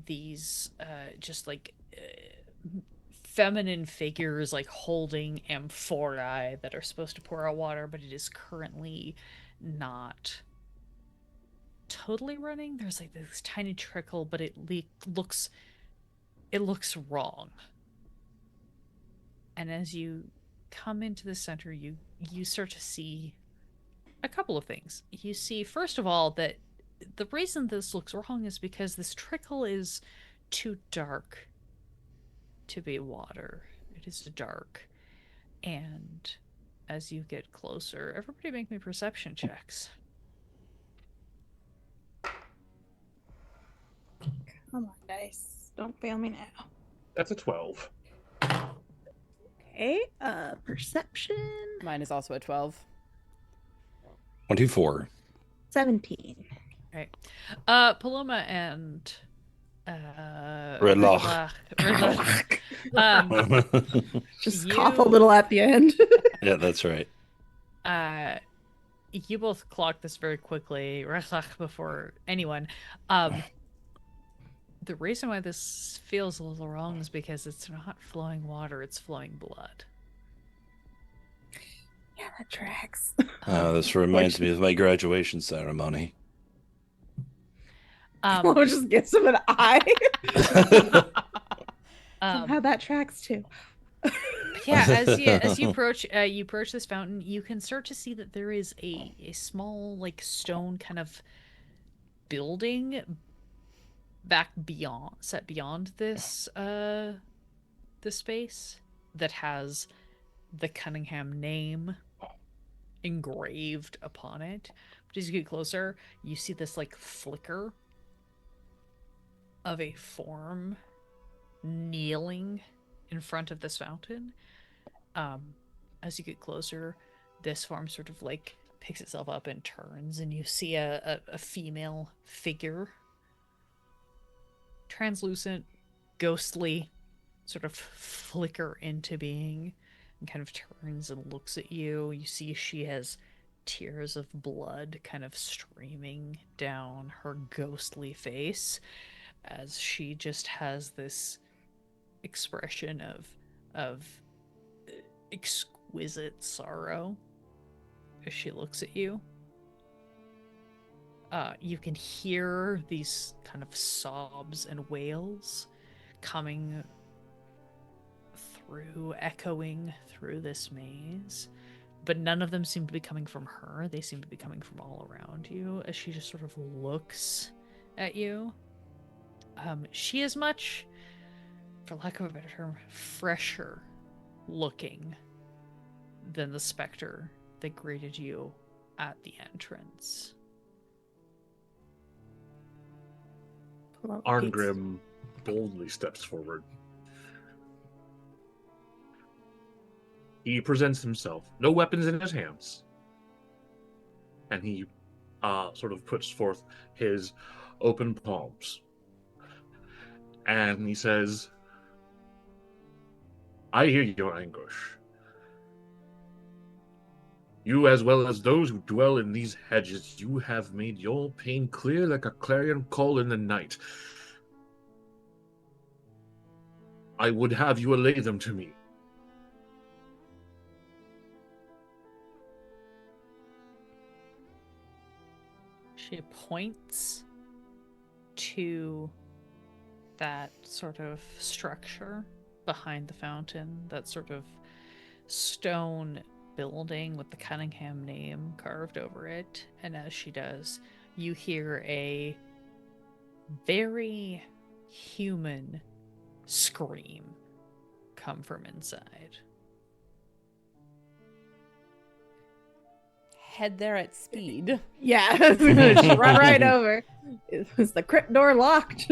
These just like feminine figures like holding amphorae that are supposed to pour out water, but it is currently not totally running. There's like this tiny trickle, but it looks wrong. And as you come into the center, you start to see a couple of things. You see, first of all, that the reason this looks wrong is because this trickle is too dark to be water. It is dark. And as you get closer, everybody make me perception checks. Come on, dice. Don't fail me now. That's a 12. Okay, perception. Mine is also a 12. 24. 17. Right. Paloma and Relagh. Just You- cough a little at the end. Yeah, that's right. You both clocked this very quickly, before anyone. The reason why this feels a little wrong is because it's not flowing water, it's flowing blood. Yeah, that tracks. This reminds me of my graduation ceremony. We'll just give him an eye. Somehow that tracks too. Yeah, as you approach this fountain, you can start to see that there is a small like stone kind of building set beyond this this space that has the Cunningham name engraved upon it. But as you get closer, you see this like flicker of a form kneeling in front of this fountain. As you get closer, this form sort of like picks itself up and turns, and you see a female figure, translucent, ghostly, sort of flicker into being, and kind of turns and looks at you. You see she has tears of blood kind of streaming down her ghostly face, as she just has this expression of exquisite sorrow as she looks at you. You can hear these kind of sobs and wails coming through, echoing through this maze, but none of them seem to be coming from her. They seem to be coming from all around you as she just sort of looks at you. She is much, for lack of a better term, fresher looking than the specter that greeted you at the entrance. Arngrim boldly steps forward. He presents himself, no weapons in his hands, and he sort of puts forth his open palms. And he says, I hear your anguish. You, as well as those who dwell in these hedges, you have made your pain clear like a clarion call in the night. I would have you allay them to me. She points to that sort of structure behind the fountain, that sort of stone building with the Cunningham name carved over it. And as she does, you hear a very human scream come from inside. Head there at speed. Yeah, just run right over. Is the crypt door locked?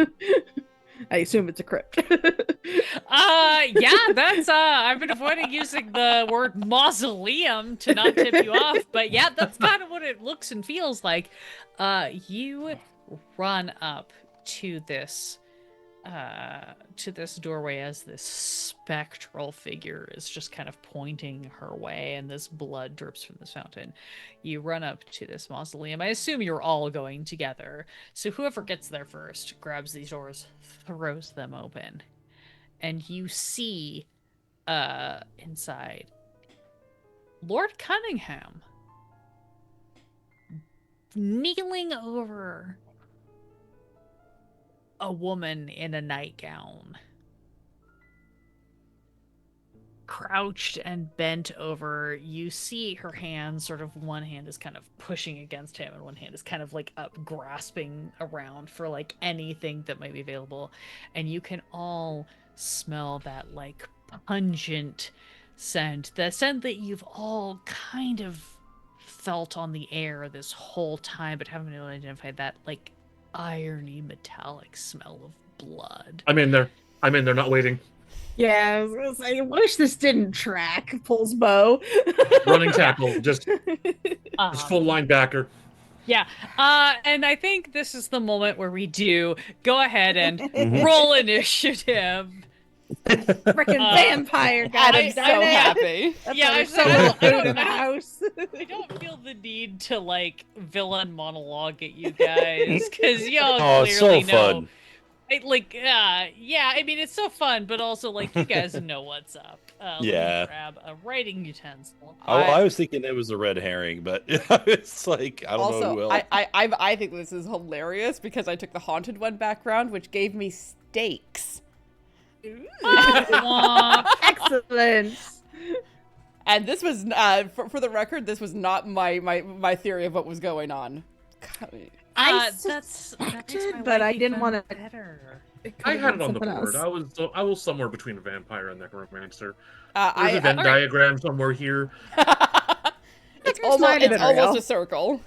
I assume it's a crypt. Yeah, that's I've been avoiding using the word mausoleum to not tip you off, but yeah, that's kind of what it looks and feels like. You run up to this doorway as this spectral figure is just kind of pointing her way, and this blood drips from this fountain. You run up to this mausoleum. I assume you're all going together, so whoever gets there first grabs these doors, throws them open, and you see inside Lord Cunningham kneeling over a woman in a nightgown, crouched and bent over. You see her hands, sort of one hand is kind of pushing against him and one hand is kind of like up, grasping around for like anything that might be available. And you can all smell that like pungent scent, the scent that you've all kind of felt on the air this whole time but haven't been able to identify, that like irony metallic smell of blood. I'm in there, not waiting. Yeah, I was gonna say, I wish this didn't track. Pulls bow. Running tackle, just full linebacker. Yeah, and I think this is the moment where we do go ahead and roll initiative. Freaking vampire guy. Adam's so happy. Yeah, I don't in the house. I don't feel the need to like villain monologue at you guys because y'all clearly so know. fun. Yeah, I mean it's so fun, but also like you guys know what's up. Let me Yeah. grab a writing utensil. I was thinking it was a red herring, but it's like I don't know who Also, else. I think this is hilarious because I took the haunted one background, which gave me stakes. Excellent. And this was, for the record, this was not my theory of what was going on. I That makes my but life I didn't even want to. better. I had it on the board. I was somewhere between a vampire and necromancer. There's a Venn all right. diagram somewhere here. It's might have been real. almost a circle.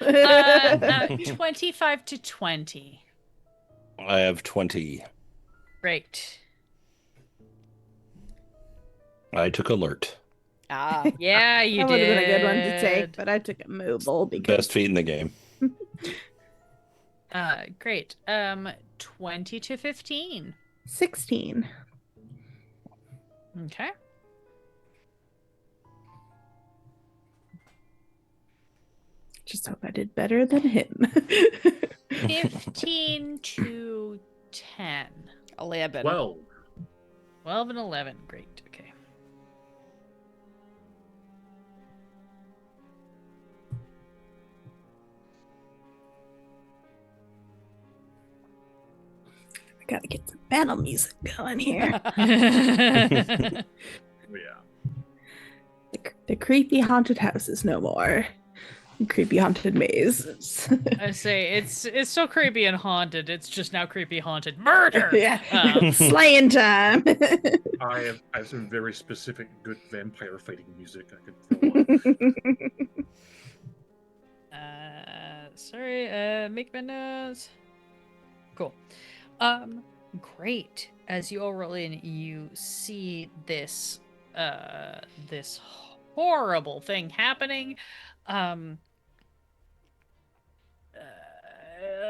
25 to 20. I have 20. Great. I took alert. Yeah, you That did. would have been a good one to take, but I took a mobile because Best feet in the game. Great. 20 to 15. 16. Okay. Just hope I did better than him. 15 to 10. 11. 12. 12 and 11. Great. Okay. I gotta get some battle music going here. Yeah. The creepy haunted house is no more. The creepy haunted maze. I say it's so creepy and haunted. It's just now creepy haunted murder. Yeah. Slaying time. I have some very specific good vampire fighting music I could throw on. Sorry, make my nose. Cool. Great. As you all roll in, you see this this horrible thing happening.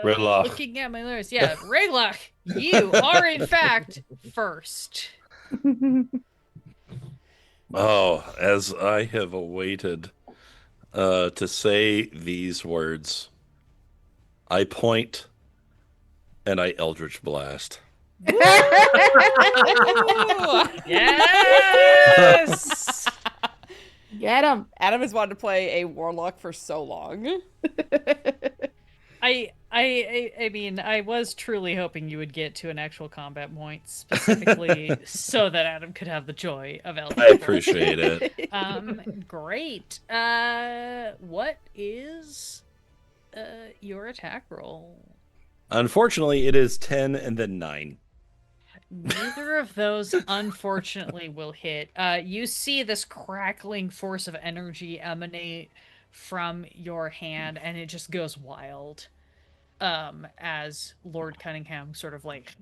Relagh. Looking at my lyrics, yeah, Relagh, you are in fact first. Oh, as I have awaited to say these words, I point and I Eldritch Blast. Yes. Get him. Adam has wanted to play a warlock for so long. I mean, I was truly hoping you would get to an actual combat point, specifically so that Adam could have the joy of Elder I appreciate it. Great. What is your attack roll? Unfortunately, it is 10 and then 9. Neither of those, unfortunately, will hit. You see this crackling force of energy emanate from your hand, and it just goes wild. As Lord Cunningham sort of like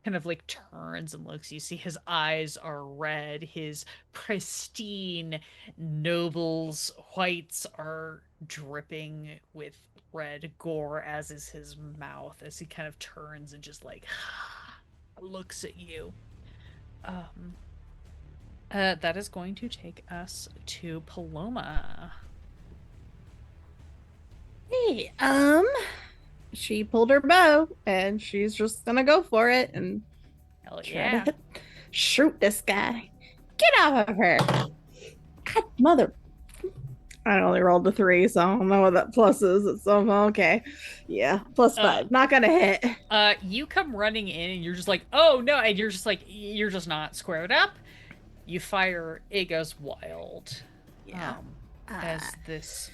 kind of like turns and looks. You see his eyes are red, his pristine nobles whites are dripping with red gore, as is his mouth, as he kind of turns and just like looks at you. That is going to take us to Paloma. Hey, she pulled her bow and she's just gonna go for it and Hell try yeah. to shoot this guy. Get off of her. God, mother. I only rolled a 3, so I don't know what that plus is. It's okay. Yeah, +5. Not gonna hit. You come running in and you're just like, oh no, and you're just like, you're just not squared up. You fire, it goes wild. Yeah. As this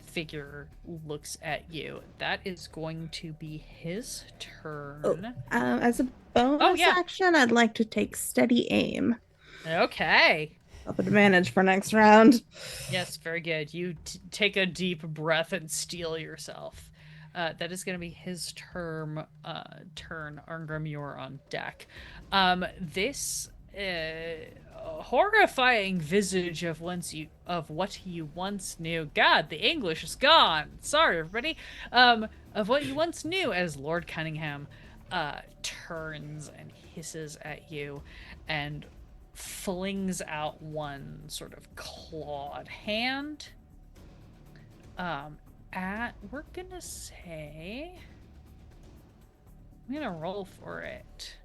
figure looks at you. That is going to be his turn. As a bonus action, I'd like to take steady aim. Okay. Up advantage for next round. Yes, very good. You take a deep breath and steel yourself. That is going to be his turn. Arngrim, you're on deck. This horrifying visage of what you once knew. God, the English is gone. Sorry, everybody. Of what you once knew as Lord Cunningham turns and hisses at you and flings out one sort of clawed hand. We're gonna say, I'm gonna roll for it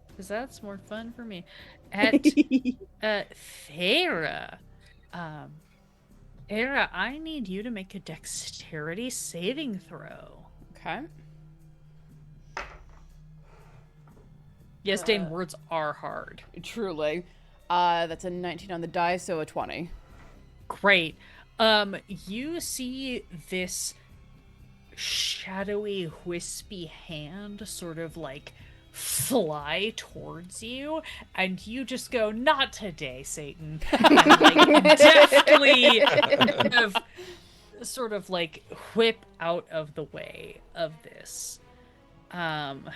because that's more fun for me. At Faeyra. Faeyra, I need you to make a dexterity saving throw. Okay. Yes, Dane, words are hard. Truly. That's a 19 on the die, so a 20. Great. You see this shadowy, wispy hand sort of like fly towards you, and you just go, "Not today, Satan." And like deftly sort of like whip out of the way of this. And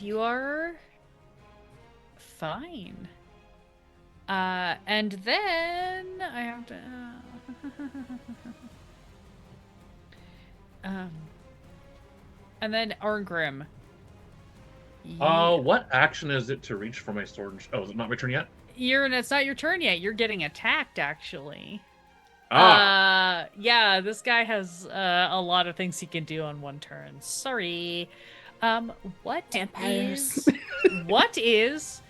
you are fine. And then I have to and then Arngrim. What action is it to reach for my sword? Oh, is it not my turn yet? It's not your turn yet. You're getting attacked, actually. Yeah, this guy has a lot of things he can do on one turn. Sorry. What is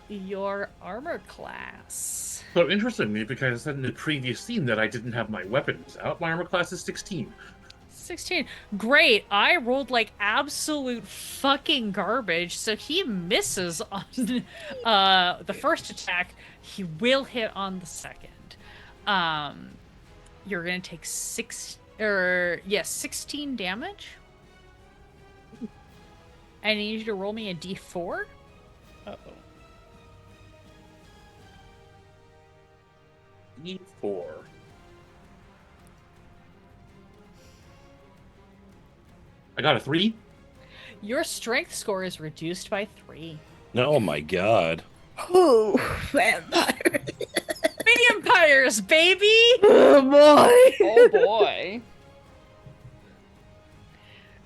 your armor class? So interestingly, because I said in the previous scene that I didn't have my weapons out, my armor class is 16. 16. Great. I rolled like absolute fucking garbage, so he misses on the first attack. He will hit on the second. You're gonna take 16 damage. I need you to roll me a d4. Uh-oh. E4. I got a 3. Your strength score is reduced by 3. Oh my god. Ooh, vampire. Vampires, baby! Oh boy. Oh boy.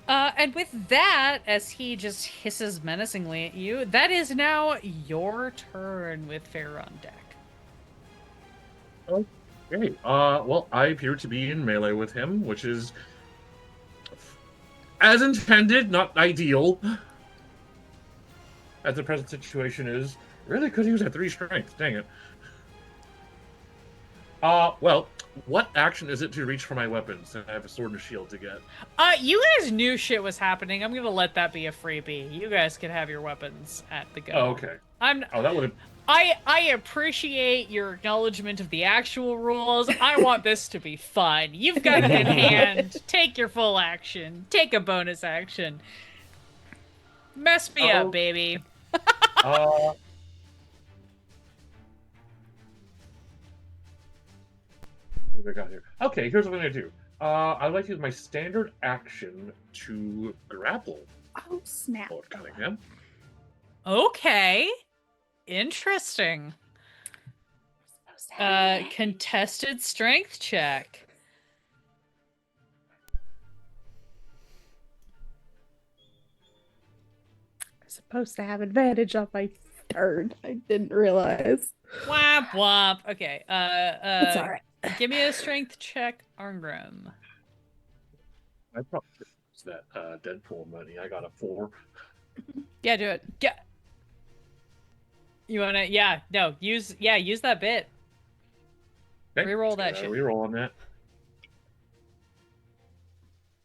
And with that, as he just hisses menacingly at you, that is now your turn with Faeyra on deck. Okay. Well, I appear to be in melee with him, which is, as intended, not ideal. As the present situation is, really could use a 3 strength. Dang it. Well, What action is it to reach for my weapons? I have a sword and a shield to get. You guys knew shit was happening. I'm gonna let that be a freebie. You guys can have your weapons at the go. Oh, okay. Oh, that would have. I appreciate your acknowledgement of the actual rules. I want this to be fun. You've got it in hand. Take your full action. Take a bonus action. Mess me up, baby. What have I got here? Okay, here's what I'm gonna do. I'd like to use my standard action to grapple Oh, snap. Lord Cunningham. Okay. Interesting. Contested strength check. I'm supposed to have advantage on my third. I didn't realize. Womp womp. Okay. It's all right. Give me a strength check, Arngrim. I probably use that Deadpool money. I got a 4. Yeah, do it. Yeah. You wanna? Yeah. No. Use that bit. Okay, Reroll that shit. Reroll on that.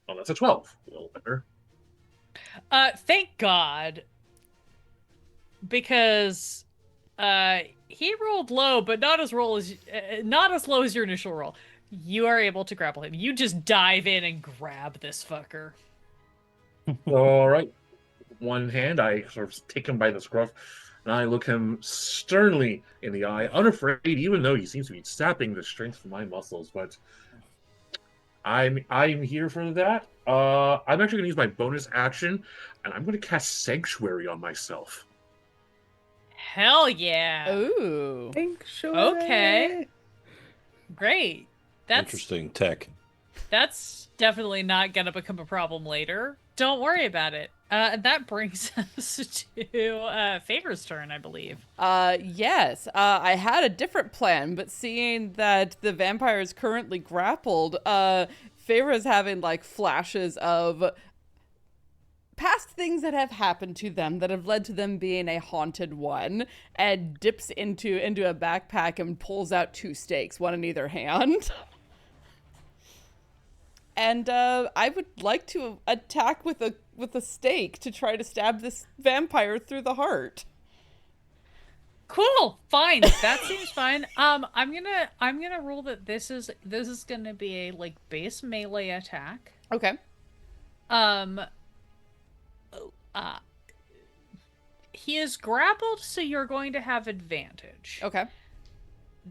Oh, that's a 12. A little better. Thank God. Because he rolled low, but not as low as your initial roll. You are able to grapple him. You just dive in and grab this fucker. All right. One hand, I sort of take him by the scruff, and I look him sternly in the eye, unafraid, even though he seems to be sapping the strength from my muscles. But I'm here for that. I'm actually going to use my bonus action, and I'm going to cast Sanctuary on myself. Hell yeah. Ooh. Okay. Great. That's Interesting tech. That's definitely not gonna become a problem later. Don't worry about it. That brings us to Favor's turn, I believe. Yes. I had a different plan, but seeing that the vampire is currently grappled, Favor's having like flashes of past things that have happened to them that have led to them being a haunted one, and dips into a backpack and pulls out 2 stakes, one in either hand. And I would like to attack with a stake to try to stab this vampire through the heart. Cool, fine. That seems fine. I'm gonna rule that this is gonna be a like base melee attack. Okay. He is grappled, so you're going to have advantage. Okay.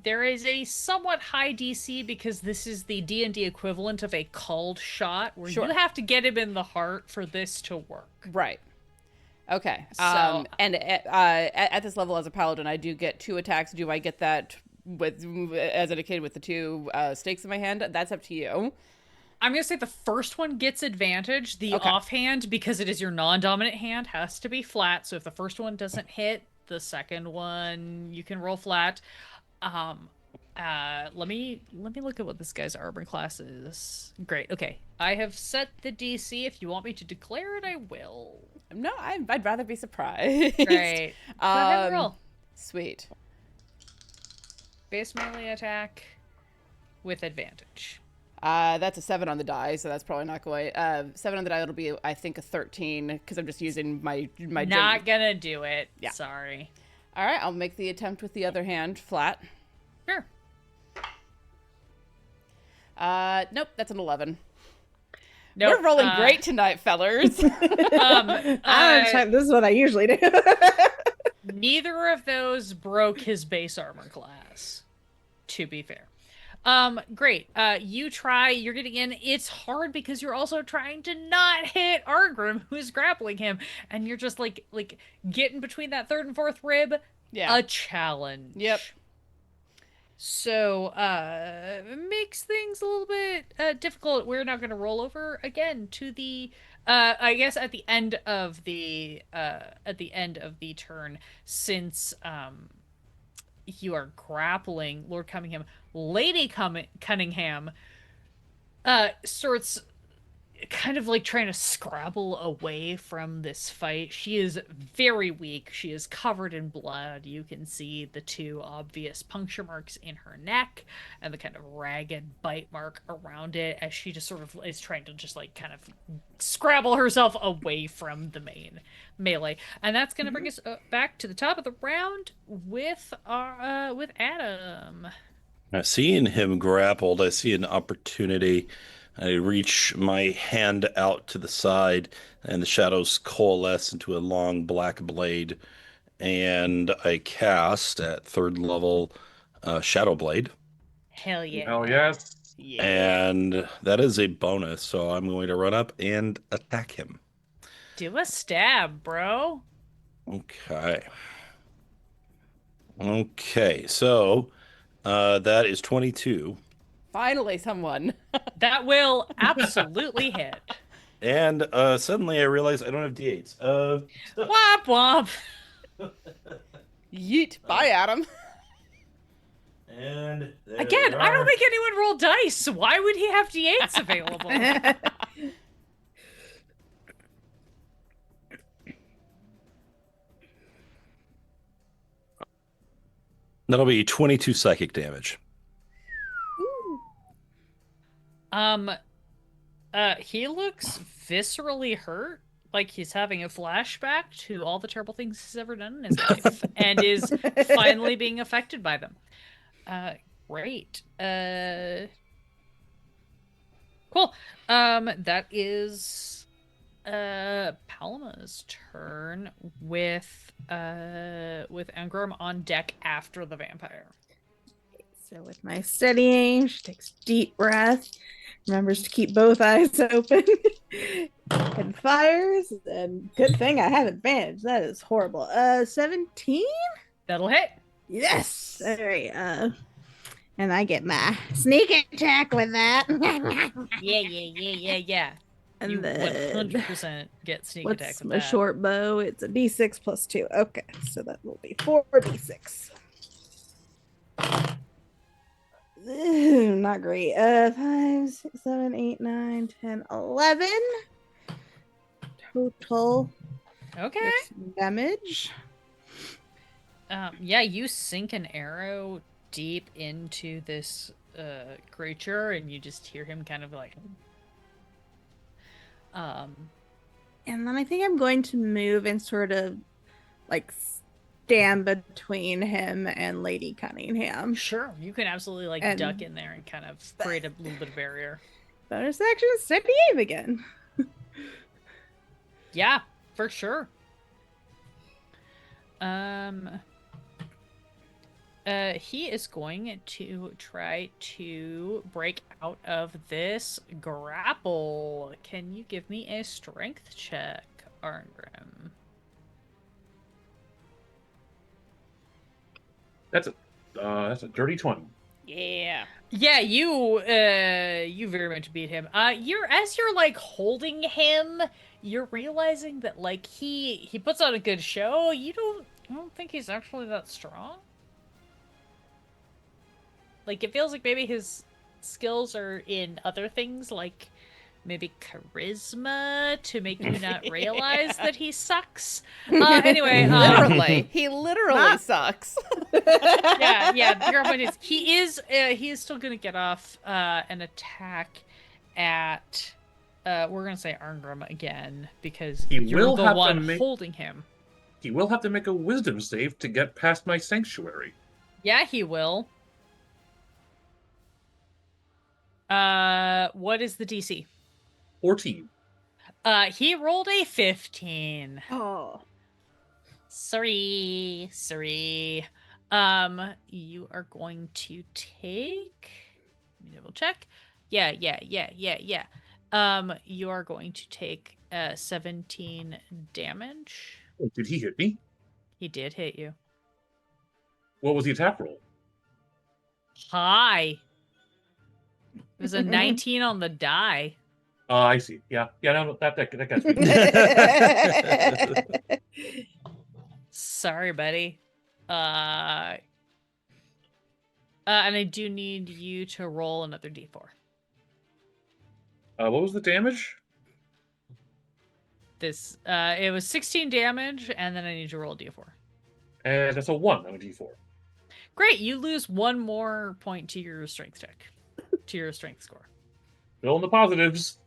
There is a somewhat high DC because this is the D&D equivalent of a called shot, where Sure. you have to get him in the heart for this to work. Right. Okay. So- And at this level as a paladin, I do get 2 attacks. Do I get that with, as indicated, with the 2 stakes in my hand? That's up to you. I'm going to say the first one gets advantage. The Okay. offhand, because it is your non-dominant hand, has to be flat. So if the first one doesn't hit, the second one you can roll flat. Let me look at what this guy's armor class is. Great. Okay. I have set the DC. If you want me to declare it, I will. No, I'd rather be surprised. Great. Go ahead and roll. Sweet. Base melee attack with advantage. That's a 7 on the die, so that's probably not going. 7 on the die, it'll be, I think, a 13, because I'm just using my Not gonna do it. Yeah. Sorry. All right, I'll make the attempt with the other hand flat. Sure. Nope, that's an 11. Nope. We're rolling great tonight, fellers. This is what I usually do. Neither of those broke his base armor class, to be fair. Great. You're getting in. It's hard because you're also trying to not hit Arngrim, who's grappling him, and you're just like getting between that third and fourth rib. Yeah. A challenge. Yep. So, makes things a little bit difficult. We're now going to roll over again to the I guess at the end of the turn, since you are grappling Lord Cunningham, Lady Cunningham starts kind of like trying to scrabble away from this fight. She is very weak. She is covered in blood. You can see the two obvious puncture marks in her neck and the kind of ragged bite mark around it as she just sort of is trying to just like kind of scrabble herself away from the main melee. And that's going to bring us back to the top of the round with Adam. Now, seeing him grappled, I see an opportunity. I reach my hand out to the side, and the shadows coalesce into a long black blade. And I cast at 3rd level Shadow Blade. Hell yeah. Hell yes. Yeah. And that is a bonus, so I'm going to run up and attack him. Do a stab, bro. Okay. Okay, so that is 22. Finally, someone. That will absolutely hit. And suddenly I realize I don't have D8s. Womp womp. Yeet. Bye, Adam. And there Again, they I don't are. think anyone rolled dice. Why would he have D8s available? That'll be 22 psychic damage. He looks viscerally hurt, like he's having a flashback to all the terrible things he's ever done in his life, and is finally being affected by them. Great. Cool. That is Paloma's turn with Arngrim on deck after the vampire. So with my steadying, she takes a deep breath, remembers to keep both eyes open, and fires. And good thing I have advantage. That is horrible. 17? That'll hit. Yes. All right. And I get my sneak attack with that. Yeah. And You then 100% get sneak attack what's with my that. short bow? It's a d6 plus 2. Okay, so that will be 4d6. Ooh, not great. 5, 6, 7, 8, 9, 10, 11 total. Okay. Damage. Yeah, you sink an arrow deep into this creature, and you just hear him kind of like. And then I think I'm going to move and sort of like stand between him and Lady Cunningham. Sure, you can absolutely like And- duck in there and kind of create a little bit of barrier. Bonus action, steady aim again. Yeah, for sure. He is going to try to break out of this grapple. Can you give me a strength check, Arngrim? That's a dirty 20. Yeah. Yeah, you very much beat him. You're like holding him, you're realizing that like he puts on a good show. I don't think he's actually that strong. Like it feels like maybe his skills are in other things, like maybe charisma to make you not realize that he sucks. Anyway, He literally Not- sucks. yeah. The point is, he is still gonna get off an attack at. We're gonna say Arngrim again because He you're will the have to one make- holding him. He will have to make a wisdom save to get past my sanctuary. Yeah, he will. What is the DC? 14. He rolled a 15. Oh. Sorry. You are going to take. Let me double check. Yeah. You are going to take 17 damage. Oh, did he hit me? He did hit you. What was the attack roll? Hi. It was a 19 on the die. I see. Yeah, no, that gets me. Sorry, buddy. And I do need you to roll another d4. What was the damage? this. It was 16 damage, and then I need you to roll a d4. And that's a 1 on a d4. Great, you lose 1 more point to your strength check, to your strength score. Still in the positives.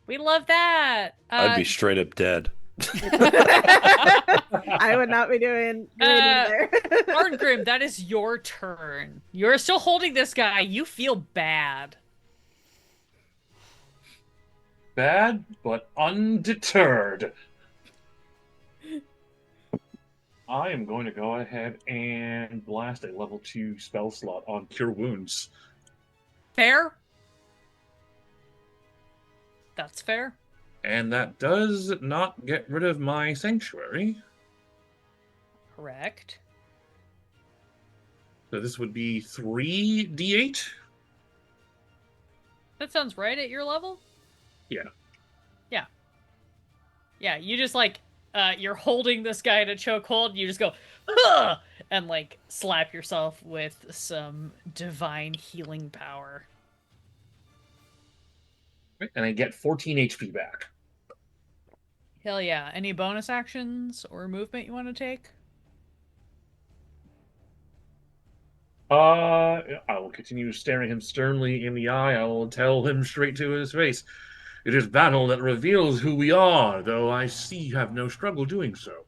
We love that. I'd be straight up dead. I would not be doing great either. Arngrim, that is your turn. You're still holding this guy. You feel bad. Bad, but undeterred. I am going to go ahead and blast a level 2 spell slot on Cure Wounds. Fair? That's fair. And that does not get rid of my Sanctuary. Correct. So this would be 3d8. That sounds right at your level? Yeah. Yeah. Yeah, you just like, you're holding this guy in a chokehold, you just go, ugh! And like slap yourself with some divine healing power. And I get 14 HP back. Hell yeah. Any bonus actions or movement you want to take? I will continue staring him sternly in the eye. I will tell him straight to his face. It is battle that reveals who we are, though I see you have no struggle doing so.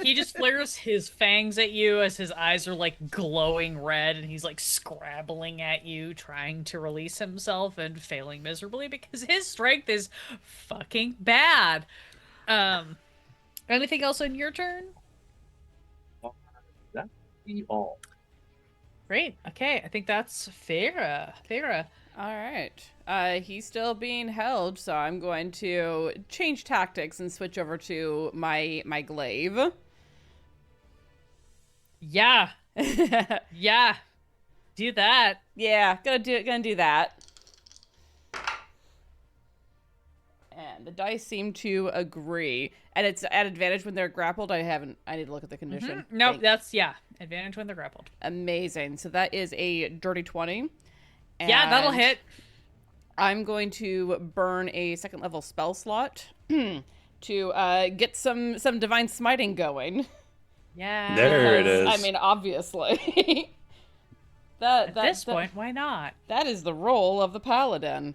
He just flares his fangs at you as his eyes are like glowing red, and he's like scrabbling at you, trying to release himself and failing miserably because his strength is fucking bad. Anything else on your turn? That be all. Great. Okay, I think that's Faeyra. Faeyra. All right. He's still being held, so I'm going to change tactics and switch over to my glaive. Yeah. Yeah. Do that. Yeah, gonna do that. And the dice seem to agree. And it's at advantage when they're grappled. I need to look at the condition. Nope, that's, yeah, advantage when they're grappled. Amazing. So that is a dirty 20. Yeah, that'll hit. I'm going to burn a second level spell slot to get some divine smiting going. Yeah. There it is. I mean, obviously. At this point, why not? That is the role of the paladin.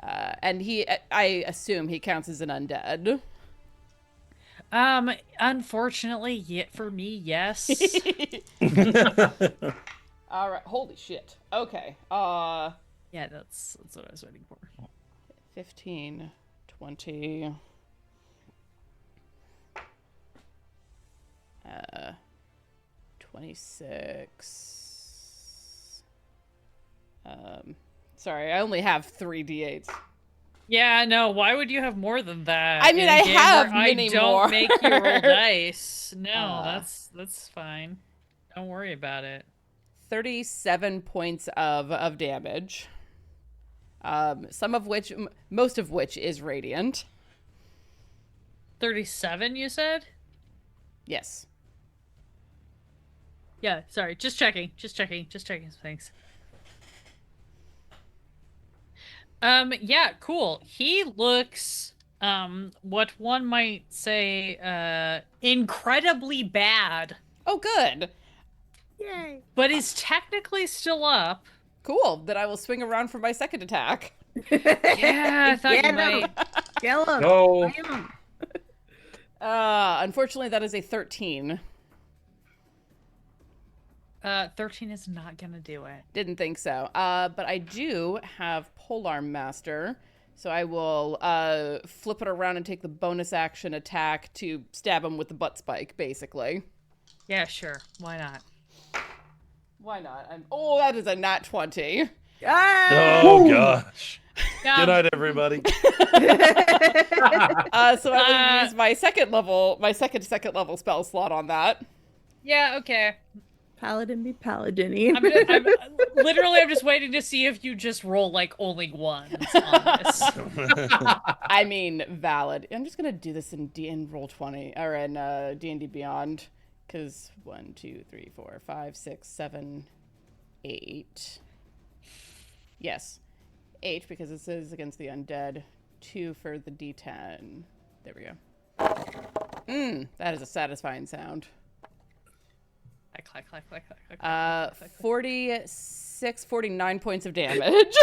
And I assume he counts as an undead. Unfortunately, for me, yes. All right. Holy shit. Okay. Yeah, that's what I was waiting for. 15, 20. 26. Sorry, I only have 3 d8s. Yeah, no, why would you have more than that? I mean, in a I game have where many I don't more. make you roll dice. No, that's fine. Don't worry about it. 37 points of damage. Most of which is radiant. 37, you said? Yes. Yeah, sorry, just checking things. Yeah, cool. He looks, what one might say, incredibly bad. Oh, good. Yay. But is technically still up. Cool. Then I will swing around for my second attack. Yeah, I thought you Get him. might. Kill him. No. Kill him. Unfortunately, that is a 13. 13 is not gonna do it. Didn't think so. But I do have Polearm Master, so I will flip it around and take the bonus action attack to stab him with the butt spike, basically. Yeah, sure. Why not? Why not? Oh, that is a nat 20. Ah! Oh gosh. Yeah. Good night, everybody. So I will use my second level spell slot on that. Yeah, okay. Paladin be paladin-y. I'm just waiting to see if you just roll like only ones on this. I mean, valid. I'm just gonna do this in roll 20 or in D&D Beyond, because 1, 2, 3, 4, 5, 6, 7, 8. Yes, 8 because this is against the undead. 2 for the D10. There we go. That is a satisfying sound. Clack, clack, clack, clack, clack, clack, clack. 49 points of damage.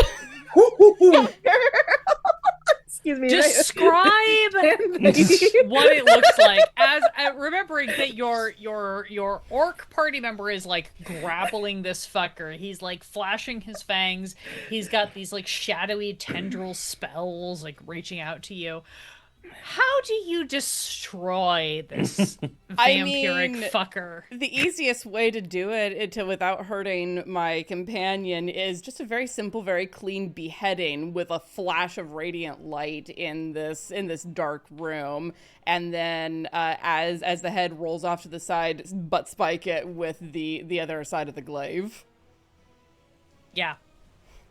Excuse me. Describe what it looks like as remembering that your orc party member is like grappling this fucker. He's like flashing his fangs. He's got these like shadowy tendril spells like reaching out to you. How do you destroy this vampiric fucker? The easiest way to do it without hurting my companion is just a very simple, very clean beheading with a flash of radiant light in this dark room, and then as the head rolls off to the side, butt spike it with the other side of the glaive. Yeah.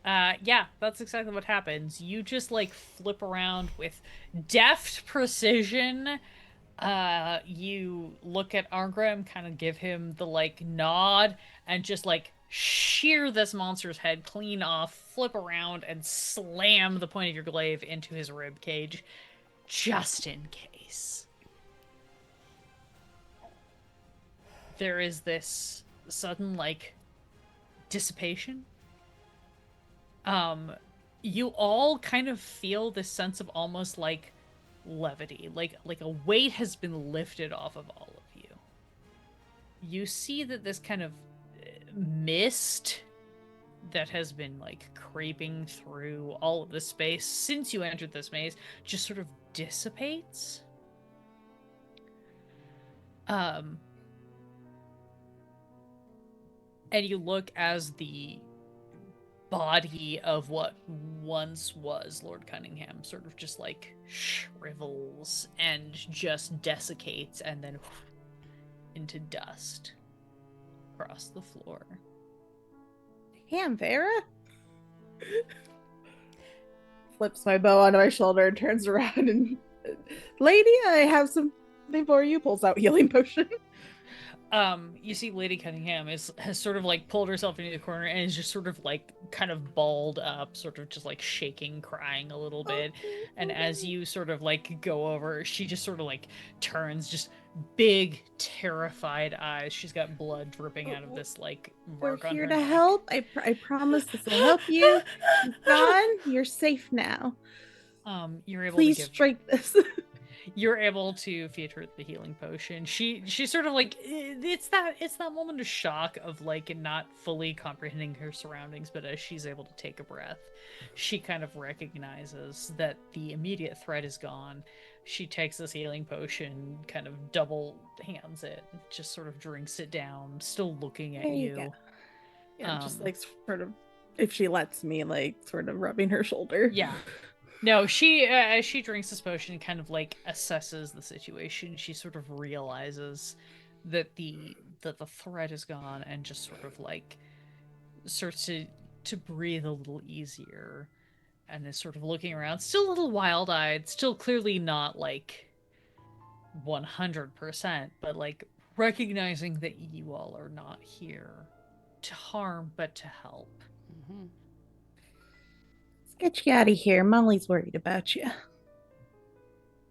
That's exactly what happens. You just like flip around with deft precision. You look at Arngrim, kind of give him the like nod, and just like shear this monster's head clean off, flip around, and slam the point of your glaive into his rib cage, just in case. There is this sudden like dissipation. You all kind of feel this sense of almost like levity, like a weight has been lifted off of all of you. You see that this kind of mist that has been like creeping through all of the space since you entered this maze just sort of dissipates. And you look as the body of what once was Lord Cunningham sort of just like shrivels and just desiccates and then into dust across the floor. Damn, Faeyra? Flips my bow onto my shoulder and turns around and, lady, I have something for you. Pulls out healing potion. You see Lady Cunningham has sort of like pulled herself into the corner and is just sort of like kind of balled up, sort of just like shaking, crying a little bit. And as you sort of like go over, she just sort of like turns, just big, terrified eyes. She's got blood dripping out of this like mark We're on here her to neck. help. I promise this will help you. She's gone. You're safe now. You're able Please to give strike this. You're able to feed her the healing potion. She's sort of like it's that moment of shock of like not fully comprehending her surroundings, but as she's able to take a breath, she kind of recognizes that the immediate threat is gone. She takes this healing potion, kind of double hands it, just sort of drinks it down, still looking at There you you. go. Yeah, just like sort of, if she lets me, like sort of rubbing her shoulder. Yeah. No, she as she drinks this potion, kind of like assesses the situation. She sort of realizes that the threat is gone, and just sort of like starts to breathe a little easier, and is sort of looking around, still a little wild-eyed, still clearly not like 100%, but like recognizing that you all are not here to harm, but to help. Mm-hmm. Let's get you out of here. Molly's worried about you.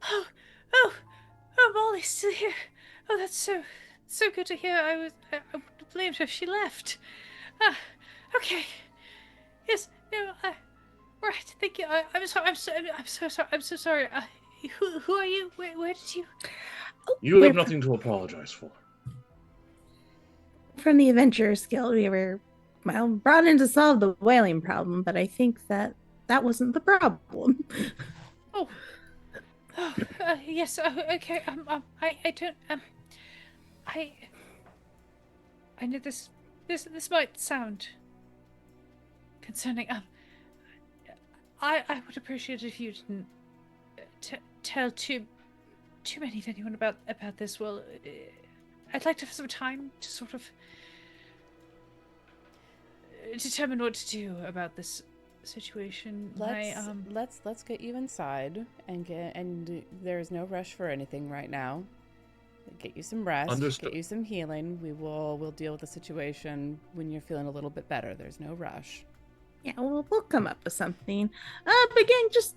Oh, Molly's still here. Oh, that's so good to hear. I would have blamed her if she left. Okay. Yes, no, right, thank you. I'm so sorry. Who are you? Where did you? You have nothing to apologize for. From the Adventurers Guild, we were, well, brought in to solve the whaling problem, but I think that wasn't the problem. Yes. Okay. I don't. I know this might sound concerning. I would appreciate it if you didn't tell too many of anyone about this. Well, I'd like to have some time to sort of determine what to do about this situation. Let's get you inside and there's no rush for anything right now. Get you some rest. Understood. Get you some healing. We'll deal with the situation when you're feeling a little bit better. There's no rush. Yeah, we'll come up with something. But again, just,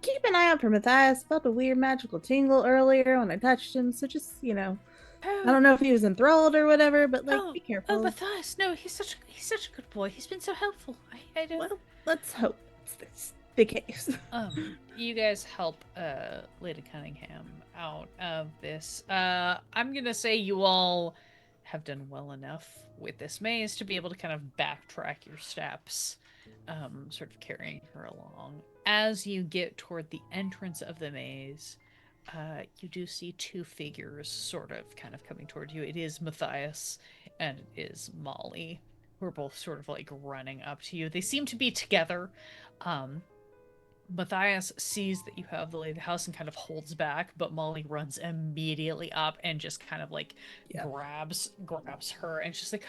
keep an eye out for Matthias. Felt a weird magical tingle earlier when I touched him, so just, I don't know if he was enthralled or whatever, but be careful. Oh, Matthias, no, he's such a good boy. He's been so helpful. I don't. Well, let's hope it's the case. You guys help Lady Cunningham out of this. I'm gonna say you all have done well enough with this maze to be able to kind of backtrack your steps, sort of carrying her along. As you get toward the entrance of the maze, you do see two figures sort of kind of coming toward you. It is Matthias and it is Molly, who are both sort of like running up to you. They seem to be together. Matthias sees that you have the lady of the house and kind of holds back, but Molly runs immediately up and just kind of like grabs her, and she's like,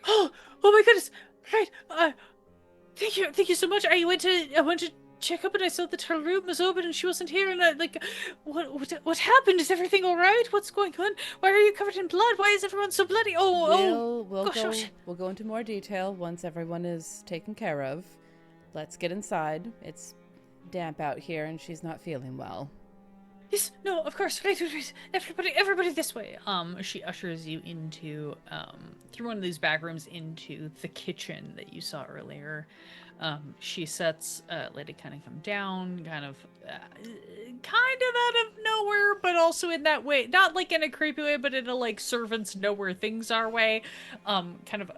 oh my goodness, right, thank you so much. I went to check up and I saw that her room was open and she wasn't here, and what happened? Is everything all right? What's going on? Why are you covered in blood? Why is everyone so bloody? We'll go into more detail once everyone is taken care of. Let's get inside. It's damp out here and she's not feeling well. Yes, no, of course. Right. Everybody this way. She ushers you into through one of these back rooms into the kitchen that you saw earlier. She sets Lady Cunningham down, kind of out of nowhere, but also in that way, not like in a creepy way, but in a like servants know where things are way. Kind of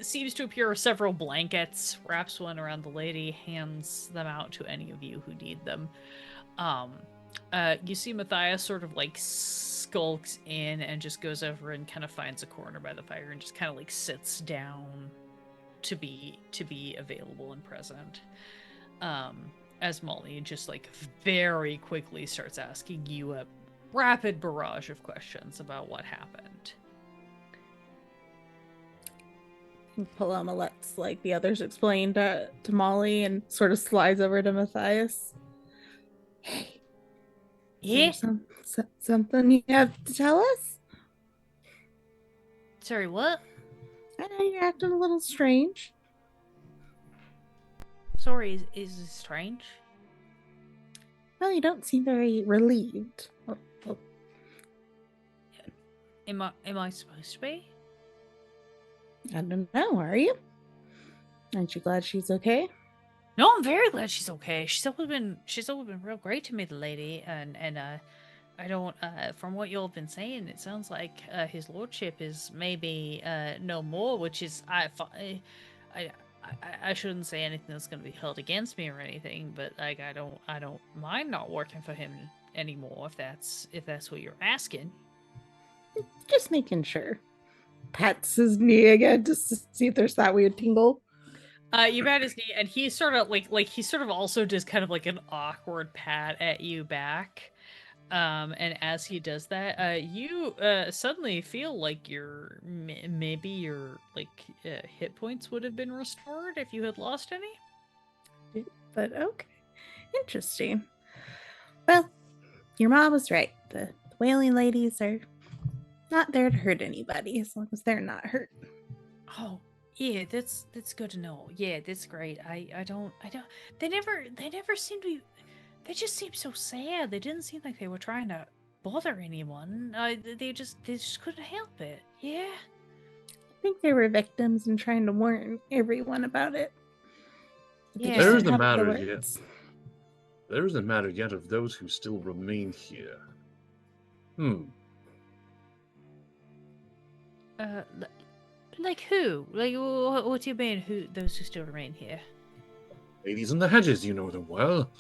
seems to appear several blankets, wraps one around the lady, hands them out to any of you who need them. You see Matthias sort of like skulks in and just goes over and kind of finds a corner by the fire and just kind of like sits down to be available and present. As Molly just like very quickly starts asking you a rapid barrage of questions about what happened. Paloma lets the others explain to Molly and sort of slides over to Matthias. Hey, yeah, something you have to tell us? Sorry, what? I know you're acting a little strange. Sorry, is this strange? Well, you don't seem very relieved. Am I supposed to be? I don't know, are you? Aren't you glad she's okay? No, I'm very glad she's okay. She's always been real great to me, the lady, and I don't from what y'all have been saying, it sounds like his lordship is maybe no more, which is I shouldn't say anything that's going to be held against me or anything, but like I don't mind not working for him anymore if that's what you're asking. Just making sure. Pats his knee again just to see if there's that weird tingle. You pat his knee, and he sort of he sort of also does kind of like an awkward pat at you back. And as he does that, you suddenly feel like maybe your hit points would have been restored if you had lost any. But okay, interesting. Well, your mom was right. The whaling ladies are not there to hurt anybody as long as they're not hurt. Oh, yeah, that's good to know. Yeah, that's great. I don't. They never seem to be. They just seem so sad. They didn't seem like they were trying to bother anyone. They just couldn't help it. Yeah. I think they were victims and trying to warn everyone about it. Yeah. There is a matter yet. There is a matter yet of those who still remain here. Like who? Like, what do you mean, who? Those who still remain here? Ladies in the hedges, you know them well.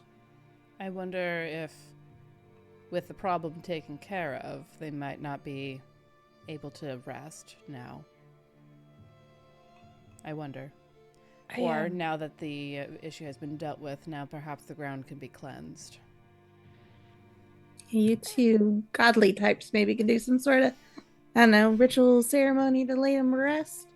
I wonder if, with the problem taken care of, they might not be able to rest now. I wonder. Or now that the issue has been dealt with, now perhaps the ground can be cleansed. You two godly types maybe can do some sort of, I don't know, ritual ceremony to lay them to rest.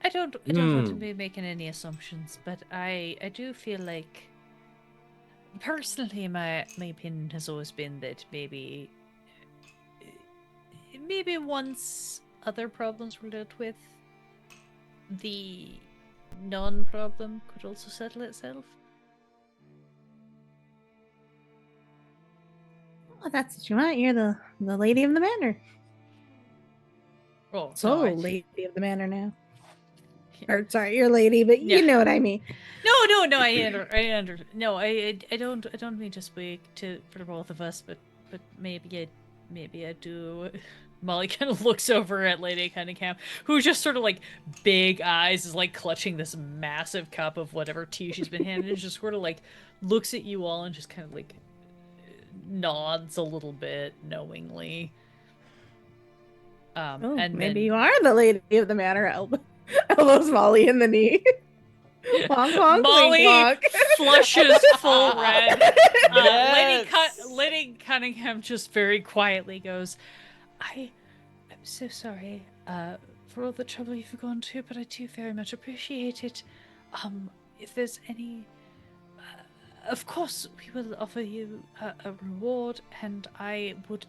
I don't want to be making any assumptions, but I do feel like, personally, my opinion has always been that maybe once other problems were dealt with, the non-problem could also settle itself. Well, that's what you want. You're the lady of the manor. Oh, So no, lady of the manor now. Or sorry, you're lady, but Yeah. you know what I mean. No, no, I don't mean to speak for the both of us, but maybe I do. Molly kind of looks over at Lady Cunningham, who just sort of like big eyes is like clutching this massive cup of whatever tea she's been handed, and just sort of like looks at you all and just kind of like nods a little bit knowingly. Oh, And maybe then you are the lady of the manor. Elbows Molly in the knee. Honk, honk, Molly wink, honk. flushes full red. Yes. Lady Cunningham just very quietly goes, I'm so sorry for all the trouble you've gone to, but I do very much appreciate it. If there's any... of course, we will offer you a reward, and I would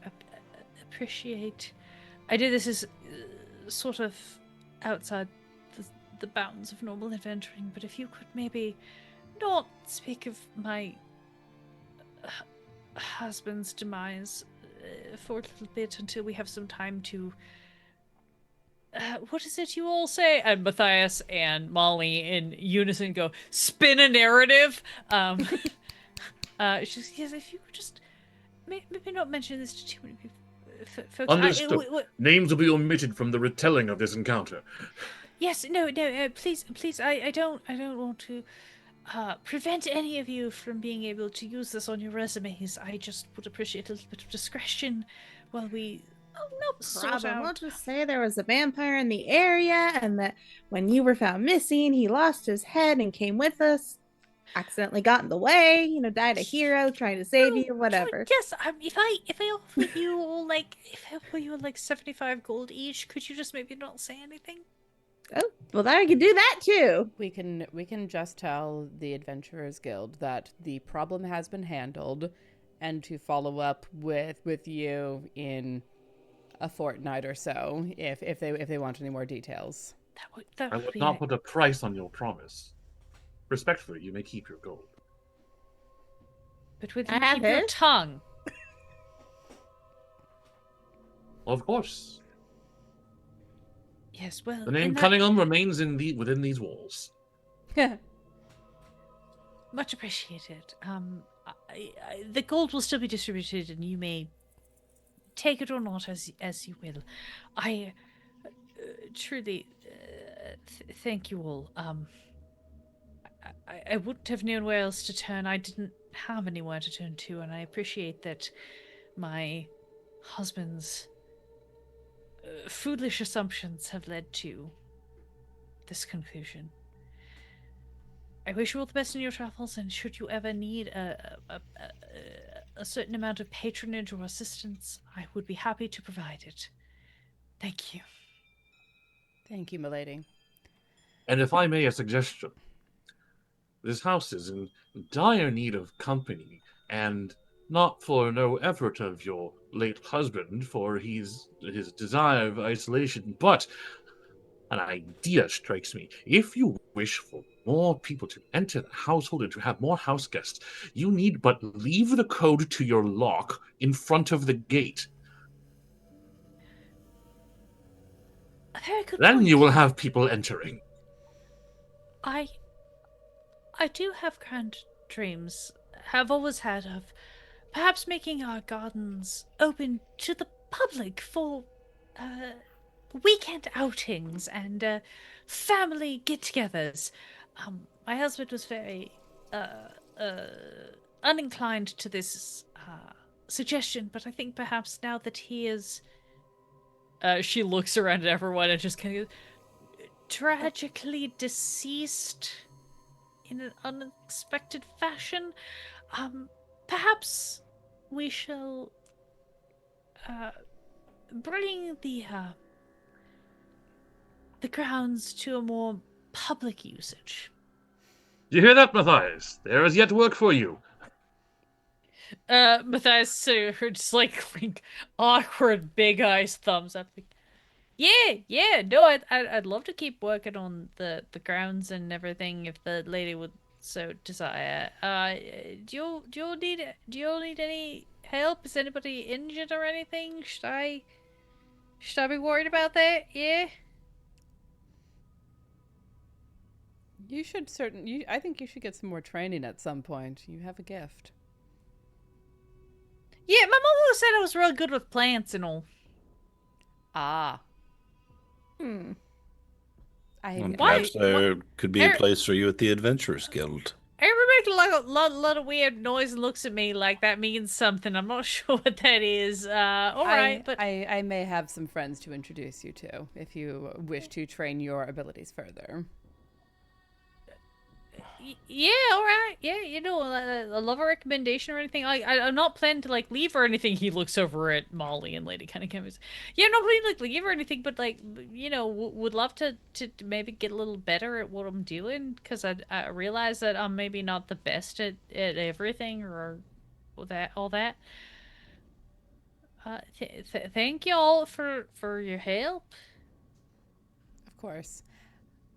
appreciate... I know this is sort of outside the bounds of normal adventuring, but if you could maybe not speak of my husband's demise for a little bit until we have some time to... what is it you all say? And Matthias and Molly in unison go, spin a narrative. She's, yes, if you could just maybe not mention this to too many people. Folks, Understood. Names will be omitted from the retelling of this encounter. Yes, no, please, I don't want to prevent any of you from being able to use this on your resumes. I just would appreciate a little bit of discretion while we... Oh, no problem. We'll just say there was a vampire in the area, and that when you were found missing, he lost his head and came with us. Accidentally got in the way, died a hero trying to save you, whatever. Yes, if I offer you all like 75 gold each, could you just maybe not say anything? Oh, well, I can do that too. We can just tell the Adventurers Guild that the problem has been handled, and to follow up with you in a fortnight or so, if they want any more details. I would not put a price on your promise. Respectfully, you may keep your gold. But will you keep your tongue? Of course. Yes, well... The name Cunningham remains within these walls. Much appreciated. The gold will still be distributed, and you may take it or not as you will. I truly thank you all. I wouldn't have known where else to turn. I didn't have anywhere to turn to, and I appreciate that my husband's foolish assumptions have led to this conclusion. I wish you all the best in your travels, and should you ever need a certain amount of patronage or assistance, I would be happy to provide it. Thank you. Thank you, milady. And if I may, a suggestion. This house is in dire need of company, and not for no effort of your late husband for his desire of isolation, but an idea strikes me. If you wish for more people to enter the household and to have more house guests, you need but leave the code to your lock in front of the gate. A very good Then point. you will have people entering. I do have grand dreams, have always had, of perhaps making our gardens open to the public for weekend outings and family get-togethers. My husband was very uninclined to this suggestion, but I think perhaps now that he is... she looks around at everyone and just kind of tragically deceased in an unexpected fashion. Perhaps we shall bring the grounds to a more public usage. You hear that, Matthias? There is yet work for you. Matthias just like awkward big eyes thumbs up. Like, yeah, no, I'd love to keep working on the grounds and everything if the lady would So, Desire, do you need any help? Is anybody injured or anything? Should I be worried about that? Yeah. You should I think you should get some more training at some point. You have a gift. Yeah, my mom always said I was real good with plants and all. Ah. Hmm. And Why- perhaps there could be a Er- place for you at the Adventurers Guild. Everybody makes lot of weird noise and looks at me like that means something. I'm not sure what that is. All right, but I may have some friends to introduce you to if you wish to train your abilities further. yeah, all right. Yeah, I love a recommendation or anything. I'm not planning to like leave or anything. He looks over at Molly and Lady Cunningham. Yeah, I'm not planning to like leave or anything, but like would love to maybe get a little better at what I'm doing because I realize that I'm maybe not the best at everything or all that. Thank you all for your help. Of course.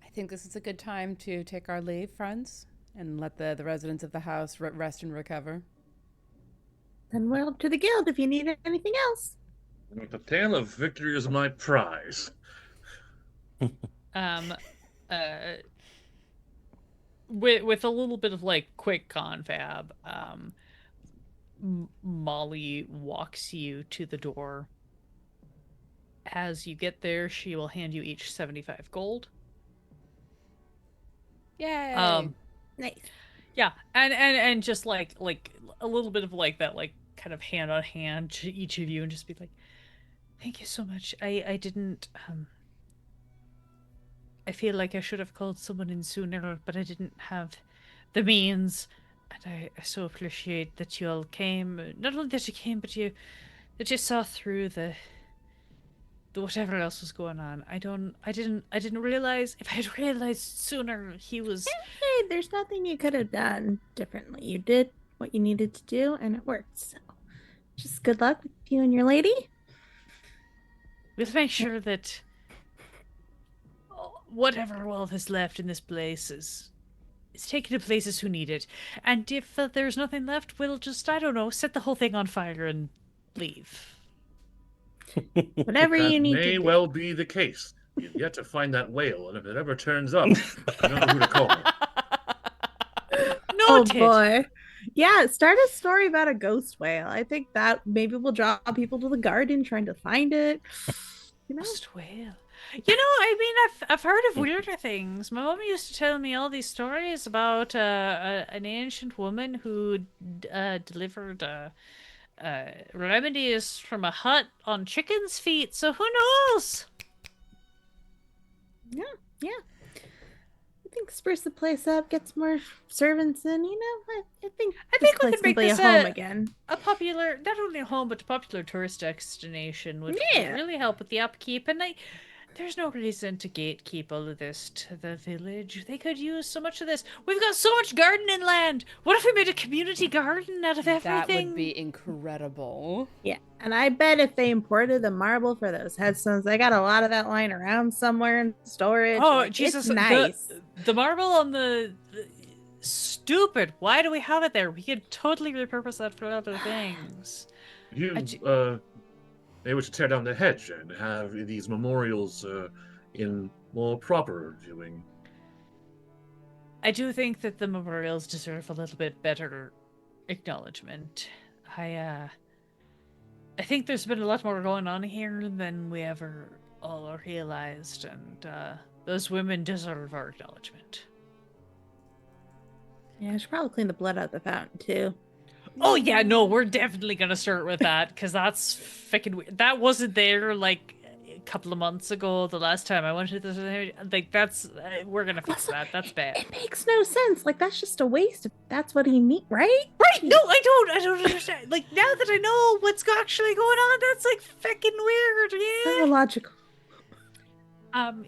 I think this is a good time to take our leave, friends, and let the residents of the house rest and recover. Then we're up to the guild if you need anything else. The tale of victory is my prize. Um, uh, with a little bit of like quick confab, Molly walks you to the door. As you get there, she will hand you each 75 gold. Yay! Nice. Yeah, and just like a little bit of like that, like kind of hand on hand to each of you, and just be like, "Thank you so much. I didn't. I feel like I should have called someone in sooner, but I didn't have the means, and I so appreciate that you all came. Not only that you came, but that you saw through the whatever else was going on. I didn't realize. If I had realized sooner, he was. Hey, there's nothing you could have done differently. You did what you needed to do, and it worked. So, just good luck with you and your lady. We'll make sure that whatever wealth is left in this place is taken to places who need it. And if there's nothing left, we'll just, I don't know, set the whole thing on fire and leave. Whatever That you need to may do. well be the case. You've yet to find that whale, and if it ever turns up, you know who to call. Oh Noted. boy. Yeah, start a story about a ghost whale. I think that maybe will draw people to the garden trying to find it. You know? Ghost whale. I mean, I've heard of weirder things. My mom used to tell me all these stories about an ancient woman who delivered remedies from a hut on chickens' feet. So who knows? Yeah. I think spruce the place up, get some more servants in, I think I this think we place could make be this a home again. a popular, not only a home, but a popular tourist destination, which would Yeah. really help with the upkeep. And there's no reason to gatekeep all of this to the village. They could use so much of this. We've got so much gardening land. What if we made a community garden out of everything? That would be incredible. Yeah, and I bet if they imported the marble for those headstones, they got a lot of that lying around somewhere in storage. Oh, Like, Jesus. it's nice. The marble on the stupid. Why do we have it there? We could totally repurpose that for other things. You, maybe we should tear down the hedge and have these memorials in more proper viewing. I do think that the memorials deserve a little bit better acknowledgement. I think there's been a lot more going on here than we ever all realized, and those women deserve our acknowledgement. Yeah, I should probably clean the blood out the fountain too. Oh yeah, no, we're definitely gonna start with that because that's freaking weird. That wasn't there like a couple of months ago. The last time I went to this, like that's we're gonna fix that. That's bad. It makes no sense. Like, that's just a waste if that's what he need, right? Right? No, I don't understand. Like now that I know what's actually going on, that's like freaking weird. So Yeah. logical.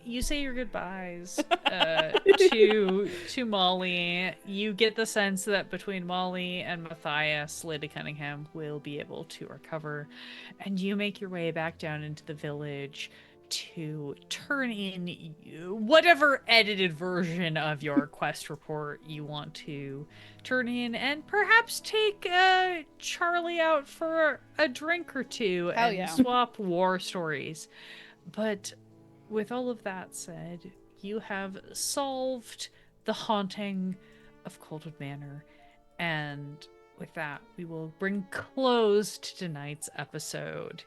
You say your goodbyes to Molly. You get the sense that between Molly and Matthias, Lady Cunningham will be able to recover, and you make your way back down into the village to turn in whatever edited version of your quest report you want to turn in, and perhaps take Charlie out for a drink or two Hell and yeah. swap war stories. But with all of that said, you have solved the haunting of Coldwood Manor, and with that, we will bring close to tonight's episode.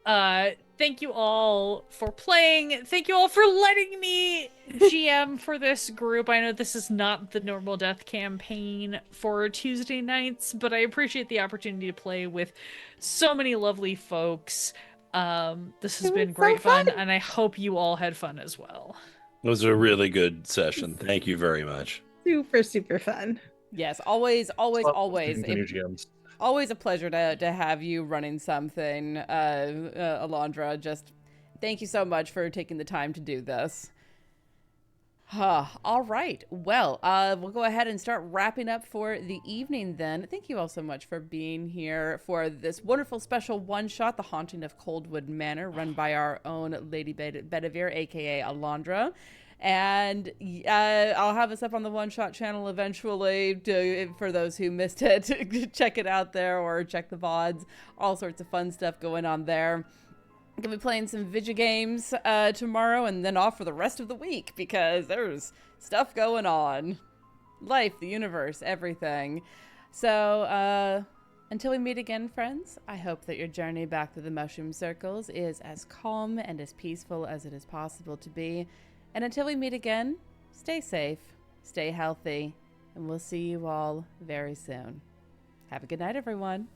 Thank you all for playing. Thank you all for letting me GM for this group. I know this is not the normal death campaign for Tuesday nights, but I appreciate the opportunity to play with so many lovely folks. This has It been was so great fun, fun. and I hope you all had fun as well. It was a really good session. Thank you very much. Super, super fun. Yes, always. Speaking to new GMs. Always a pleasure to have you running something, Alandra. Just thank you so much for taking the time to do this. All right. Well, we'll go ahead and start wrapping up for the evening then. Thank you all so much for being here for this wonderful special one-shot, The Haunting of Coldwood Manor, run by our own Lady Bedivere, a.k.a. Alandra. And I'll have this up on the One Shot channel eventually for those who missed it. Check it out there or check the VODs. All sorts of fun stuff going on there. I'm going to be playing some video games tomorrow and then off for the rest of the week because there's stuff going on. Life, the universe, everything. So until we meet again, friends, I hope that your journey back to the Mushroom Circles is as calm and as peaceful as it is possible to be. And until we meet again, stay safe, stay healthy, and we'll see you all very soon. Have a good night, everyone.